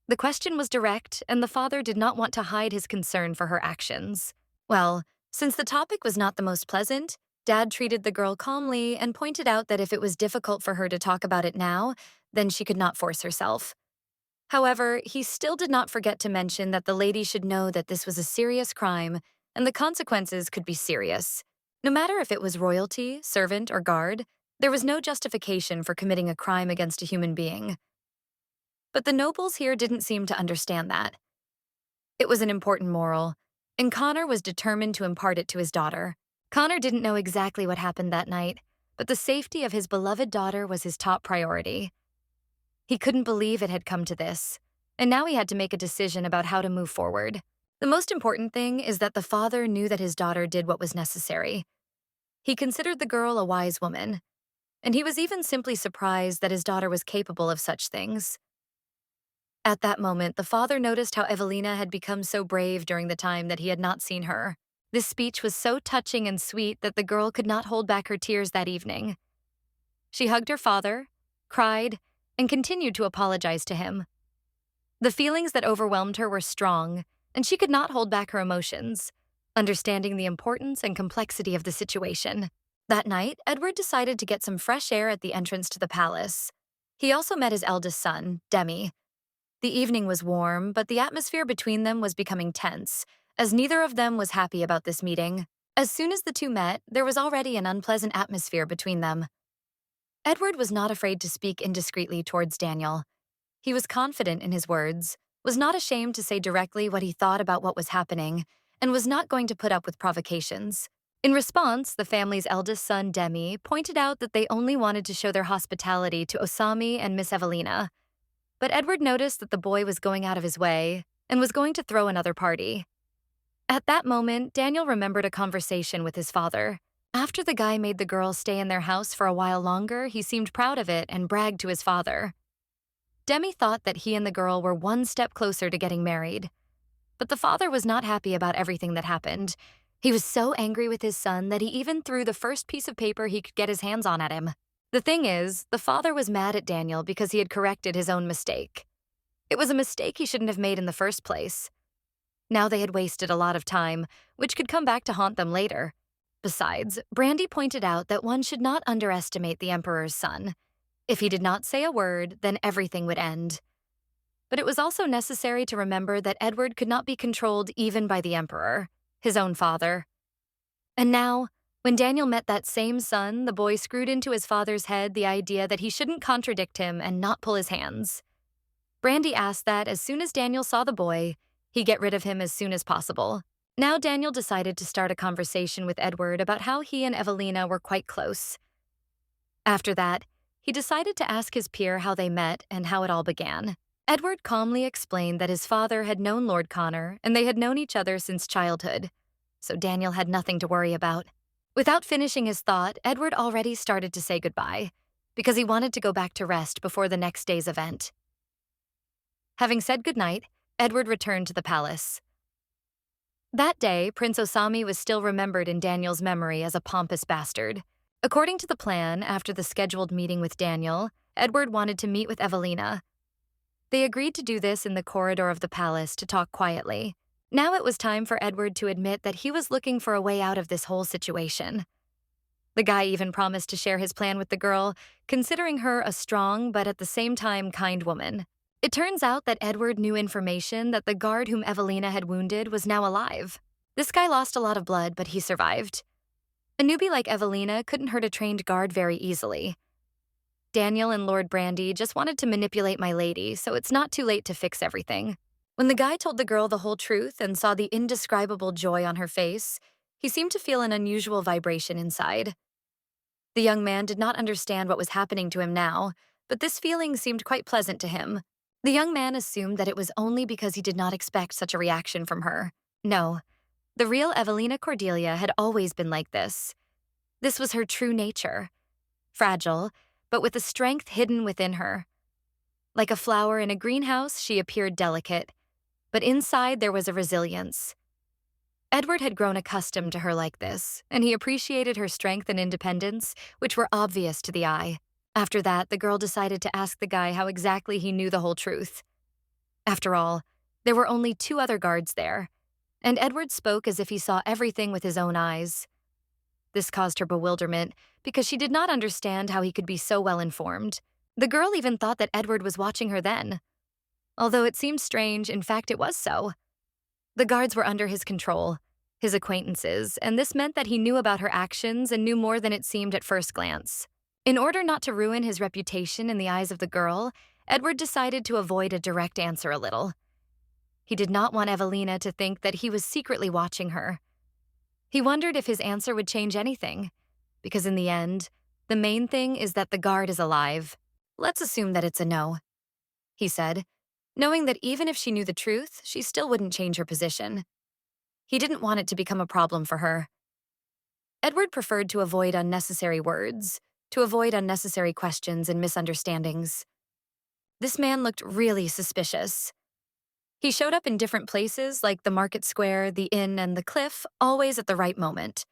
The question was direct, and the father did not want to hide his concern for her actions. Well, since the topic was not the most pleasant, Dad treated the girl calmly and pointed out that if it was difficult for her to talk about it now, then she could not force herself. However, he still did not forget to mention that the lady should know that this was a serious crime and the consequences could be serious. No matter if it was royalty, servant, or guard, there was no justification for committing a crime against a human being. But the nobles here didn't seem to understand that. It was an important moral, and Connor was determined to impart it to his daughter. Connor didn't know exactly what happened that night, but the safety of his beloved daughter was his top priority. He couldn't believe it had come to this, and now he had to make a decision about how to move forward. The most important thing is that the father knew that his daughter did what was necessary. He considered the girl a wise woman, and he was even simply surprised that his daughter was capable of such things. At that moment, the father noticed how Evelina had become so brave during the time that he had not seen her. This speech was so touching and sweet that the girl could not hold back her tears that evening. She hugged her father, cried, and continued to apologize to him. The feelings that overwhelmed her were strong, and she could not hold back her emotions, understanding the importance and complexity of the situation. That night, Edward decided to get some fresh air at the entrance to the palace. He also met his eldest son, Demi. The evening was warm, but the atmosphere between them was becoming tense, as neither of them was happy about this meeting. As soon as the two met, there was already an unpleasant atmosphere between them. Edward was not afraid to speak indiscreetly towards Daniel. He was confident in his words, was not ashamed to say directly what he thought about what was happening, and was not going to put up with provocations. In response, the family's eldest son, Demi, pointed out that they only wanted to show their hospitality to Osami and Miss Evelina. But Edward noticed that the boy was going out of his way and was going to throw another party. At that moment, Daniel remembered a conversation with his father. After the guy made the girl stay in their house for a while longer, he seemed proud of it and bragged to his father. Demi thought that he and the girl were one step closer to getting married. But the father was not happy about everything that happened. He was so angry with his son that he even threw the first piece of paper he could get his hands on at him. The thing is, the father was mad at Daniel because he had corrected his own mistake. It was a mistake he shouldn't have made in the first place. Now they had wasted a lot of time, which could come back to haunt them later. Besides, Brandy pointed out that one should not underestimate the Emperor's son. If he did not say a word, then everything would end. But it was also necessary to remember that Edward could not be controlled even by the Emperor, his own father. And now, when Daniel met that same son, the boy screwed into his father's head the idea that he shouldn't contradict him and not pull his hands. Brandy asked that as soon as Daniel saw the boy, he get rid of him as soon as possible. Now Daniel decided to start a conversation with Edward about how he and Evelina were quite close. After that, he decided to ask his peer how they met and how it all began. Edward calmly explained that his father had known Lord Connor and they had known each other since childhood, so Daniel had nothing to worry about. Without finishing his thought, Edward already started to say goodbye, because he wanted to go back to rest before the next day's event. Having said goodnight, Edward returned to the palace. That day, Prince Osami was still remembered in Daniel's memory as a pompous bastard. According to the plan, after the scheduled meeting with Daniel, Edward wanted to meet with Evelina. They agreed to do this in the corridor of the palace to talk quietly. Now it was time for Edward to admit that he was looking for a way out of this whole situation. The guy even promised to share his plan with the girl, considering her a strong but at the same time kind woman. It turns out that Edward knew information that the guard whom Evelina had wounded was now alive. This guy lost a lot of blood, but he survived. A newbie like Evelina couldn't hurt a trained guard very easily. Daniel and Lord Brandy just wanted to manipulate my lady, so it's not too late to fix everything. When the guy told the girl the whole truth and saw the indescribable joy on her face, he seemed to feel an unusual vibration inside. The young man did not understand what was happening to him now, but this feeling seemed quite pleasant to him. The young man assumed that it was only because he did not expect such a reaction from her. No, the real Evelina Cordelia had always been like this. This was her true nature. Fragile, but with a strength hidden within her. Like a flower in a greenhouse, she appeared delicate, but inside there was a resilience. Edward had grown accustomed to her like this, and he appreciated her strength and independence, which were obvious to the eye. After that, the girl decided to ask the guy how exactly he knew the whole truth. After all, there were only 2 other guards there, and Edward spoke as if he saw everything with his own eyes. This caused her bewilderment, because she did not understand how he could be so well informed. The girl even thought that Edward was watching her then. Although it seemed strange, in fact it was so. The guards were under his control, his acquaintances, and this meant that he knew about her actions and knew more than it seemed at first glance. In order not to ruin his reputation in the eyes of the girl, Edward decided to avoid a direct answer a little. He did not want Evelina to think that he was secretly watching her. He wondered if his answer would change anything, because in the end, the main thing is that the guard is alive. "Let's assume that it's a no," he said, knowing that even if she knew the truth, she still wouldn't change her position. He didn't want it to become a problem for her. Edward preferred to avoid unnecessary words, to avoid unnecessary questions and misunderstandings. This man looked really suspicious. He showed up in different places like the market square, the inn, and the cliff, always at the right moment.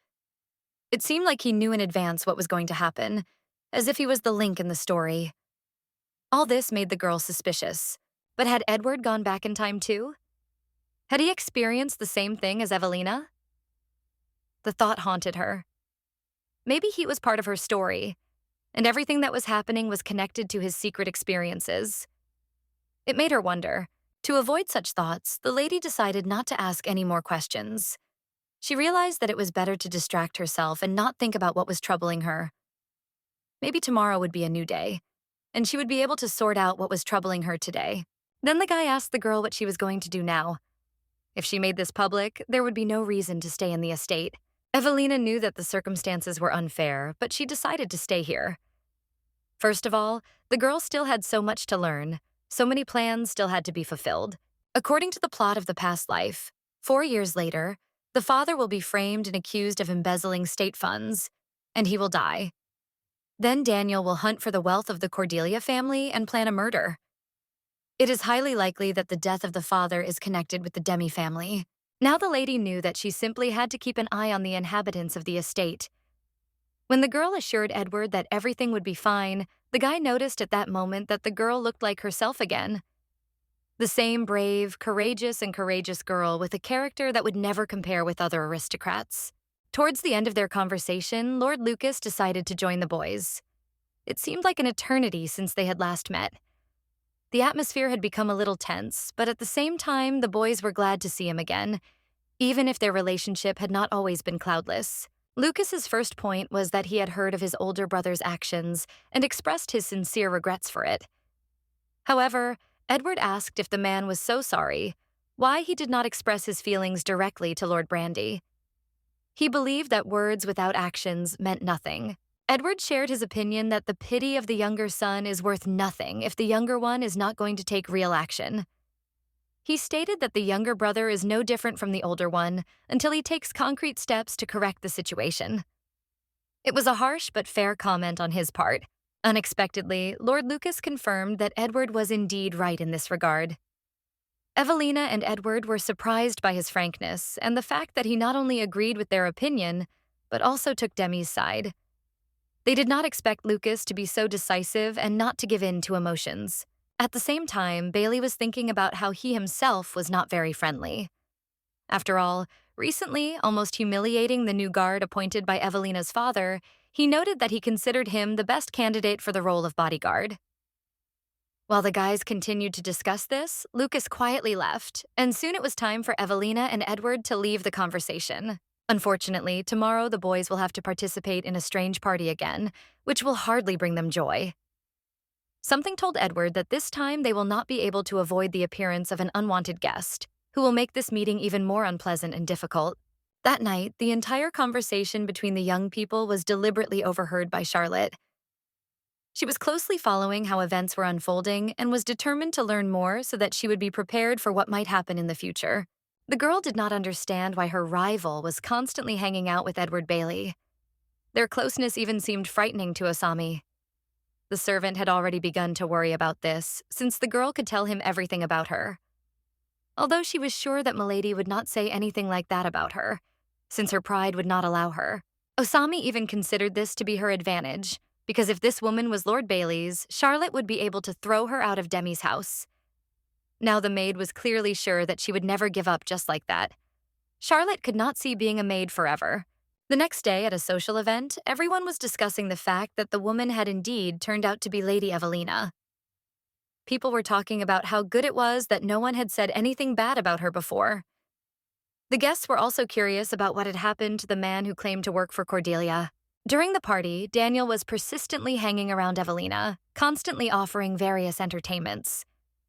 It seemed like he knew in advance what was going to happen, as if he was the link in the story. All this made the girl suspicious. But had Edward gone back in time too? Had he experienced the same thing as Evelina? The thought haunted her. Maybe he was part of her story, and everything that was happening was connected to his secret experiences. It made her wonder. To avoid such thoughts, the lady decided not to ask any more questions. She realized that it was better to distract herself and not think about what was troubling her. Maybe tomorrow would be a new day, and she would be able to sort out what was troubling her today. Then the guy asked the girl what she was going to do now. If she made this public, there would be no reason to stay in the estate. Evelina knew that the circumstances were unfair, but she decided to stay here. First of all, the girl still had so much to learn. So many plans still had to be fulfilled. According to the plot of the past life, 4 years later, the father will be framed and accused of embezzling state funds, and he will die. Then Daniel will hunt for the wealth of the Cordelia family and plan a murder. It is highly likely that the death of the father is connected with the Demi family. Now the lady knew that she simply had to keep an eye on the inhabitants of the estate. When the girl assured Edward that everything would be fine, the guy noticed at that moment that the girl looked like herself again. The same brave, courageous girl with a character that would never compare with other aristocrats. Towards the end of their conversation, Lord Lucas decided to join the boys. It seemed like an eternity since they had last met. The atmosphere had become a little tense, but at the same time, the boys were glad to see him again, even if their relationship had not always been cloudless. Lucas's first point was that he had heard of his older brother's actions and expressed his sincere regrets for it. However, Edward asked if the man was so sorry, why he did not express his feelings directly to Lord Brandy. He believed that words without actions meant nothing. Edward shared his opinion that the pity of the younger son is worth nothing if the younger one is not going to take real action. He stated that the younger brother is no different from the older one until he takes concrete steps to correct the situation. It was a harsh but fair comment on his part. Unexpectedly, Lord Lucas confirmed that Edward was indeed right in this regard. Evelina and Edward were surprised by his frankness and the fact that he not only agreed with their opinion, but also took Demi's side. They did not expect Lucas to be so decisive and not to give in to emotions. At the same time, Bailey was thinking about how he himself was not very friendly. After all, recently, almost humiliating the new guard appointed by Evelina's father, he noted that he considered him the best candidate for the role of bodyguard. While the guys continued to discuss this, Lucas quietly left, and soon it was time for Evelina and Edward to leave the conversation. Unfortunately, tomorrow the boys will have to participate in a strange party again, which will hardly bring them joy. Something told Edward that this time they will not be able to avoid the appearance of an unwanted guest, who will make this meeting even more unpleasant and difficult. That night, the entire conversation between the young people was deliberately overheard by Charlotte. She was closely following how events were unfolding and was determined to learn more so that she would be prepared for what might happen in the future. The girl did not understand why her rival was constantly hanging out with Edward Bailey. Their closeness even seemed frightening to Osami. The servant had already begun to worry about this, since the girl could tell him everything about her. Although she was sure that Milady would not say anything like that about her, since her pride would not allow her. Osami even considered this to be her advantage, because if this woman was Lord Bailey's, Charlotte would be able to throw her out of Demi's house. Now the maid was clearly sure that she would never give up just like that. Charlotte could not see being a maid forever. The next day at a social event, everyone was discussing the fact that the woman had indeed turned out to be Lady Evelina. People were talking about how good it was that no one had said anything bad about her before. The guests were also curious about what had happened to the man who claimed to work for Cordelia. During the party, Daniel was persistently hanging around Evelina, constantly offering various entertainments.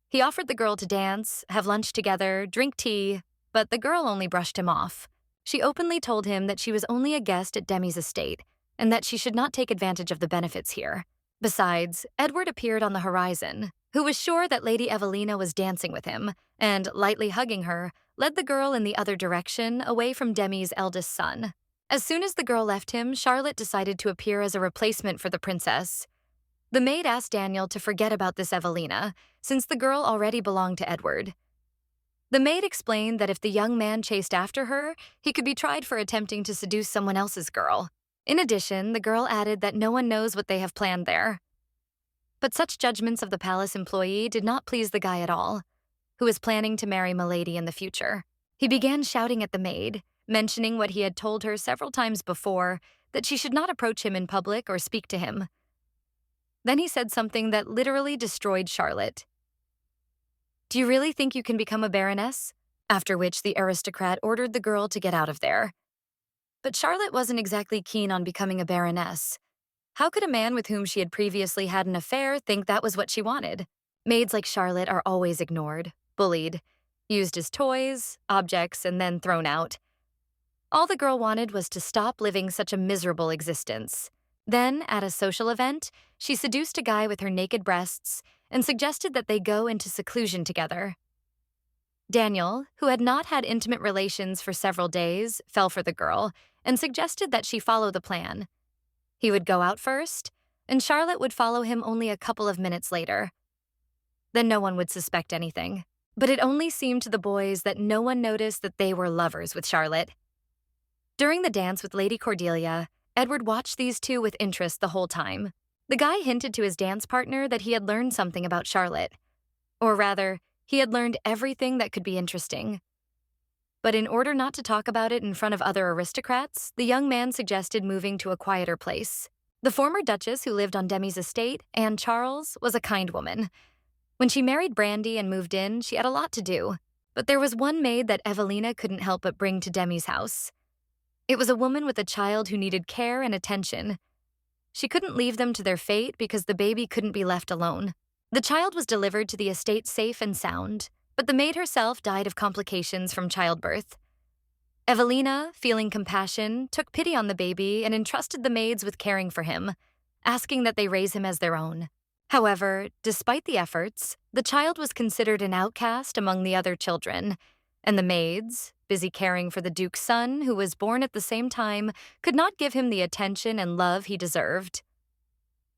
He offered the girl to dance, have lunch together, drink tea, but the girl only brushed him off. She openly told him that she was only a guest at Demi's estate, and that she should not take advantage of the benefits here. Besides, Edward appeared on the horizon, who was sure that Lady Evelina was dancing with him, and, lightly hugging her, led the girl in the other direction, away from Demi's eldest son. As soon as the girl left him, Charlotte decided to appear as a replacement for the princess. The maid asked Daniel to forget about this Evelina, since the girl already belonged to Edward. The maid explained that if the young man chased after her, he could be tried for attempting to seduce someone else's girl. In addition, the girl added that no one knows what they have planned there. But such judgments of the palace employee did not please the guy at all, who was planning to marry Milady in the future. He began shouting at the maid, mentioning what he had told her several times before, that she should not approach him in public or speak to him. Then he said something that literally destroyed Charlotte. "Do you really think you can become a baroness?" After which the aristocrat ordered the girl to get out of there. But Charlotte wasn't exactly keen on becoming a baroness. How could a man with whom she had previously had an affair think that was what she wanted? Maids like Charlotte are always ignored, bullied, used as toys, objects, and then thrown out. All the girl wanted was to stop living such a miserable existence. Then, at a social event, she seduced a guy with her naked breasts and suggested that they go into seclusion together. Daniel, who had not had intimate relations for several days, fell for the girl and suggested that she follow the plan. He would go out first, and Charlotte would follow him only a couple of minutes later. Then no one would suspect anything. But it only seemed to the boys that no one noticed that they were lovers with Charlotte. During the dance with Lady Cordelia, Edward watched these two with interest the whole time. The guy hinted to his dance partner that he had learned something about Charlotte. Or rather, he had learned everything that could be interesting. But in order not to talk about it in front of other aristocrats, the young man suggested moving to a quieter place. The former duchess who lived on Demi's estate, Anne Charles, was a kind woman. When she married Brandy and moved in, she had a lot to do. But there was one maid that Evelina couldn't help but bring to Demi's house. It was a woman with a child who needed care and attention. She couldn't leave them to their fate because the baby couldn't be left alone. The child was delivered to the estate safe and sound, but the maid herself died of complications from childbirth. Evelina, feeling compassion, took pity on the baby and entrusted the maids with caring for him, asking that they raise him as their own. However, despite the efforts, the child was considered an outcast among the other children, and the maids, busy caring for the Duke's son, who was born at the same time, could not give him the attention and love he deserved.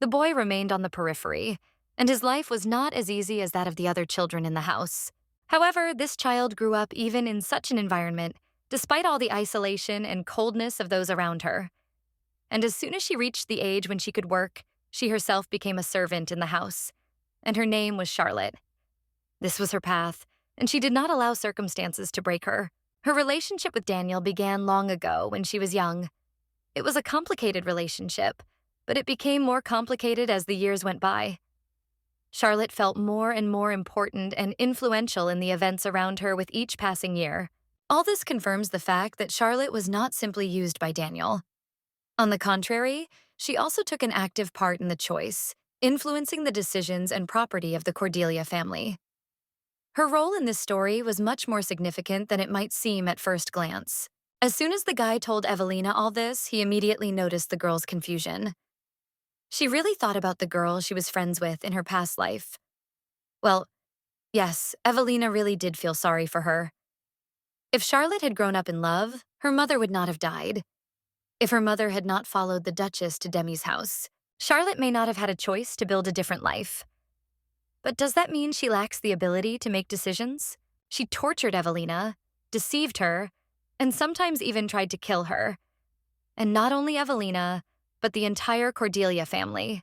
The boy remained on the periphery, and his life was not as easy as that of the other children in the house. However, this child grew up even in such an environment, despite all the isolation and coldness of those around her. And as soon as she reached the age when she could work, she herself became a servant in the house, and her name was Charlotte. This was her path, and she did not allow circumstances to break her. Her relationship with Daniel began long ago when she was young. It was a complicated relationship, but it became more complicated as the years went by. Charlotte felt more and more important and influential in the events around her with each passing year. All this confirms the fact that Charlotte was not simply used by Daniel. On the contrary, she also took an active part in the choice, influencing the decisions and property of the Cordelia family. Her role in this story was much more significant than it might seem at first glance. As soon as the guy told Evelina all this, he immediately noticed the girl's confusion. She really thought about the girl she was friends with in her past life. Well, yes, Evelina really did feel sorry for her. If Charlotte had grown up in love, her mother would not have died. If her mother had not followed the Duchess to Demi's house, Charlotte may not have had a choice to build a different life. But does that mean she lacks the ability to make decisions? She tortured Evelina, deceived her, and sometimes even tried to kill her. And not only Evelina, but the entire Cordelia family.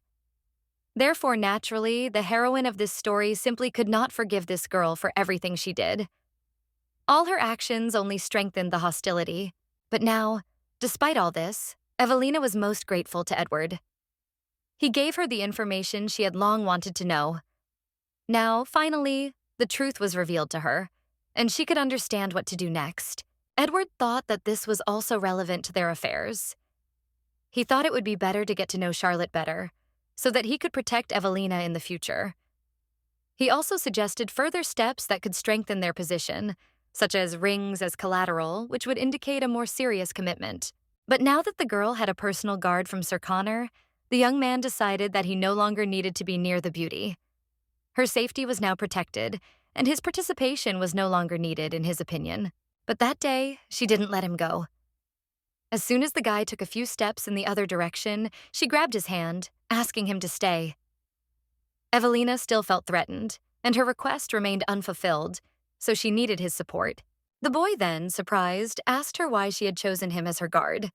Therefore, naturally, the heroine of this story simply could not forgive this girl for everything she did. All her actions only strengthened the hostility. But now, despite all this, Evelina was most grateful to Edward. He gave her the information she had long wanted to know. Now, finally, the truth was revealed to her, and she could understand what to do next. Edward thought that this was also relevant to their affairs. He thought it would be better to get to know Charlotte better, so that he could protect Evelina in the future. He also suggested further steps that could strengthen their position, such as rings as collateral, which would indicate a more serious commitment. But now that the girl had a personal guard from Sir Connor, the young man decided that he no longer needed to be near the beauty. Her safety was now protected, and his participation was no longer needed, in his opinion. But that day, she didn't let him go. As soon as the guy took a few steps in the other direction, she grabbed his hand, asking him to stay. Evelina still felt threatened, and her request remained unfulfilled, so she needed his support. The boy then, surprised, asked her why she had chosen him as her guard.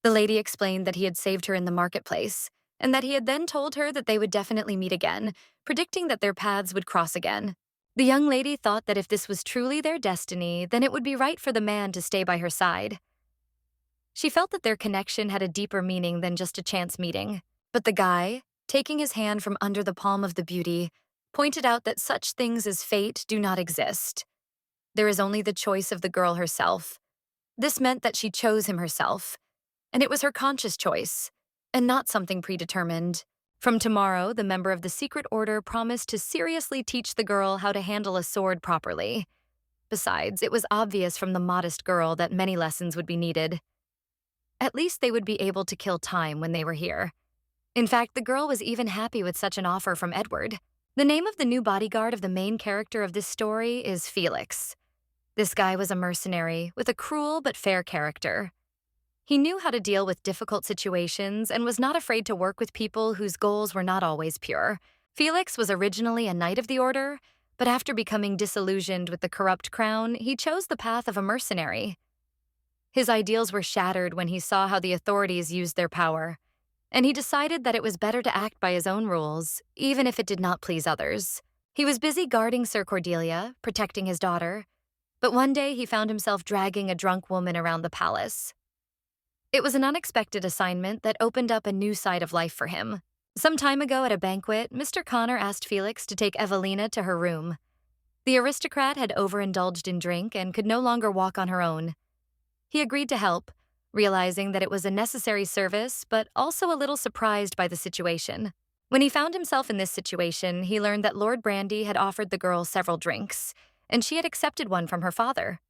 The lady explained that he had saved her in the marketplace, and that he had then told her that they would definitely meet again, predicting that their paths would cross again. The young lady thought that if this was truly their destiny, then it would be right for the man to stay by her side. She felt that their connection had a deeper meaning than just a chance meeting. But the guy, taking his hand from under the palm of the beauty, pointed out that such things as fate do not exist. There is only the choice of the girl herself. This meant that she chose him herself, and it was her conscious choice, and not something predetermined. From tomorrow, the member of the secret order promised to seriously teach the girl how to handle a sword properly. Besides, it was obvious from the modest girl that many lessons would be needed. At least they would be able to kill time when they were here. In fact, the girl was even happy with such an offer from Edward. The name of the new bodyguard of the main character of this story is Felix. This guy was a mercenary with a cruel but fair character. He knew how to deal with difficult situations and was not afraid to work with people whose goals were not always pure. Felix was originally a knight of the order, but after becoming disillusioned with the corrupt crown, he chose the path of a mercenary. His ideals were shattered when he saw how the authorities used their power, and he decided that it was better to act by his own rules, even if it did not please others. He was busy guarding Sir Cordelia, protecting his daughter, but one day he found himself dragging a drunk woman around the palace. It was an unexpected assignment that opened up a new side of life for him. Some time ago at a banquet, Mr. Connor asked Felix to take Evelina to her room. The aristocrat had overindulged in drink and could no longer walk on her own. He agreed to help, realizing that it was a necessary service, but also a little surprised by the situation. When he found himself in this situation, he learned that Lord Brandy had offered the girl several drinks, and she had accepted one from her father.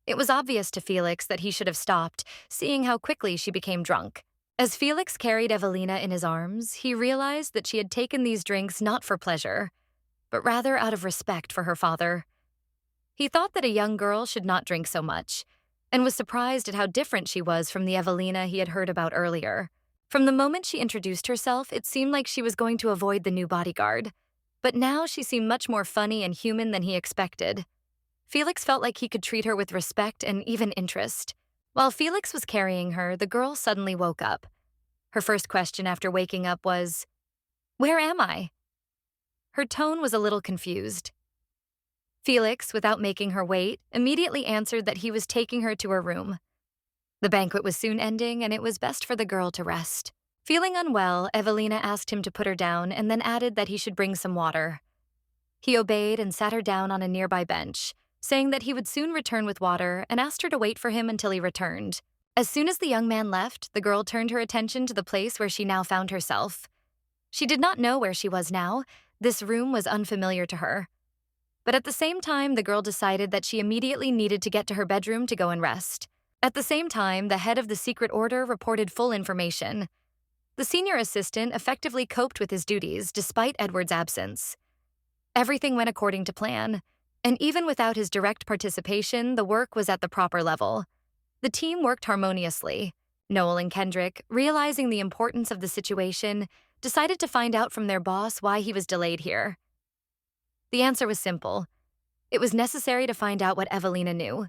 It was obvious to Felix that he should have stopped, seeing how quickly she became drunk. As Felix carried Evelina in his arms, he realized that she had taken these drinks not for pleasure, but rather out of respect for her father. He thought that a young girl should not drink so much, and was surprised at how different she was from the Evelina he had heard about earlier. From the moment she introduced herself, it seemed like she was going to avoid the new bodyguard, but now she seemed much more funny and human than he expected. Felix felt like he could treat her with respect and even interest. While Felix was carrying her, the girl suddenly woke up. Her first question after waking up was, "Where am I?" Her tone was a little confused. Felix, without making her wait, immediately answered that he was taking her to her room. The banquet was soon ending, and it was best for the girl to rest. Feeling unwell, Evelina asked him to put her down and then added that he should bring some water. He obeyed and sat her down on a nearby bench, saying that he would soon return with water and asked her to wait for him until he returned. As soon as the young man left, the girl turned her attention to the place where she now found herself. She did not know where she was now. This room was unfamiliar to her. But at the same time, the girl decided that she immediately needed to get to her bedroom to go and rest. At the same time, the head of the secret order reported full information. The senior assistant effectively coped with his duties despite Edward's absence. Everything went according to plan, and even without his direct participation, the work was at the proper level. The team worked harmoniously. Noel and Kendrick, realizing the importance of the situation, decided to find out from their boss why he was delayed here. The answer was simple. It was necessary to find out what Evelina knew.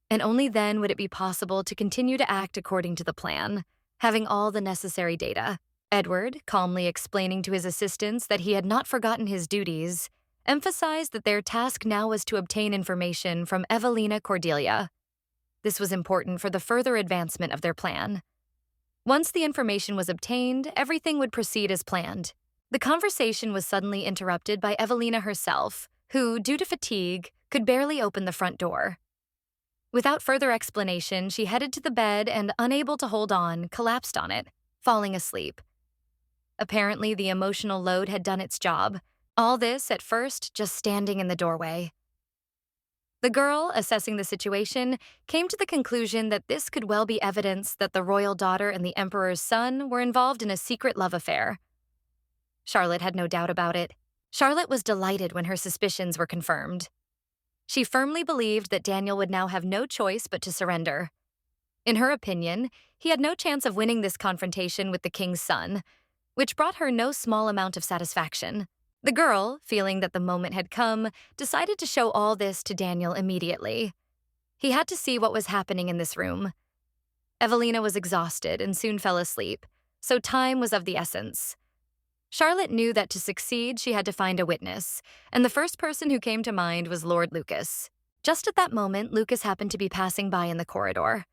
And only then would it be possible to continue to act according to the plan, having all the necessary data. Edward, calmly explaining to his assistants that he had not forgotten his duties, emphasized that their task now was to obtain information from Evelina Cordelia. This was important for the further advancement of their plan. Once the information was obtained, everything would proceed as planned. The conversation was suddenly interrupted by Evelina herself, who, due to fatigue, could barely open the front door. Without further explanation, she headed to the bed and, unable to hold on, collapsed on it, falling asleep. Apparently, the emotional load had done its job. All this, at first, just standing in the doorway. The girl, assessing the situation, came to the conclusion that this could well be evidence that the royal daughter and the emperor's son were involved in a secret love affair. Charlotte had no doubt about it. Charlotte was delighted when her suspicions were confirmed. She firmly believed that Daniel would now have no choice but to surrender. In her opinion, he had no chance of winning this confrontation with the king's son, which brought her no small amount of satisfaction. The girl, feeling that the moment had come, decided to show all this to Daniel immediately. He had to see what was happening in this room. Evelina was exhausted and soon fell asleep, so time was of the essence. Charlotte knew that to succeed, she had to find a witness, and the first person who came to mind was Lord Lucas. Just at that moment, Lucas happened to be passing by in the corridor.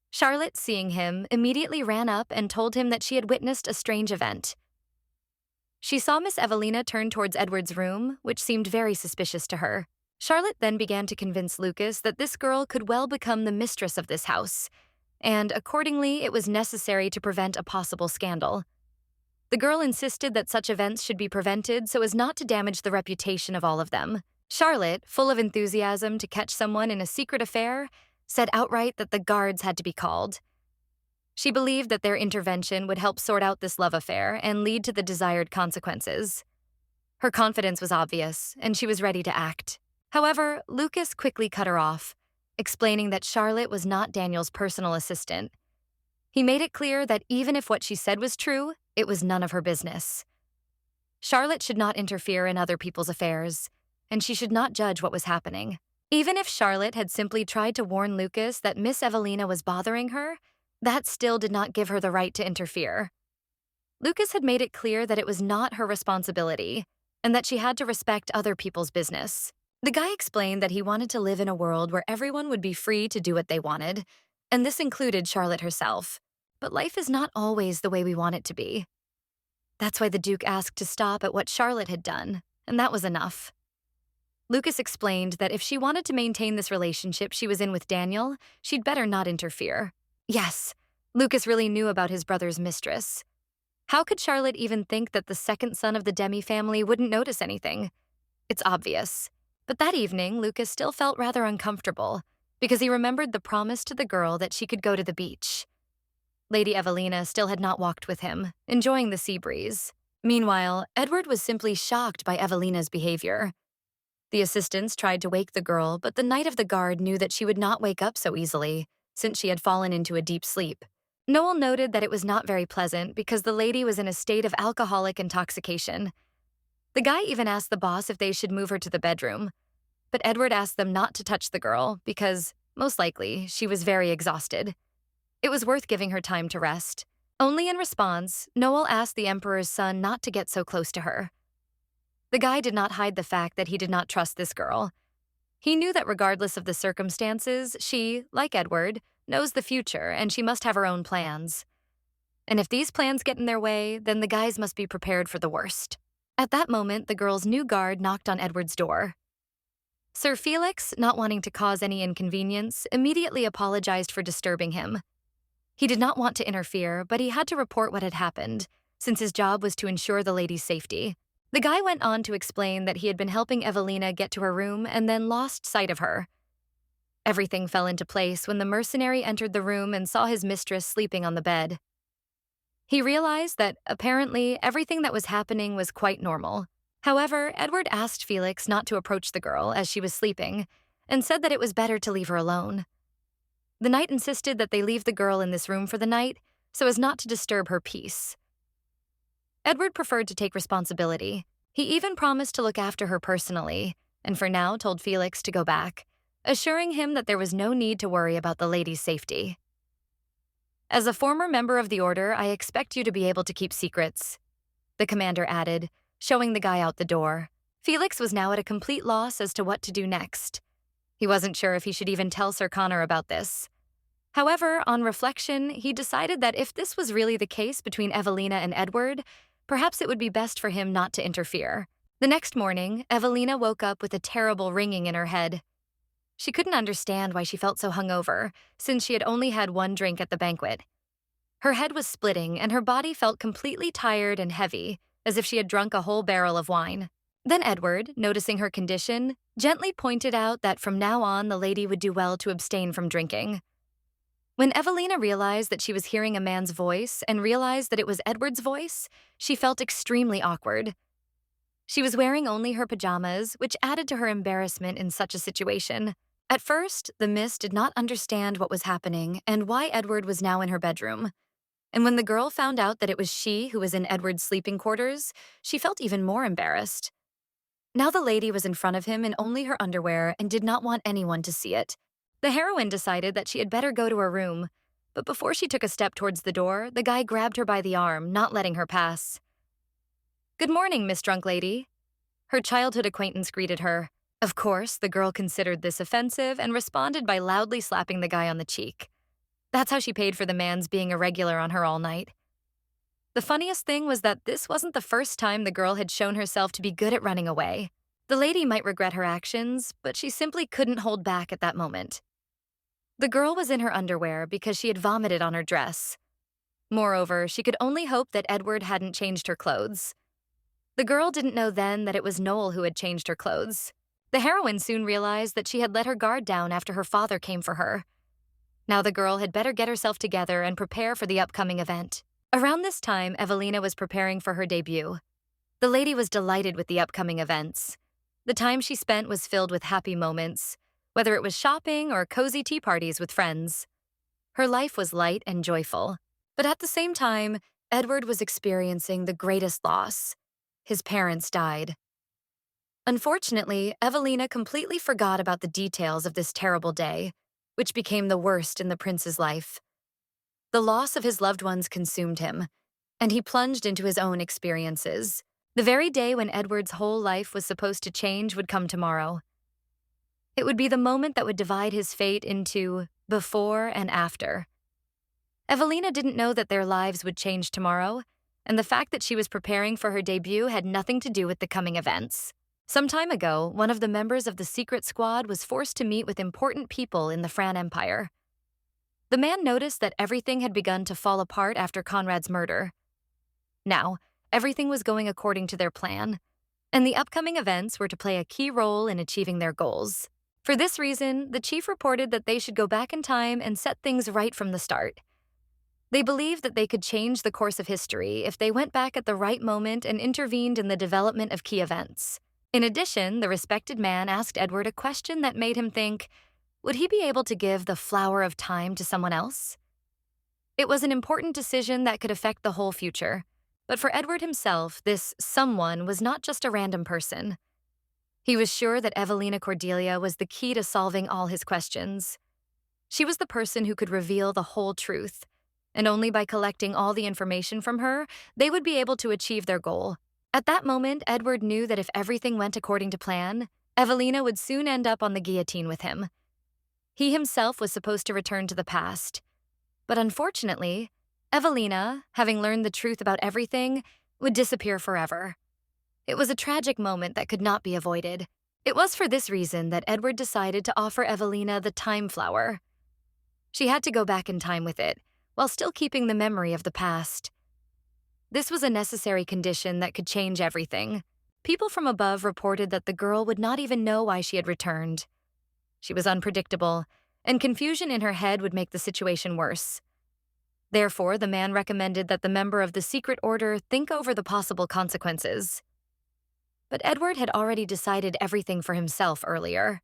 Charlotte, seeing him, immediately ran up and told him that she had witnessed a strange event. She saw Miss Evelina turn towards Edward's room, which seemed very suspicious to her. Charlotte then began to convince Lucas that this girl could well become the mistress of this house, and accordingly, it was necessary to prevent a possible scandal. The girl insisted that such events should be prevented so as not to damage the reputation of all of them. Charlotte, full of enthusiasm to catch someone in a secret affair, said outright that the guards had to be called. She believed that their intervention would help sort out this love affair and lead to the desired consequences. Her confidence was obvious, and she was ready to act. However, Lucas quickly cut her off, explaining that Charlotte was not Daniel's personal assistant. He made it clear that even if what she said was true, it was none of her business. Charlotte should not interfere in other people's affairs, and she should not judge what was happening. Even if Charlotte had simply tried to warn Lucas that Miss Evelina was bothering her, that still did not give her the right to interfere. Lucas had made it clear that it was not her responsibility, and that she had to respect other people's business. The guy explained that he wanted to live in a world where everyone would be free to do what they wanted, and this included Charlotte herself. But life is not always the way we want it to be. That's why the Duke asked to stop at what Charlotte had done, and that was enough. Lucas explained that if she wanted to maintain this relationship she was in with Daniel, she'd better not interfere. Yes, Lucas really knew about his brother's mistress. How could Charlotte even think that the second son of the Demi family wouldn't notice anything? It's obvious. But that evening, Lucas still felt rather uncomfortable because he remembered the promise to the girl that she could go to the beach. Lady Evelina still had not walked with him, enjoying the sea breeze. Meanwhile, Edward was simply shocked by Evelina's behavior. The assistants tried to wake the girl, but the Knight of the Guard knew that she would not wake up so easily, since she had fallen into a deep sleep. Noel noted that it was not very pleasant because the lady was in a state of alcoholic intoxication. The guy even asked the boss if they should move her to the bedroom, but Edward asked them not to touch the girl because, most likely, she was very exhausted. It was worth giving her time to rest. Only in response, Noel asked the Emperor's son not to get so close to her. The guy did not hide the fact that he did not trust this girl. He knew that regardless of the circumstances, she, like Edward, knows the future and she must have her own plans. And if these plans get in their way, then the guys must be prepared for the worst. At that moment, the girl's new guard knocked on Edward's door. Sir Felix, not wanting to cause any inconvenience, immediately apologized for disturbing him. He did not want to interfere, but he had to report what had happened, since his job was to ensure the lady's safety. The guy went on to explain that he had been helping Evelina get to her room and then lost sight of her. Everything fell into place when the mercenary entered the room and saw his mistress sleeping on the bed. He realized that, apparently, everything that was happening was quite normal. However, Edward asked Felix not to approach the girl as she was sleeping and said that it was better to leave her alone. The knight insisted that they leave the girl in this room for the night so as not to disturb her peace. Edward preferred to take responsibility. He even promised to look after her personally, and for now told Felix to go back, assuring him that there was no need to worry about the lady's safety. "As a former member of the Order, I expect you to be able to keep secrets," the commander added, showing the guy out the door. Felix was now at a complete loss as to what to do next. He wasn't sure if he should even tell Sir Connor about this. However, on reflection, he decided that if this was really the case between Evelina and Edward, perhaps it would be best for him not to interfere. The next morning, Evelina woke up with a terrible ringing in her head. She couldn't understand why she felt so hungover, since she had only had one drink at the banquet. Her head was splitting, and her body felt completely tired and heavy, as if she had drunk a whole barrel of wine. Then Edward, noticing her condition, gently pointed out that from now on the lady would do well to abstain from drinking. When Evelina realized that she was hearing a man's voice and realized that it was Edward's voice, she felt extremely awkward. She was wearing only her pajamas, which added to her embarrassment in such a situation. At first, the miss did not understand what was happening and why Edward was now in her bedroom. And when the girl found out that it was she who was in Edward's sleeping quarters, she felt even more embarrassed. Now the lady was in front of him in only her underwear and did not want anyone to see it. The heroine decided that she had better go to her room, but before she took a step towards the door, the guy grabbed her by the arm, not letting her pass. "Good morning, Miss Drunk Lady." Her childhood acquaintance greeted her. Of course, the girl considered this offensive and responded by loudly slapping the guy on the cheek. That's how she paid for the man's being a regular on her all night. The funniest thing was that this wasn't the first time the girl had shown herself to be good at running away. The lady might regret her actions, but she simply couldn't hold back at that moment. The girl was in her underwear because she had vomited on her dress. Moreover, she could only hope that Edward hadn't changed her clothes. The girl didn't know then that it was Noel who had changed her clothes. The heroine soon realized that she had let her guard down after her father came for her. Now the girl had better get herself together and prepare for the upcoming event. Around this time, Evelina was preparing for her debut. The lady was delighted with the upcoming events. The time she spent was filled with happy moments, whether it was shopping or cozy tea parties with friends. Her life was light and joyful. But at the same time, Edward was experiencing the greatest loss. His parents died. Unfortunately, Evelina completely forgot about the details of this terrible day, which became the worst in the prince's life. The loss of his loved ones consumed him, and he plunged into his own experiences. The very day when Edward's whole life was supposed to change would come tomorrow. It would be the moment that would divide his fate into before and after. Evelina didn't know that their lives would change tomorrow, and the fact that she was preparing for her debut had nothing to do with the coming events. Some time ago, one of the members of the secret squad was forced to meet with important people in the Fran Empire. The man noticed that everything had begun to fall apart after Conrad's murder. Now, everything was going according to their plan, and the upcoming events were to play a key role in achieving their goals. For this reason, the chief reported that they should go back in time and set things right from the start. They believed that they could change the course of history if they went back at the right moment and intervened in the development of key events. In addition, the respected man asked Edward a question that made him think, would he be able to give the flower of time to someone else? It was an important decision that could affect the whole future, but for Edward himself, this someone was not just a random person. He was sure that Evelina Cordelia was the key to solving all his questions. She was the person who could reveal the whole truth, and only by collecting all the information from her, they would be able to achieve their goal. At that moment, Edward knew that if everything went according to plan, Evelina would soon end up on the guillotine with him. He himself was supposed to return to the past. But unfortunately, Evelina, having learned the truth about everything, would disappear forever. It was a tragic moment that could not be avoided. It was for this reason that Edward decided to offer Evelina the time flower. She had to go back in time with it, while still keeping the memory of the past. This was a necessary condition that could change everything. People from above reported that the girl would not even know why she had returned. She was unpredictable, and confusion in her head would make the situation worse. Therefore, the man recommended that the member of the secret order think over the possible consequences. But Edward had already decided everything for himself earlier.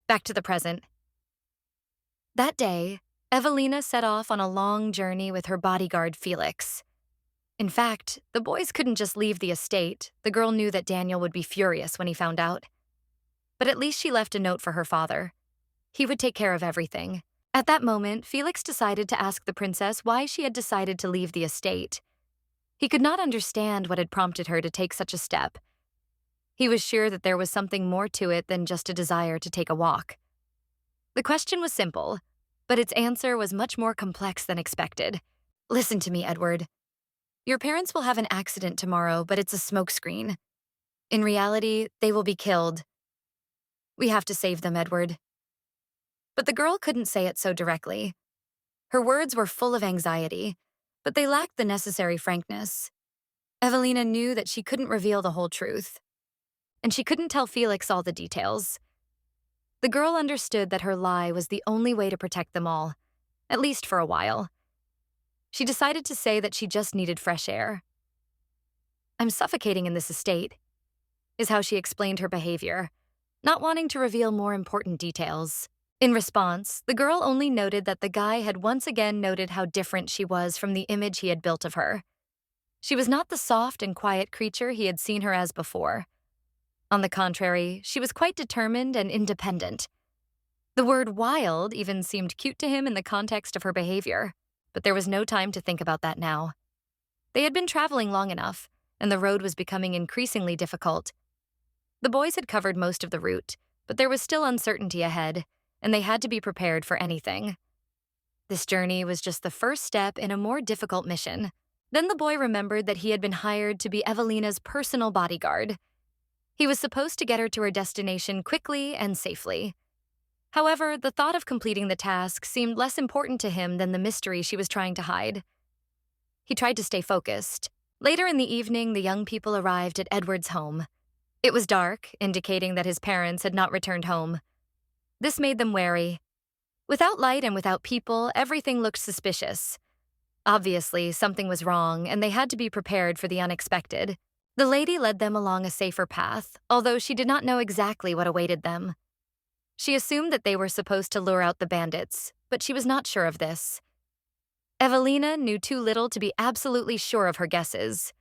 Back to the present. That day, Evelina set off on a long journey with her bodyguard Felix. In fact, the boys couldn't just leave the estate. The girl knew that Daniel would be furious when he found out. But at least she left a note for her father. He would take care of everything. At that moment, Felix decided to ask the princess why she had decided to leave the estate. He could not understand what had prompted her to take such a step. He was sure that there was something more to it than just a desire to take a walk. The question was simple, but its answer was much more complex than expected. Listen to me, Edward. Your parents will have an accident tomorrow, but it's a smokescreen. In reality, they will be killed. We have to save them, Edward. But the girl couldn't say it so directly. Her words were full of anxiety, but they lacked the necessary frankness. Evelina knew that she couldn't reveal the whole truth, and she couldn't tell Felix all the details. The girl understood that her lie was the only way to protect them all, at least for a while. She decided to say that she just needed fresh air. "I'm suffocating in this estate," is how she explained her behavior, not wanting to reveal more important details. In response, the girl only noted that the guy had once again noted how different she was from the image he had built of her. She was not the soft and quiet creature he had seen her as before. On the contrary, she was quite determined and independent. The word wild even seemed cute to him in the context of her behavior, but there was no time to think about that now. They had been traveling long enough, and the road was becoming increasingly difficult. The boys had covered most of the route, but there was still uncertainty ahead, and they had to be prepared for anything. This journey was just the first step in a more difficult mission. Then the boy remembered that he had been hired to be Evelina's personal bodyguard. He was supposed to get her to her destination quickly and safely. However, the thought of completing the task seemed less important to him than the mystery she was trying to hide. He tried to stay focused. Later in the evening, the young people arrived at Edward's home. It was dark, indicating that his parents had not returned home. This made them wary. Without light and without people, everything looked suspicious. Obviously, something was wrong, and they had to be prepared for the unexpected. The lady led them along a safer path, although she did not know exactly what awaited them. She assumed that they were supposed to lure out the bandits, but she was not sure of this. Evelina knew too little to be absolutely sure of her guesses.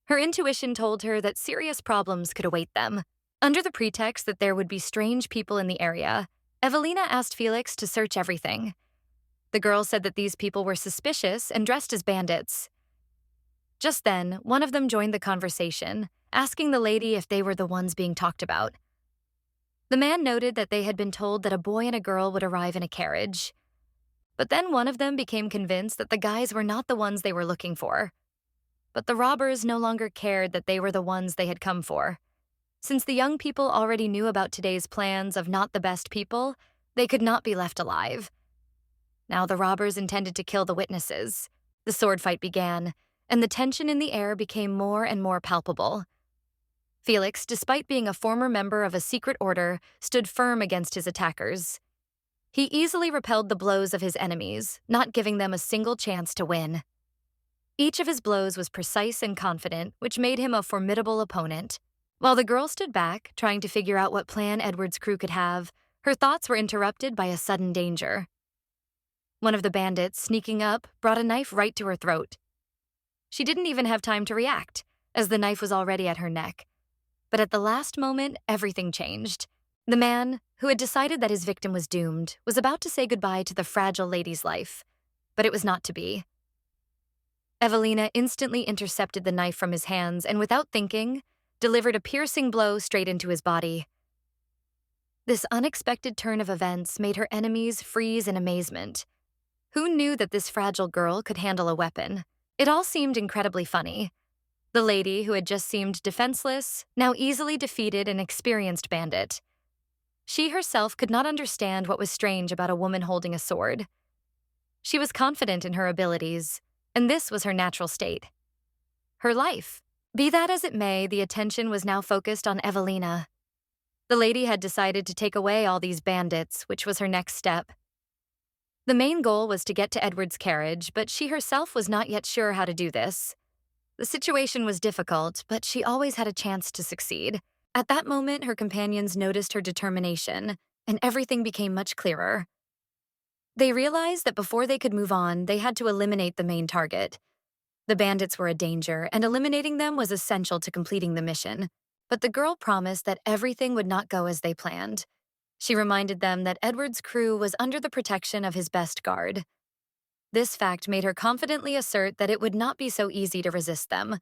Her intuition told her that serious problems could await them. Under the pretext that there would be strange people in the area, Evelina asked Felix to search everything. The girl said that these people were suspicious and dressed as bandits. Just then, one of them joined the conversation, asking the lady if they were the ones being talked about. The man noted that they had been told that a boy and a girl would arrive in a carriage. But then one of them became convinced that the guys were not the ones they were looking for. But the robbers no longer cared that they were the ones they had come for. Since the young people already knew about today's plans of not the best people, they could not be left alive. Now the robbers intended to kill the witnesses. The sword fight began, and the tension in the air became more and more palpable. Felix, despite being a former member of a secret order, stood firm against his attackers. He easily repelled the blows of his enemies, not giving them a single chance to win. Each of his blows was precise and confident, which made him a formidable opponent. While the girl stood back, trying to figure out what plan Edward's crew could have, her thoughts were interrupted by a sudden danger. One of the bandits, sneaking up, brought a knife right to her throat. She didn't even have time to react, as the knife was already at her neck. But at the last moment, everything changed. The man, who had decided that his victim was doomed, was about to say goodbye to the fragile lady's life, but it was not to be. Evelina instantly intercepted the knife from his hands and, without thinking, delivered a piercing blow straight into his body. This unexpected turn of events made her enemies freeze in amazement. Who knew that this fragile girl could handle a weapon? It all seemed incredibly funny. The lady, who had just seemed defenseless, now easily defeated an experienced bandit. She herself could not understand what was strange about a woman holding a sword. She was confident in her abilities, and this was her natural state. her life. Be that as it may, the attention was now focused on Evelina. The lady had decided to take away all these bandits, which was her next step. The main goal was to get to Edward's carriage, but she herself was not yet sure how to do this. The situation was difficult, but she always had a chance to succeed. At that moment, her companions noticed her determination, and everything became much clearer. They realized that before they could move on, they had to eliminate the main target. The bandits were a danger, and eliminating them was essential to completing the mission. But the girl promised that everything would not go as they planned. She reminded them that Edward's crew was under the protection of his best guard. This fact made her confidently assert that it would not be so easy to resist them.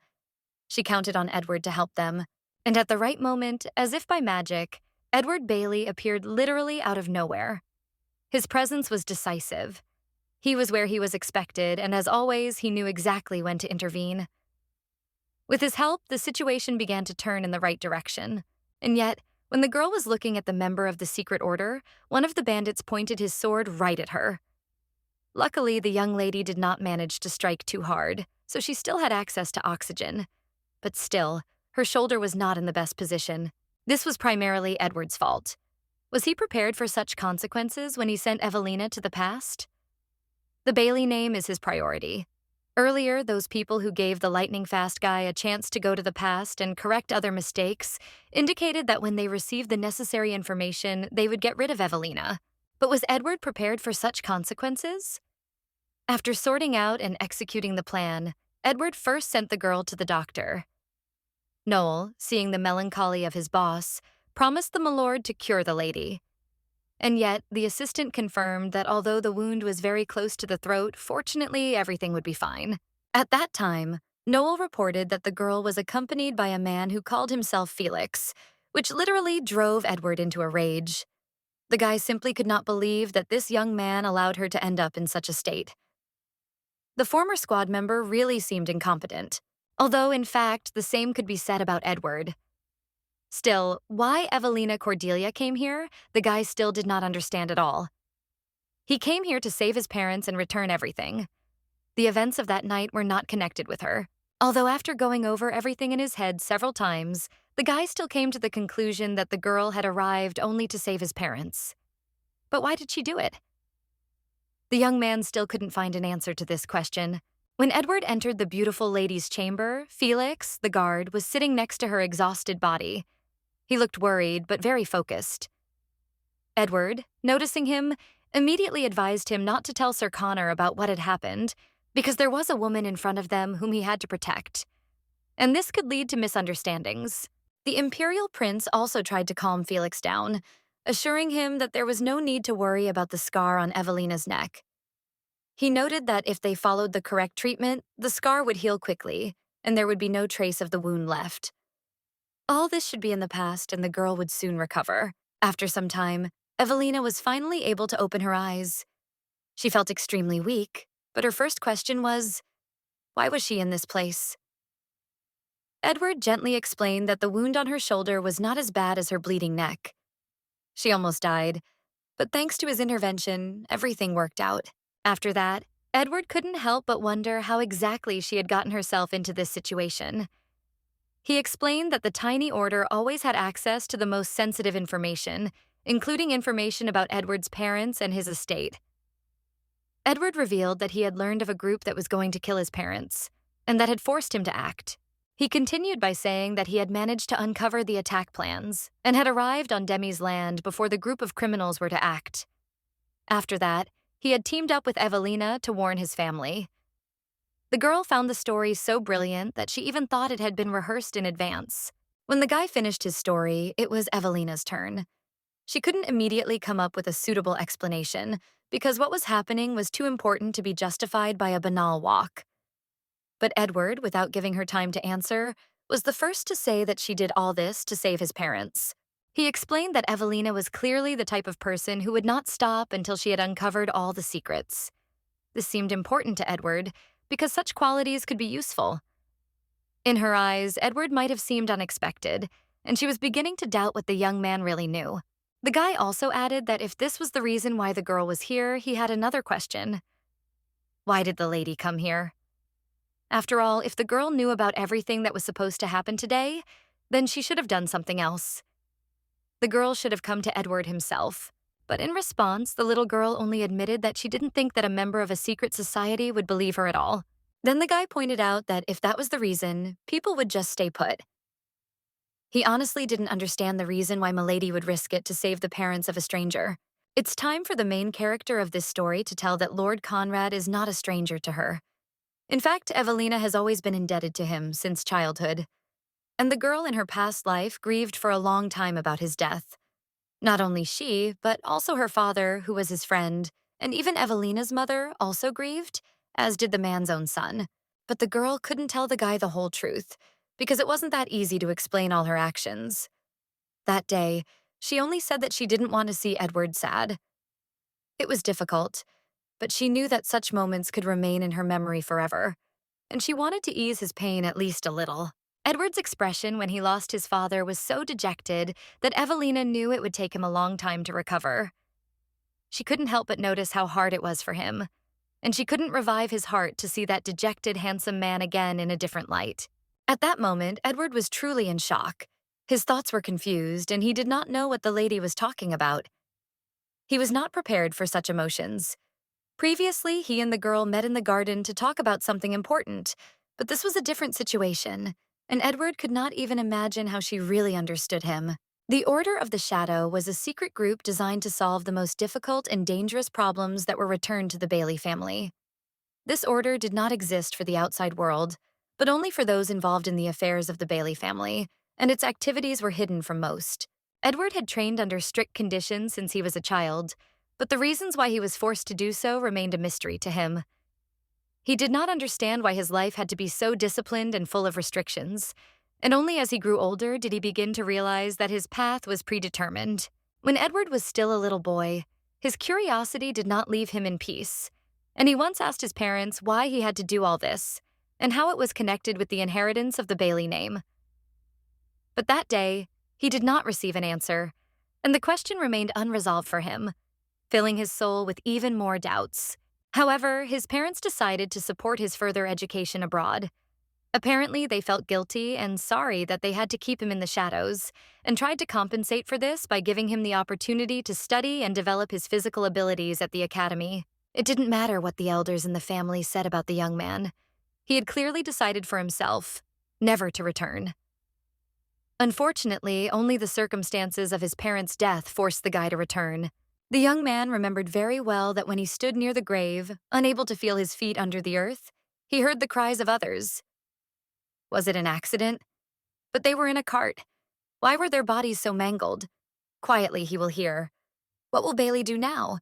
She counted on Edward to help them, and at the right moment, as if by magic, Edward Bailey appeared literally out of nowhere. His presence was decisive. He was where he was expected, and as always, he knew exactly when to intervene. With his help, the situation began to turn in the right direction. And yet, when the girl was looking at the member of the secret order, one of the bandits pointed his sword right at her. Luckily, the young lady did not manage to strike too hard, so she still had access to oxygen. But still, her shoulder was not in the best position. This was primarily Edward's fault. Was he prepared for such consequences when he sent Evelina to the past? The Bailey name is his priority. Earlier, those people who gave the lightning-fast guy a chance to go to the past and correct other mistakes indicated that when they received the necessary information, they would get rid of Evelina. But was Edward prepared for such consequences? After sorting out and executing the plan, Edward first sent the girl to the doctor. Noel, seeing the melancholy of his boss, promised the milord to cure the lady. And yet, the assistant confirmed that although the wound was very close to the throat, fortunately, everything would be fine. At that time, Noel reported that the girl was accompanied by a man who called himself Felix, which literally drove Edward into a rage. The guy simply could not believe that this young man allowed her to end up in such a state. The former squad member really seemed incompetent, although, in fact, the same could be said about Edward. Still, why Evelina Cordelia came here, the guy still did not understand at all. He came here to save his parents and return everything. The events of that night were not connected with her. Although after going over everything in his head several times, the guy still came to the conclusion that the girl had arrived only to save his parents. But why did she do it? The young man still couldn't find an answer to this question. When Edward entered the beautiful lady's chamber, Felix, the guard, was sitting next to her exhausted body. He looked worried, but very focused. Edward, noticing him, immediately advised him not to tell Sir Connor about what had happened, because there was a woman in front of them whom he had to protect. And this could lead to misunderstandings. The Imperial Prince also tried to calm Felix down, assuring him that there was no need to worry about the scar on Evelina's neck. He noted that if they followed the correct treatment, the scar would heal quickly, and there would be no trace of the wound left. All this should be in the past, and the girl would soon recover. After some time, Evelina was finally able to open her eyes. She felt extremely weak, but her first question was, why was she in this place? Edward gently explained that the wound on her shoulder was not as bad as her bleeding neck. She almost died, but thanks to his intervention, everything worked out. After that, Edward couldn't help but wonder how exactly she had gotten herself into this situation. He explained that the tiny order always had access to the most sensitive information, including information about Edward's parents and his estate. Edward revealed that he had learned of a group that was going to kill his parents, and that had forced him to act. He continued by saying that he had managed to uncover the attack plans and had arrived on Demi's land before the group of criminals were to act. After that, he had teamed up with Evelina to warn his family. The girl found the story so brilliant that she even thought it had been rehearsed in advance. When the guy finished his story, it was Evelina's turn. She couldn't immediately come up with a suitable explanation because what was happening was too important to be justified by a banal walk. But Edward, without giving her time to answer, was the first to say that she did all this to save his parents. He explained that Evelina was clearly the type of person who would not stop until she had uncovered all the secrets. This seemed important to Edward, because such qualities could be useful. In her eyes, Edward might have seemed unexpected, and she was beginning to doubt what the young man really knew. The guy also added that if this was the reason why the girl was here, he had another question. Why did the lady come here? After all, if the girl knew about everything that was supposed to happen today, then she should have done something else. The girl should have come to Edward himself. But in response, the little girl only admitted that she didn't think that a member of a secret society would believe her at all. Then the guy pointed out that if that was the reason, people would just stay put. He honestly didn't understand the reason why Milady would risk it to save the parents of a stranger. It's time for the main character of this story to tell that Lord Conrad is not a stranger to her. In fact, Evelina has always been indebted to him since childhood. And the girl in her past life grieved for a long time about his death. Not only she, but also her father, who was his friend, and even Evelina's mother also grieved, as did the man's own son. But the girl couldn't tell the guy the whole truth, because it wasn't that easy to explain all her actions. That day, she only said that she didn't want to see Edward sad. It was difficult, but she knew that such moments could remain in her memory forever, and she wanted to ease his pain at least a little. Edward's expression when he lost his father was so dejected that Evelina knew it would take him a long time to recover. She couldn't help but notice how hard it was for him, and she couldn't revive his heart to see that dejected, handsome man again in a different light. At that moment, Edward was truly in shock. His thoughts were confused, and he did not know what the lady was talking about. He was not prepared for such emotions. Previously, he and the girl met in the garden to talk about something important, but this was a different situation, and Edward could not even imagine how she really understood him. The Order of the Shadow was a secret group designed to solve the most difficult and dangerous problems that were returned to the Bailey family. This order did not exist for the outside world, but only for those involved in the affairs of the Bailey family, and its activities were hidden from most. Edward had trained under strict conditions since he was a child, but the reasons why he was forced to do so remained a mystery to him. He did not understand why his life had to be so disciplined and full of restrictions, and only as he grew older did he begin to realize that his path was predetermined. When Edward was still a little boy, his curiosity did not leave him in peace, and he once asked his parents why he had to do all this, and how it was connected with the inheritance of the Bailey name. But that day, he did not receive an answer, and the question remained unresolved for him, filling his soul with even more doubts. However, his parents decided to support his further education abroad. Apparently, they felt guilty and sorry that they had to keep him in the shadows, and tried to compensate for this by giving him the opportunity to study and develop his physical abilities at the academy. It didn't matter what the elders in the family said about the young man. He had clearly decided for himself, never to return. Unfortunately, only the circumstances of his parents' death forced the guy to return. The young man remembered very well that when he stood near the grave, unable to feel his feet under the earth, he heard the cries of others. Was it an accident? But they were in a cart. Why were their bodies so mangled? Quietly he will hear. What will Bailey do now?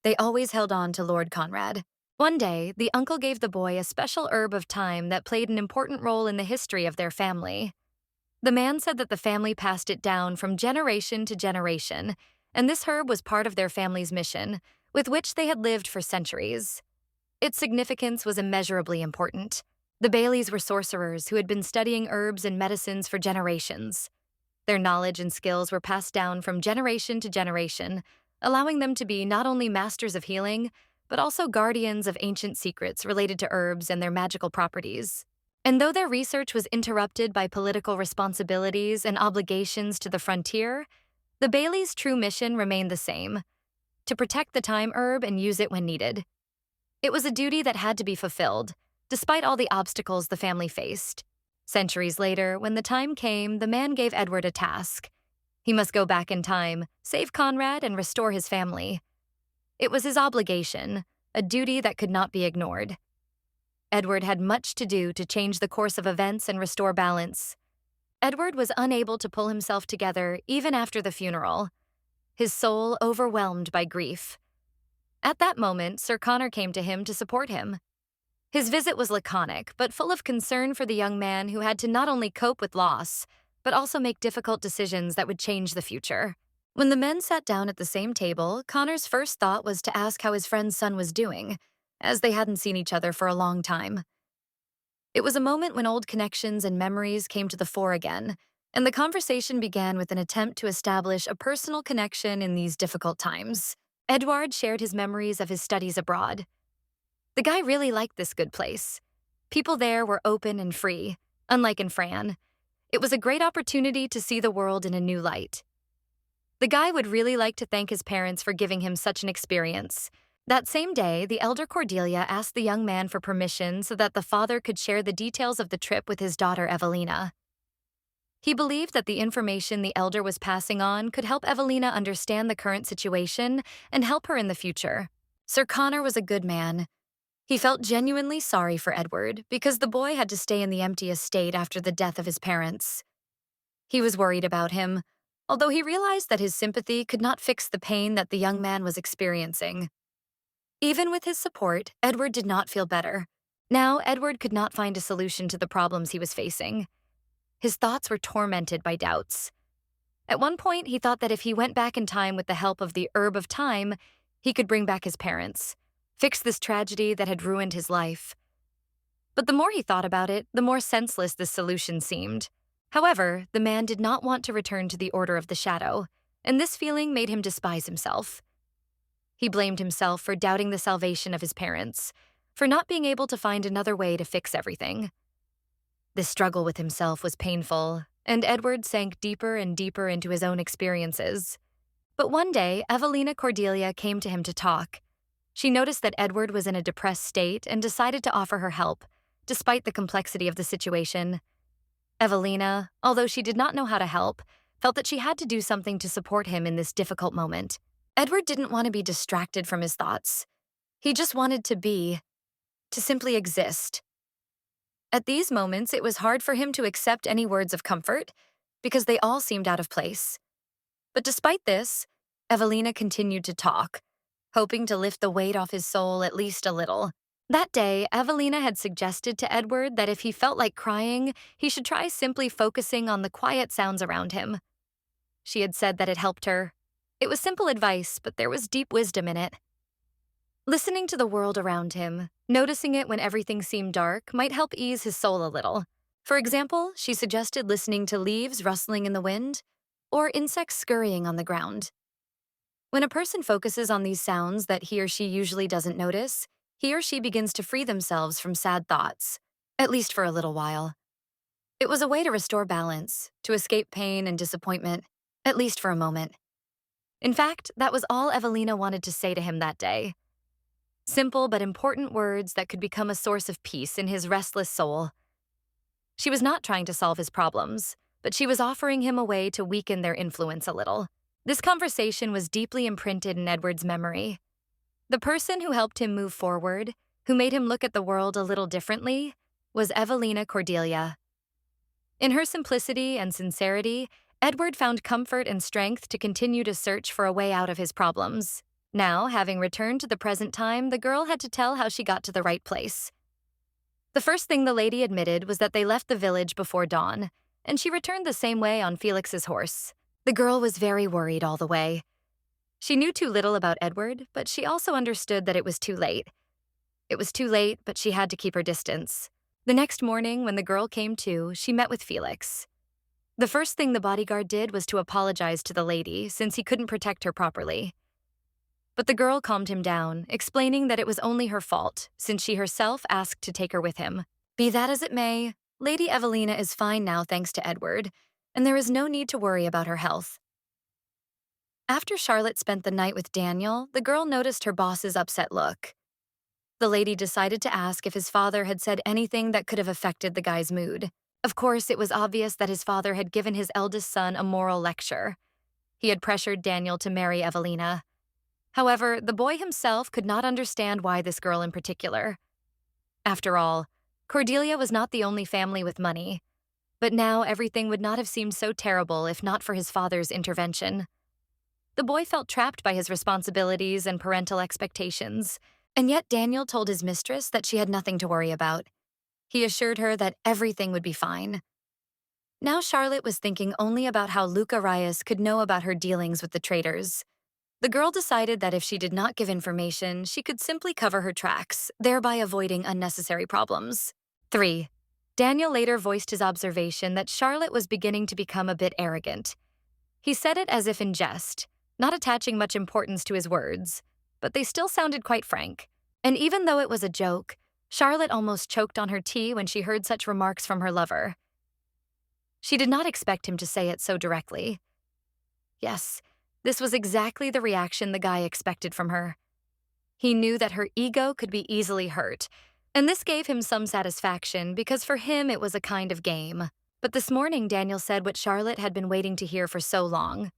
They always held on to Lord Conrad. One day, the uncle gave the boy a special herb of thyme that played an important role in the history of their family. The man said that the family passed it down from generation to generation, and this herb was part of their family's mission, with which they had lived for centuries. Its significance was immeasurably important. The Baileys were sorcerers who had been studying herbs and medicines for generations. Their knowledge and skills were passed down from generation to generation, allowing them to be not only masters of healing, but also guardians of ancient secrets related to herbs and their magical properties. And though their research was interrupted by political responsibilities and obligations to the frontier, the Baileys' true mission remained the same: to protect the thyme herb and use it when needed. It was a duty that had to be fulfilled, despite all the obstacles the family faced. Centuries later, when the time came, the man gave Edward a task. He must go back in time, save Conrad, and restore his family. It was his obligation, a duty that could not be ignored. Edward had much to do to change the course of events and restore balance. Edward was unable to pull himself together even after the funeral, his soul overwhelmed by grief. At that moment, Sir Connor came to him to support him. His visit was laconic, but full of concern for the young man who had to not only cope with loss, but also make difficult decisions that would change the future. When the men sat down at the same table, Connor's first thought was to ask how his friend's son was doing, as they hadn't seen each other for a long time. It was a moment when old connections and memories came to the fore again, and the conversation began with an attempt to establish a personal connection in these difficult times. Edward shared his memories of his studies abroad. The guy really liked this good place. People there were open and free, unlike in Fran. It was a great opportunity to see the world in a new light. The guy would really like to thank his parents for giving him such an experience. That same day, the elder Cordelia asked the young man for permission so that the father could share the details of the trip with his daughter Evelina. He believed that the information the elder was passing on could help Evelina understand the current situation and help her in the future. Sir Connor was a good man. He felt genuinely sorry for Edward because the boy had to stay in the empty estate after the death of his parents. He was worried about him, although he realized that his sympathy could not fix the pain that the young man was experiencing. Even with his support, Edward did not feel better. Now, Edward could not find a solution to the problems he was facing. His thoughts were tormented by doubts. At one point, he thought that if he went back in time with the help of the Herb of Time, he could bring back his parents, fix this tragedy that had ruined his life. But the more he thought about it, the more senseless this solution seemed. However, the man did not want to return to the Order of the Shadow, and this feeling made him despise himself. He blamed himself for doubting the salvation of his parents, for not being able to find another way to fix everything. This struggle with himself was painful, and Edward sank deeper and deeper into his own experiences. But one day, Evelina Cordelia came to him to talk. She noticed that Edward was in a depressed state and decided to offer her help, despite the complexity of the situation. Evelina, although she did not know how to help, felt that she had to do something to support him in this difficult moment. Edward didn't want to be distracted from his thoughts. He just wanted to simply exist. At these moments, it was hard for him to accept any words of comfort because they all seemed out of place. But despite this, Evelina continued to talk, hoping to lift the weight off his soul at least a little. That day, Evelina had suggested to Edward that if he felt like crying, he should try simply focusing on the quiet sounds around him. She had said that it helped her. It was simple advice, but there was deep wisdom in it. Listening to the world around him, noticing it when everything seemed dark, might help ease his soul a little. For example, she suggested listening to leaves rustling in the wind or insects scurrying on the ground. When a person focuses on these sounds that he or she usually doesn't notice, he or she begins to free themselves from sad thoughts, at least for a little while. It was a way to restore balance, to escape pain and disappointment, at least for a moment. In fact, that was all Evelina wanted to say to him that day. Simple but important words that could become a source of peace in his restless soul. She was not trying to solve his problems, but she was offering him a way to weaken their influence a little. This conversation was deeply imprinted in Edward's memory. The person who helped him move forward, who made him look at the world a little differently, was Evelina Cordelia. In her simplicity and sincerity, Edward found comfort and strength to continue to search for a way out of his problems. Now, having returned to the present time, the girl had to tell how she got to the right place. The first thing the lady admitted was that they left the village before dawn, and she returned the same way on Felix's horse. The girl was very worried all the way. She knew too little about Edward, but she also understood that it was too late. It was too late, but she had to keep her distance. The next morning, when the girl came to, she met with Felix. The first thing the bodyguard did was to apologize to the lady, since he couldn't protect her properly. But the girl calmed him down, explaining that it was only her fault, since she herself asked to take her with him. Be that as it may, Lady Evelina is fine now thanks to Edward, and there is no need to worry about her health. After Charlotte spent the night with Daniel, the girl noticed her boss's upset look. The lady decided to ask if his father had said anything that could have affected the guy's mood. Of course, it was obvious that his father had given his eldest son a moral lecture. He had pressured Daniel to marry Evelina. However, the boy himself could not understand why this girl in particular. After all, Cordelia was not the only family with money. But now everything would not have seemed so terrible if not for his father's intervention. The boy felt trapped by his responsibilities and parental expectations, and yet Daniel told his mistress that she had nothing to worry about. He assured her that everything would be fine. Now Charlotte was thinking only about how Luke Arias could know about her dealings with the traitors. The girl decided that if she did not give information, she could simply cover her tracks, thereby avoiding unnecessary problems. 3. Daniel later voiced his observation that Charlotte was beginning to become a bit arrogant. He said it as if in jest, not attaching much importance to his words, but they still sounded quite frank. And even though it was a joke, Charlotte almost choked on her tea when she heard such remarks from her lover. She did not expect him to say it so directly. Yes, this was exactly the reaction the guy expected from her. He knew that her ego could be easily hurt, and this gave him some satisfaction because for him it was a kind of game. But this morning, Daniel said what Charlotte had been waiting to hear for so long.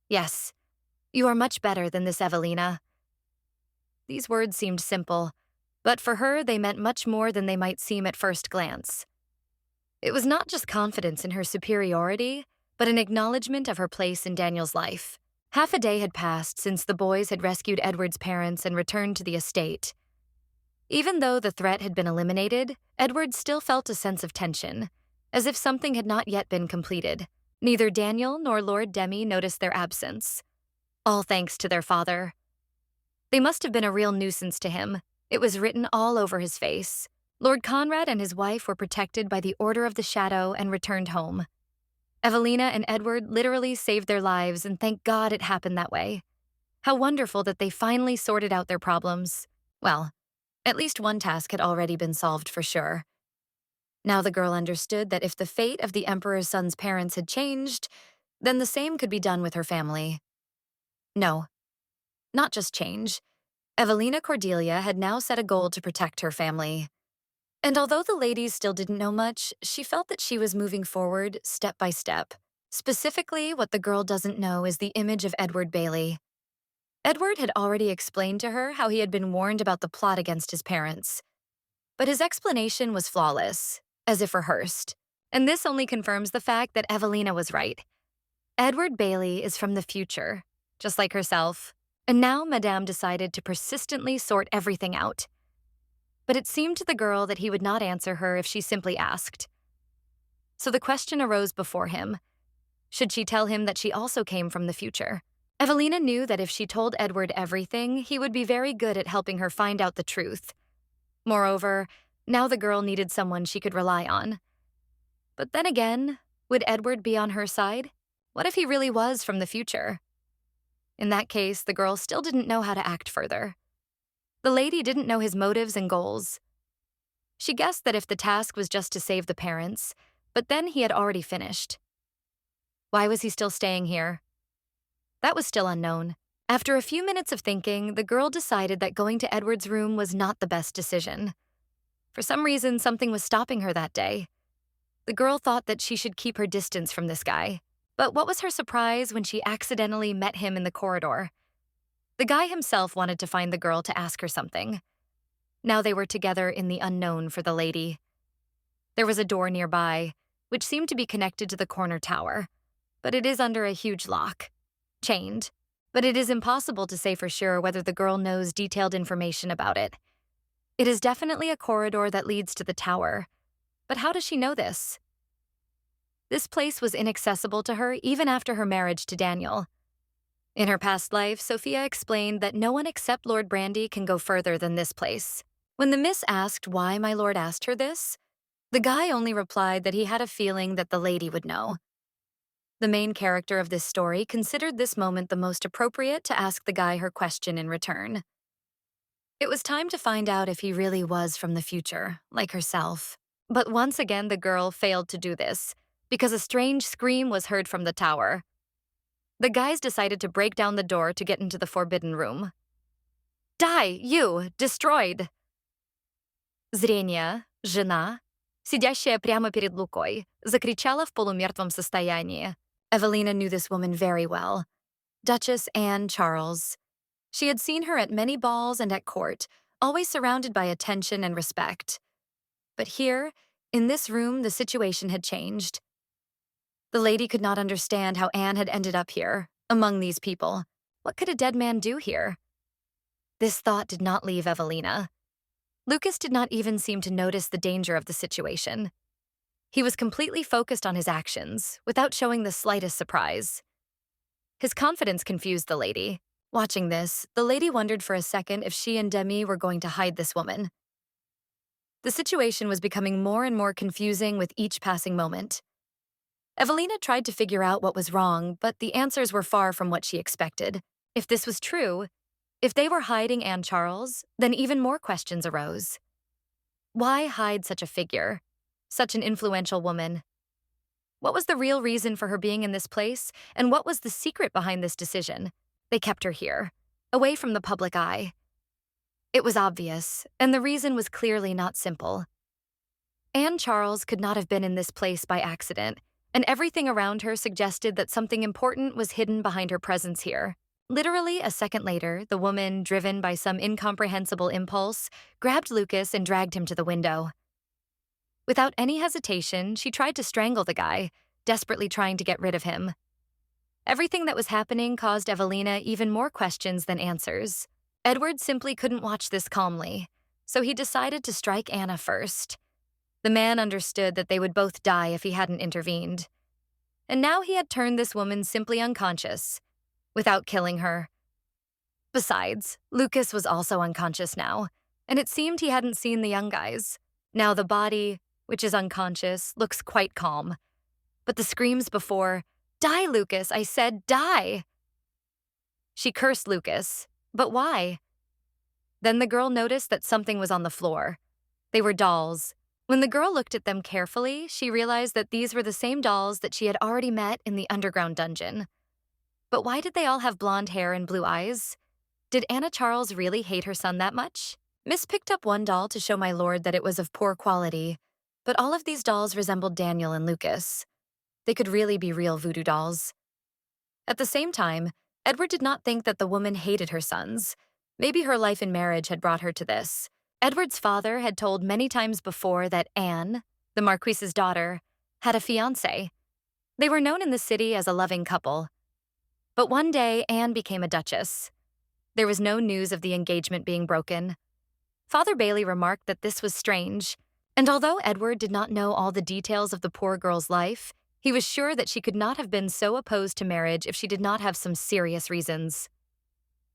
Yes, you are much better than this, Evelina. These words seemed simple, but for her they meant much more than they might seem at first glance. It was not just confidence in her superiority, but an acknowledgement of her place in Daniel's life. Half a day had passed since the boys had rescued Edward's parents and returned to the estate. Even though the threat had been eliminated, Edward still felt a sense of tension, as if something had not yet been completed. Neither Daniel nor Lord Demi noticed their absence, all thanks to their father. They must have been a real nuisance to him. It was written all over his face. Lord Conrad and his wife were protected by the Order of the Shadow and returned home. Evelina and Edward literally saved their lives, and thank God it happened that way. How wonderful that they finally sorted out their problems. Well, at least one task had already been solved for sure. Now the girl understood that if the fate of the Emperor's son's parents had changed, then the same could be done with her family. No, not just change. Evelina Cordelia had now set a goal to protect her family. And although the ladies still didn't know much, she felt that she was moving forward step by step. Specifically, what the girl doesn't know is the image of Edward Bailey. Edward had already explained to her how he had been warned about the plot against his parents. But his explanation was flawless, as if rehearsed. And this only confirms the fact that Evelina was right. Edward Bailey is from the future, just like herself. And now Madame decided to persistently sort everything out. But it seemed to the girl that he would not answer her if she simply asked. So the question arose before him. Should she tell him that she also came from the future? Evelina knew that if she told Edward everything, he would be very good at helping her find out the truth. Moreover, now the girl needed someone she could rely on. But then again, would Edward be on her side? What if he really was from the future? In that case, the girl still didn't know how to act further. The lady didn't know his motives and goals. She guessed that if the task was just to save the parents, but then he had already finished. Why was he still staying here? That was still unknown. After a few minutes of thinking, the girl decided that going to Edward's room was not the best decision. For some reason, something was stopping her that day. The girl thought that she should keep her distance from this guy. But what was her surprise when she accidentally met him in the corridor? The guy himself wanted to find the girl to ask her something. Now they were together in the unknown for the lady. There was a door nearby, which seemed to be connected to the corner tower, but it is under a huge lock, chained. But it is impossible to say for sure whether the girl knows detailed information about it. It is definitely a corridor that leads to the tower, but how does she know this? This place was inaccessible to her even after her marriage to Daniel. In her past life, Sophia explained that no one except Lord Brandy can go further than this place. When the miss asked why my lord asked her this, the guy only replied that he had a feeling that the lady would know. The main character of this story considered this moment the most appropriate to ask the guy her question in return. It was time to find out if he really was from the future, like herself. But once again, the girl failed to do this, because a strange scream was heard from the tower. The guys decided to break down the door to get into the forbidden room. «Die, you, destroyed!» Зрение, жена, сидящая прямо перед Лукой, закричала в полумертвом состоянии. Evelina knew this woman very well. Duchess Anne Charles. She had seen her at many balls and at court, always surrounded by attention and respect. But here, in this room, the situation had changed. The lady could not understand how Anne had ended up here, among these people. What could a dead man do here? This thought did not leave Evelina. Lucas did not even seem to notice the danger of the situation. He was completely focused on his actions, without showing the slightest surprise. His confidence confused the lady. Watching this, the lady wondered for a second if she and Demi were going to hide this woman. The situation was becoming more and more confusing with each passing moment. Evelina tried to figure out what was wrong, but the answers were far from what she expected. If this was true, if they were hiding Anne Charles, then even more questions arose. Why hide such a figure? Such an influential woman? What was the real reason for her being in this place, and what was the secret behind this decision? They kept her here, away from the public eye. It was obvious, and the reason was clearly not simple. Anne Charles could not have been in this place by accident, and everything around her suggested that something important was hidden behind her presence here. Literally a second later, the woman, driven by some incomprehensible impulse, grabbed Lucas and dragged him to the window. Without any hesitation, she tried to strangle the guy, desperately trying to get rid of him. Everything that was happening caused Evelina even more questions than answers. Edward simply couldn't watch this calmly, so he decided to strike Anna first. The man understood that they would both die if he hadn't intervened. And now he had turned this woman simply unconscious, without killing her. Besides, Lucas was also unconscious now, and it seemed he hadn't seen the young guys. Now the body, which is unconscious, looks quite calm. But the screams before, "Die, Lucas, I said die!" She cursed Lucas, but why? Then the girl noticed that something was on the floor. They were dolls. When the girl looked at them carefully, she realized that these were the same dolls that she had already met in the underground dungeon. But why did they all have blonde hair and blue eyes? Did Anna Charles really hate her son that much? Miss picked up one doll to show my lord that it was of poor quality, but all of these dolls resembled Daniel and Lucas. They could really be real voodoo dolls. At the same time, Edward did not think that the woman hated her sons. Maybe her life in marriage had brought her to this. Edward's father had told many times before that Anne, the Marquise's daughter, had a fiancé. They were known in the city as a loving couple. But one day, Anne became a duchess. There was no news of the engagement being broken. Father Bailey remarked that this was strange, and although Edward did not know all the details of the poor girl's life, he was sure that she could not have been so opposed to marriage if she did not have some serious reasons.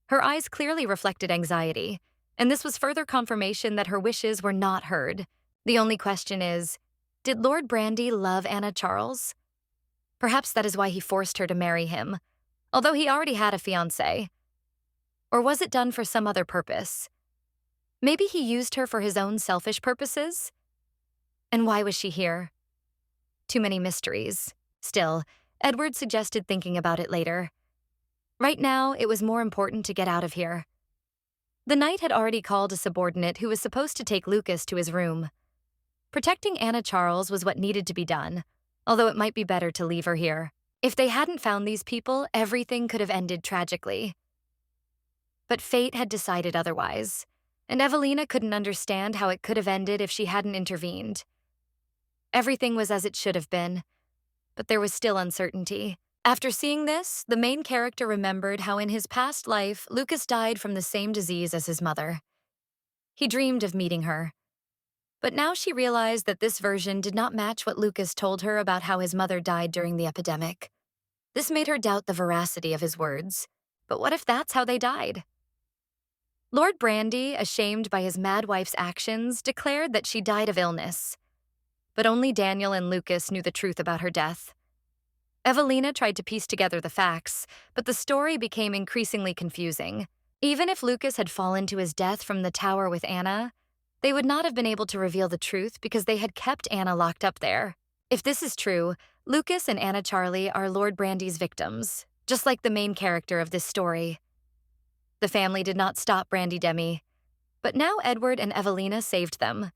Her eyes clearly reflected anxiety, and this was further confirmation that her wishes were not heard. The only question is, did Lord Brandy love Anna Charles? Perhaps that is why he forced her to marry him, although he already had a fiancé. Or was it done for some other purpose? Maybe he used her for his own selfish purposes? And why was she here? Too many mysteries. Still, Edward suggested thinking about it later. Right now, it was more important to get out of here. The knight had already called a subordinate who was supposed to take Lucas to his room. Protecting Anna Charles was what needed to be done, although it might be better to leave her here. If they hadn't found these people, everything could have ended tragically. But fate had decided otherwise, and Evelina couldn't understand how it could have ended if she hadn't intervened. Everything was as it should have been, but there was still uncertainty. After seeing this, the main character remembered how in his past life, Lucas died from the same disease as his mother. He dreamed of meeting her. But now she realized that this version did not match what Lucas told her about how his mother died during the epidemic. This made her doubt the veracity of his words. But what if that's how they died? Lord Brandy, ashamed by his mad wife's actions, declared that she died of illness. But only Daniel and Lucas knew the truth about her death. Evelina tried to piece together the facts, but the story became increasingly confusing. Even if Lucas had fallen to his death from the tower with Anna, they would not have been able to reveal the truth because they had kept Anna locked up there. If this is true, Lucas and Anna Charlie are Lord Brandy's victims, just like the main character of this story. The family did not stop Brandy Demi, but now Edward and Evelina saved them.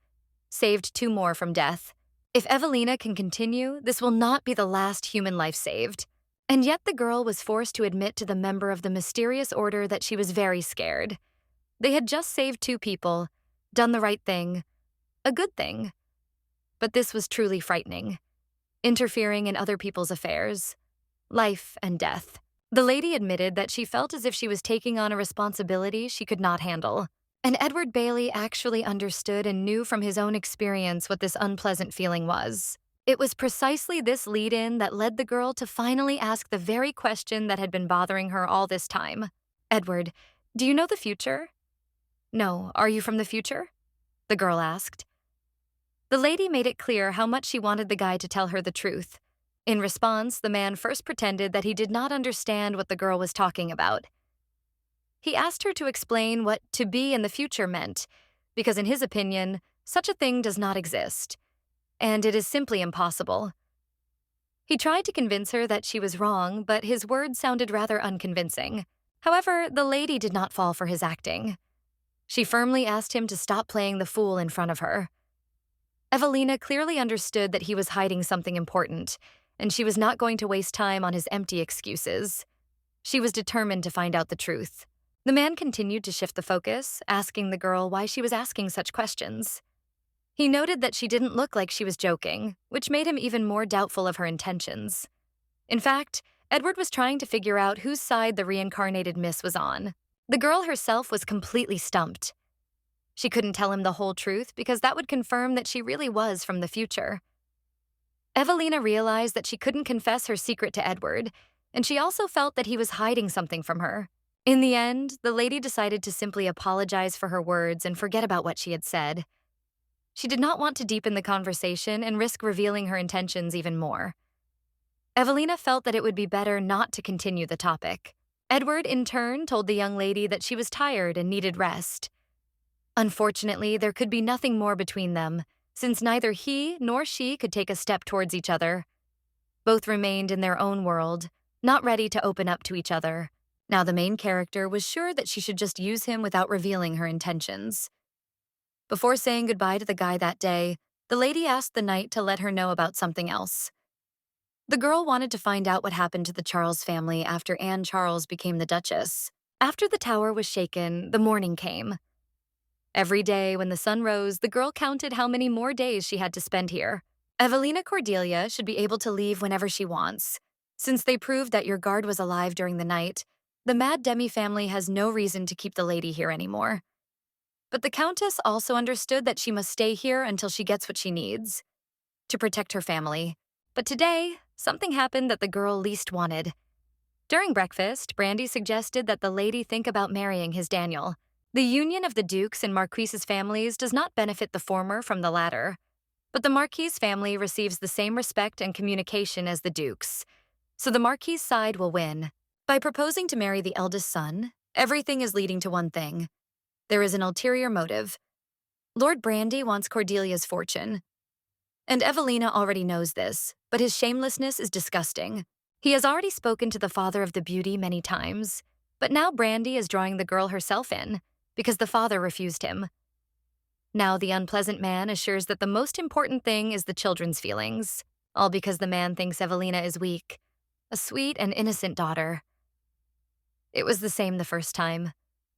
Saved two more from death. If Evelina can continue, this will not be the last human life saved. And yet the girl was forced to admit to the member of the mysterious order that she was very scared. They had just saved two people, done the right thing, a good thing. But this was truly frightening, interfering in other people's affairs, life and death. The lady admitted that she felt as if she was taking on a responsibility she could not handle. And Edward Bailey actually understood and knew from his own experience what this unpleasant feeling was. It was precisely this lead-in that led the girl to finally ask the very question that had been bothering her all this time. "Edward, do you know the future?" "No, are you from the future?" the girl asked. The lady made it clear how much she wanted the guy to tell her the truth. In response, the man first pretended that he did not understand what the girl was talking about. He asked her to explain what "to be in the future" meant, because in his opinion, Such a thing does not exist, and it is simply impossible. He tried to convince her that she was wrong, but his words sounded rather unconvincing. However, the lady did not fall for his acting. She firmly asked him to stop playing the fool in front of her. Evelina clearly understood that he was hiding something important, and she was not going to waste time on his empty excuses. She was determined to find out the truth. The man continued to shift the focus, asking the girl why she was asking such questions. He noted that she didn't look like she was joking, which made him even more doubtful of her intentions. In fact, Edward was trying to figure out whose side the reincarnated miss was on. The girl herself was completely stumped. She couldn't tell him the whole truth because that would confirm that she really was from the future. Evelina realized that she couldn't confess her secret to Edward, and she also felt that he was hiding something from her. In the end, the lady decided to simply apologize for her words and forget about what she had said. She did not want to deepen the conversation and risk revealing her intentions even more. Evelina felt that it would be better not to continue the topic. Edward, in turn, told the young lady that she was tired and needed rest. Unfortunately, there could be nothing more between them, since neither he nor she could take a step towards each other. Both remained in their own world, not ready to open up to each other. Now the main character was sure that she should just use him without revealing her intentions. Before saying goodbye to the guy that day, the lady asked the knight to let her know about something else. The girl wanted to find out what happened to the Charles family after Anne Charles became the Duchess. After the tower was shaken, the morning came. Every day when the sun rose, the girl counted how many more days she had to spend here. Evelina Cordelia should be able to leave whenever she wants. Since they proved that your guard was alive during the night, the Mad Demi family has no reason to keep the lady here anymore. But the Countess also understood that she must stay here until she gets what she needs, to protect her family. But today, something happened that the girl least wanted. During breakfast, Brandy suggested that the lady think about marrying his Daniel. The union of the Dukes and Marquise's families does not benefit the former from the latter, but the Marquise family receives the same respect and communication as the Dukes, so the Marquise side will win. By proposing to marry the eldest son, everything is leading to one thing. There is an ulterior motive. Lord Brandy wants Cordelia's fortune. And Evelina already knows this, but his shamelessness is disgusting. He has already spoken to the father of the beauty many times, but now Brandy is drawing the girl herself in, because the father refused him. Now the unpleasant man assures that the most important thing is the children's feelings, all because the man thinks Evelina is weak, a sweet and innocent daughter. It was the same the first time.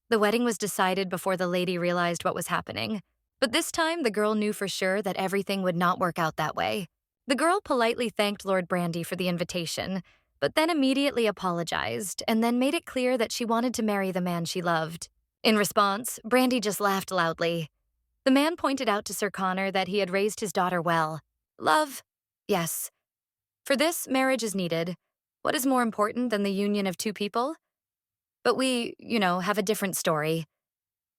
The wedding was decided before the lady realized what was happening, but this time the girl knew for sure that everything would not work out that way. The girl politely thanked Lord Brandy for the invitation, but then immediately apologized and then made it clear that she wanted to marry the man she loved. In response, Brandy just laughed loudly. The man pointed out to Sir Connor that he had raised his daughter well. Love? Yes. For this, marriage is needed. What is more important than the union of two people? But we, have a different story.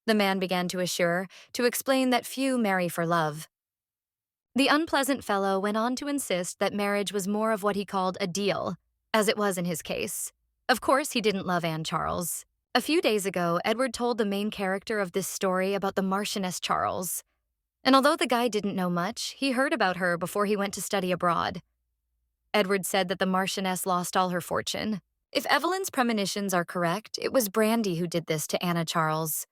The man began to explain that few marry for love. The unpleasant fellow went on to insist that marriage was more of what he called a deal, as it was in his case. Of course, he didn't love Anne Charles. A few days ago, Edward told the main character of this story about the Marchioness Charles. And although the guy didn't know much, he heard about her before he went to study abroad. Edward said that the Marchioness lost all her fortune. If Evelyn's premonitions are correct, it was Brandy who did this to Anna Charles.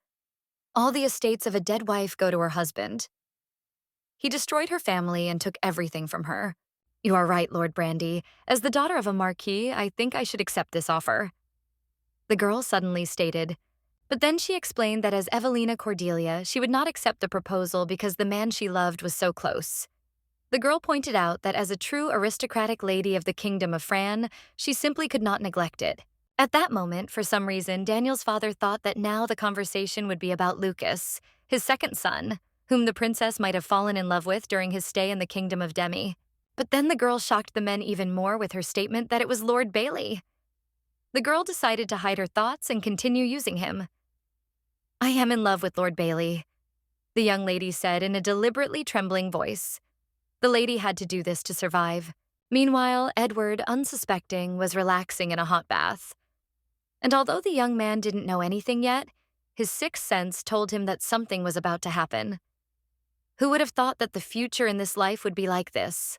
All the estates of a dead wife go to her husband. He destroyed her family and took everything from her. You are right, Lord Brandy. As the daughter of a marquis, I think I should accept this offer. The girl suddenly stated, but then she explained that as Evelina Cordelia, she would not accept the proposal because the man she loved was so close. The girl pointed out that as a true aristocratic lady of the Kingdom of Fran, she simply could not neglect it. At that moment, for some reason, Daniel's father thought that now the conversation would be about Lucas, his second son, whom the princess might have fallen in love with during his stay in the Kingdom of Demi. But then the girl shocked the men even more with her statement that it was Lord Bailey. The girl decided to hide her thoughts and continue using him. I am in love with Lord Bailey, the young lady said in a deliberately trembling voice. The lady had to do this to survive. Meanwhile, Edward, unsuspecting, was relaxing in a hot bath. And although the young man didn't know anything yet, his sixth sense told him that something was about to happen. Who would have thought that the future in this life would be like this?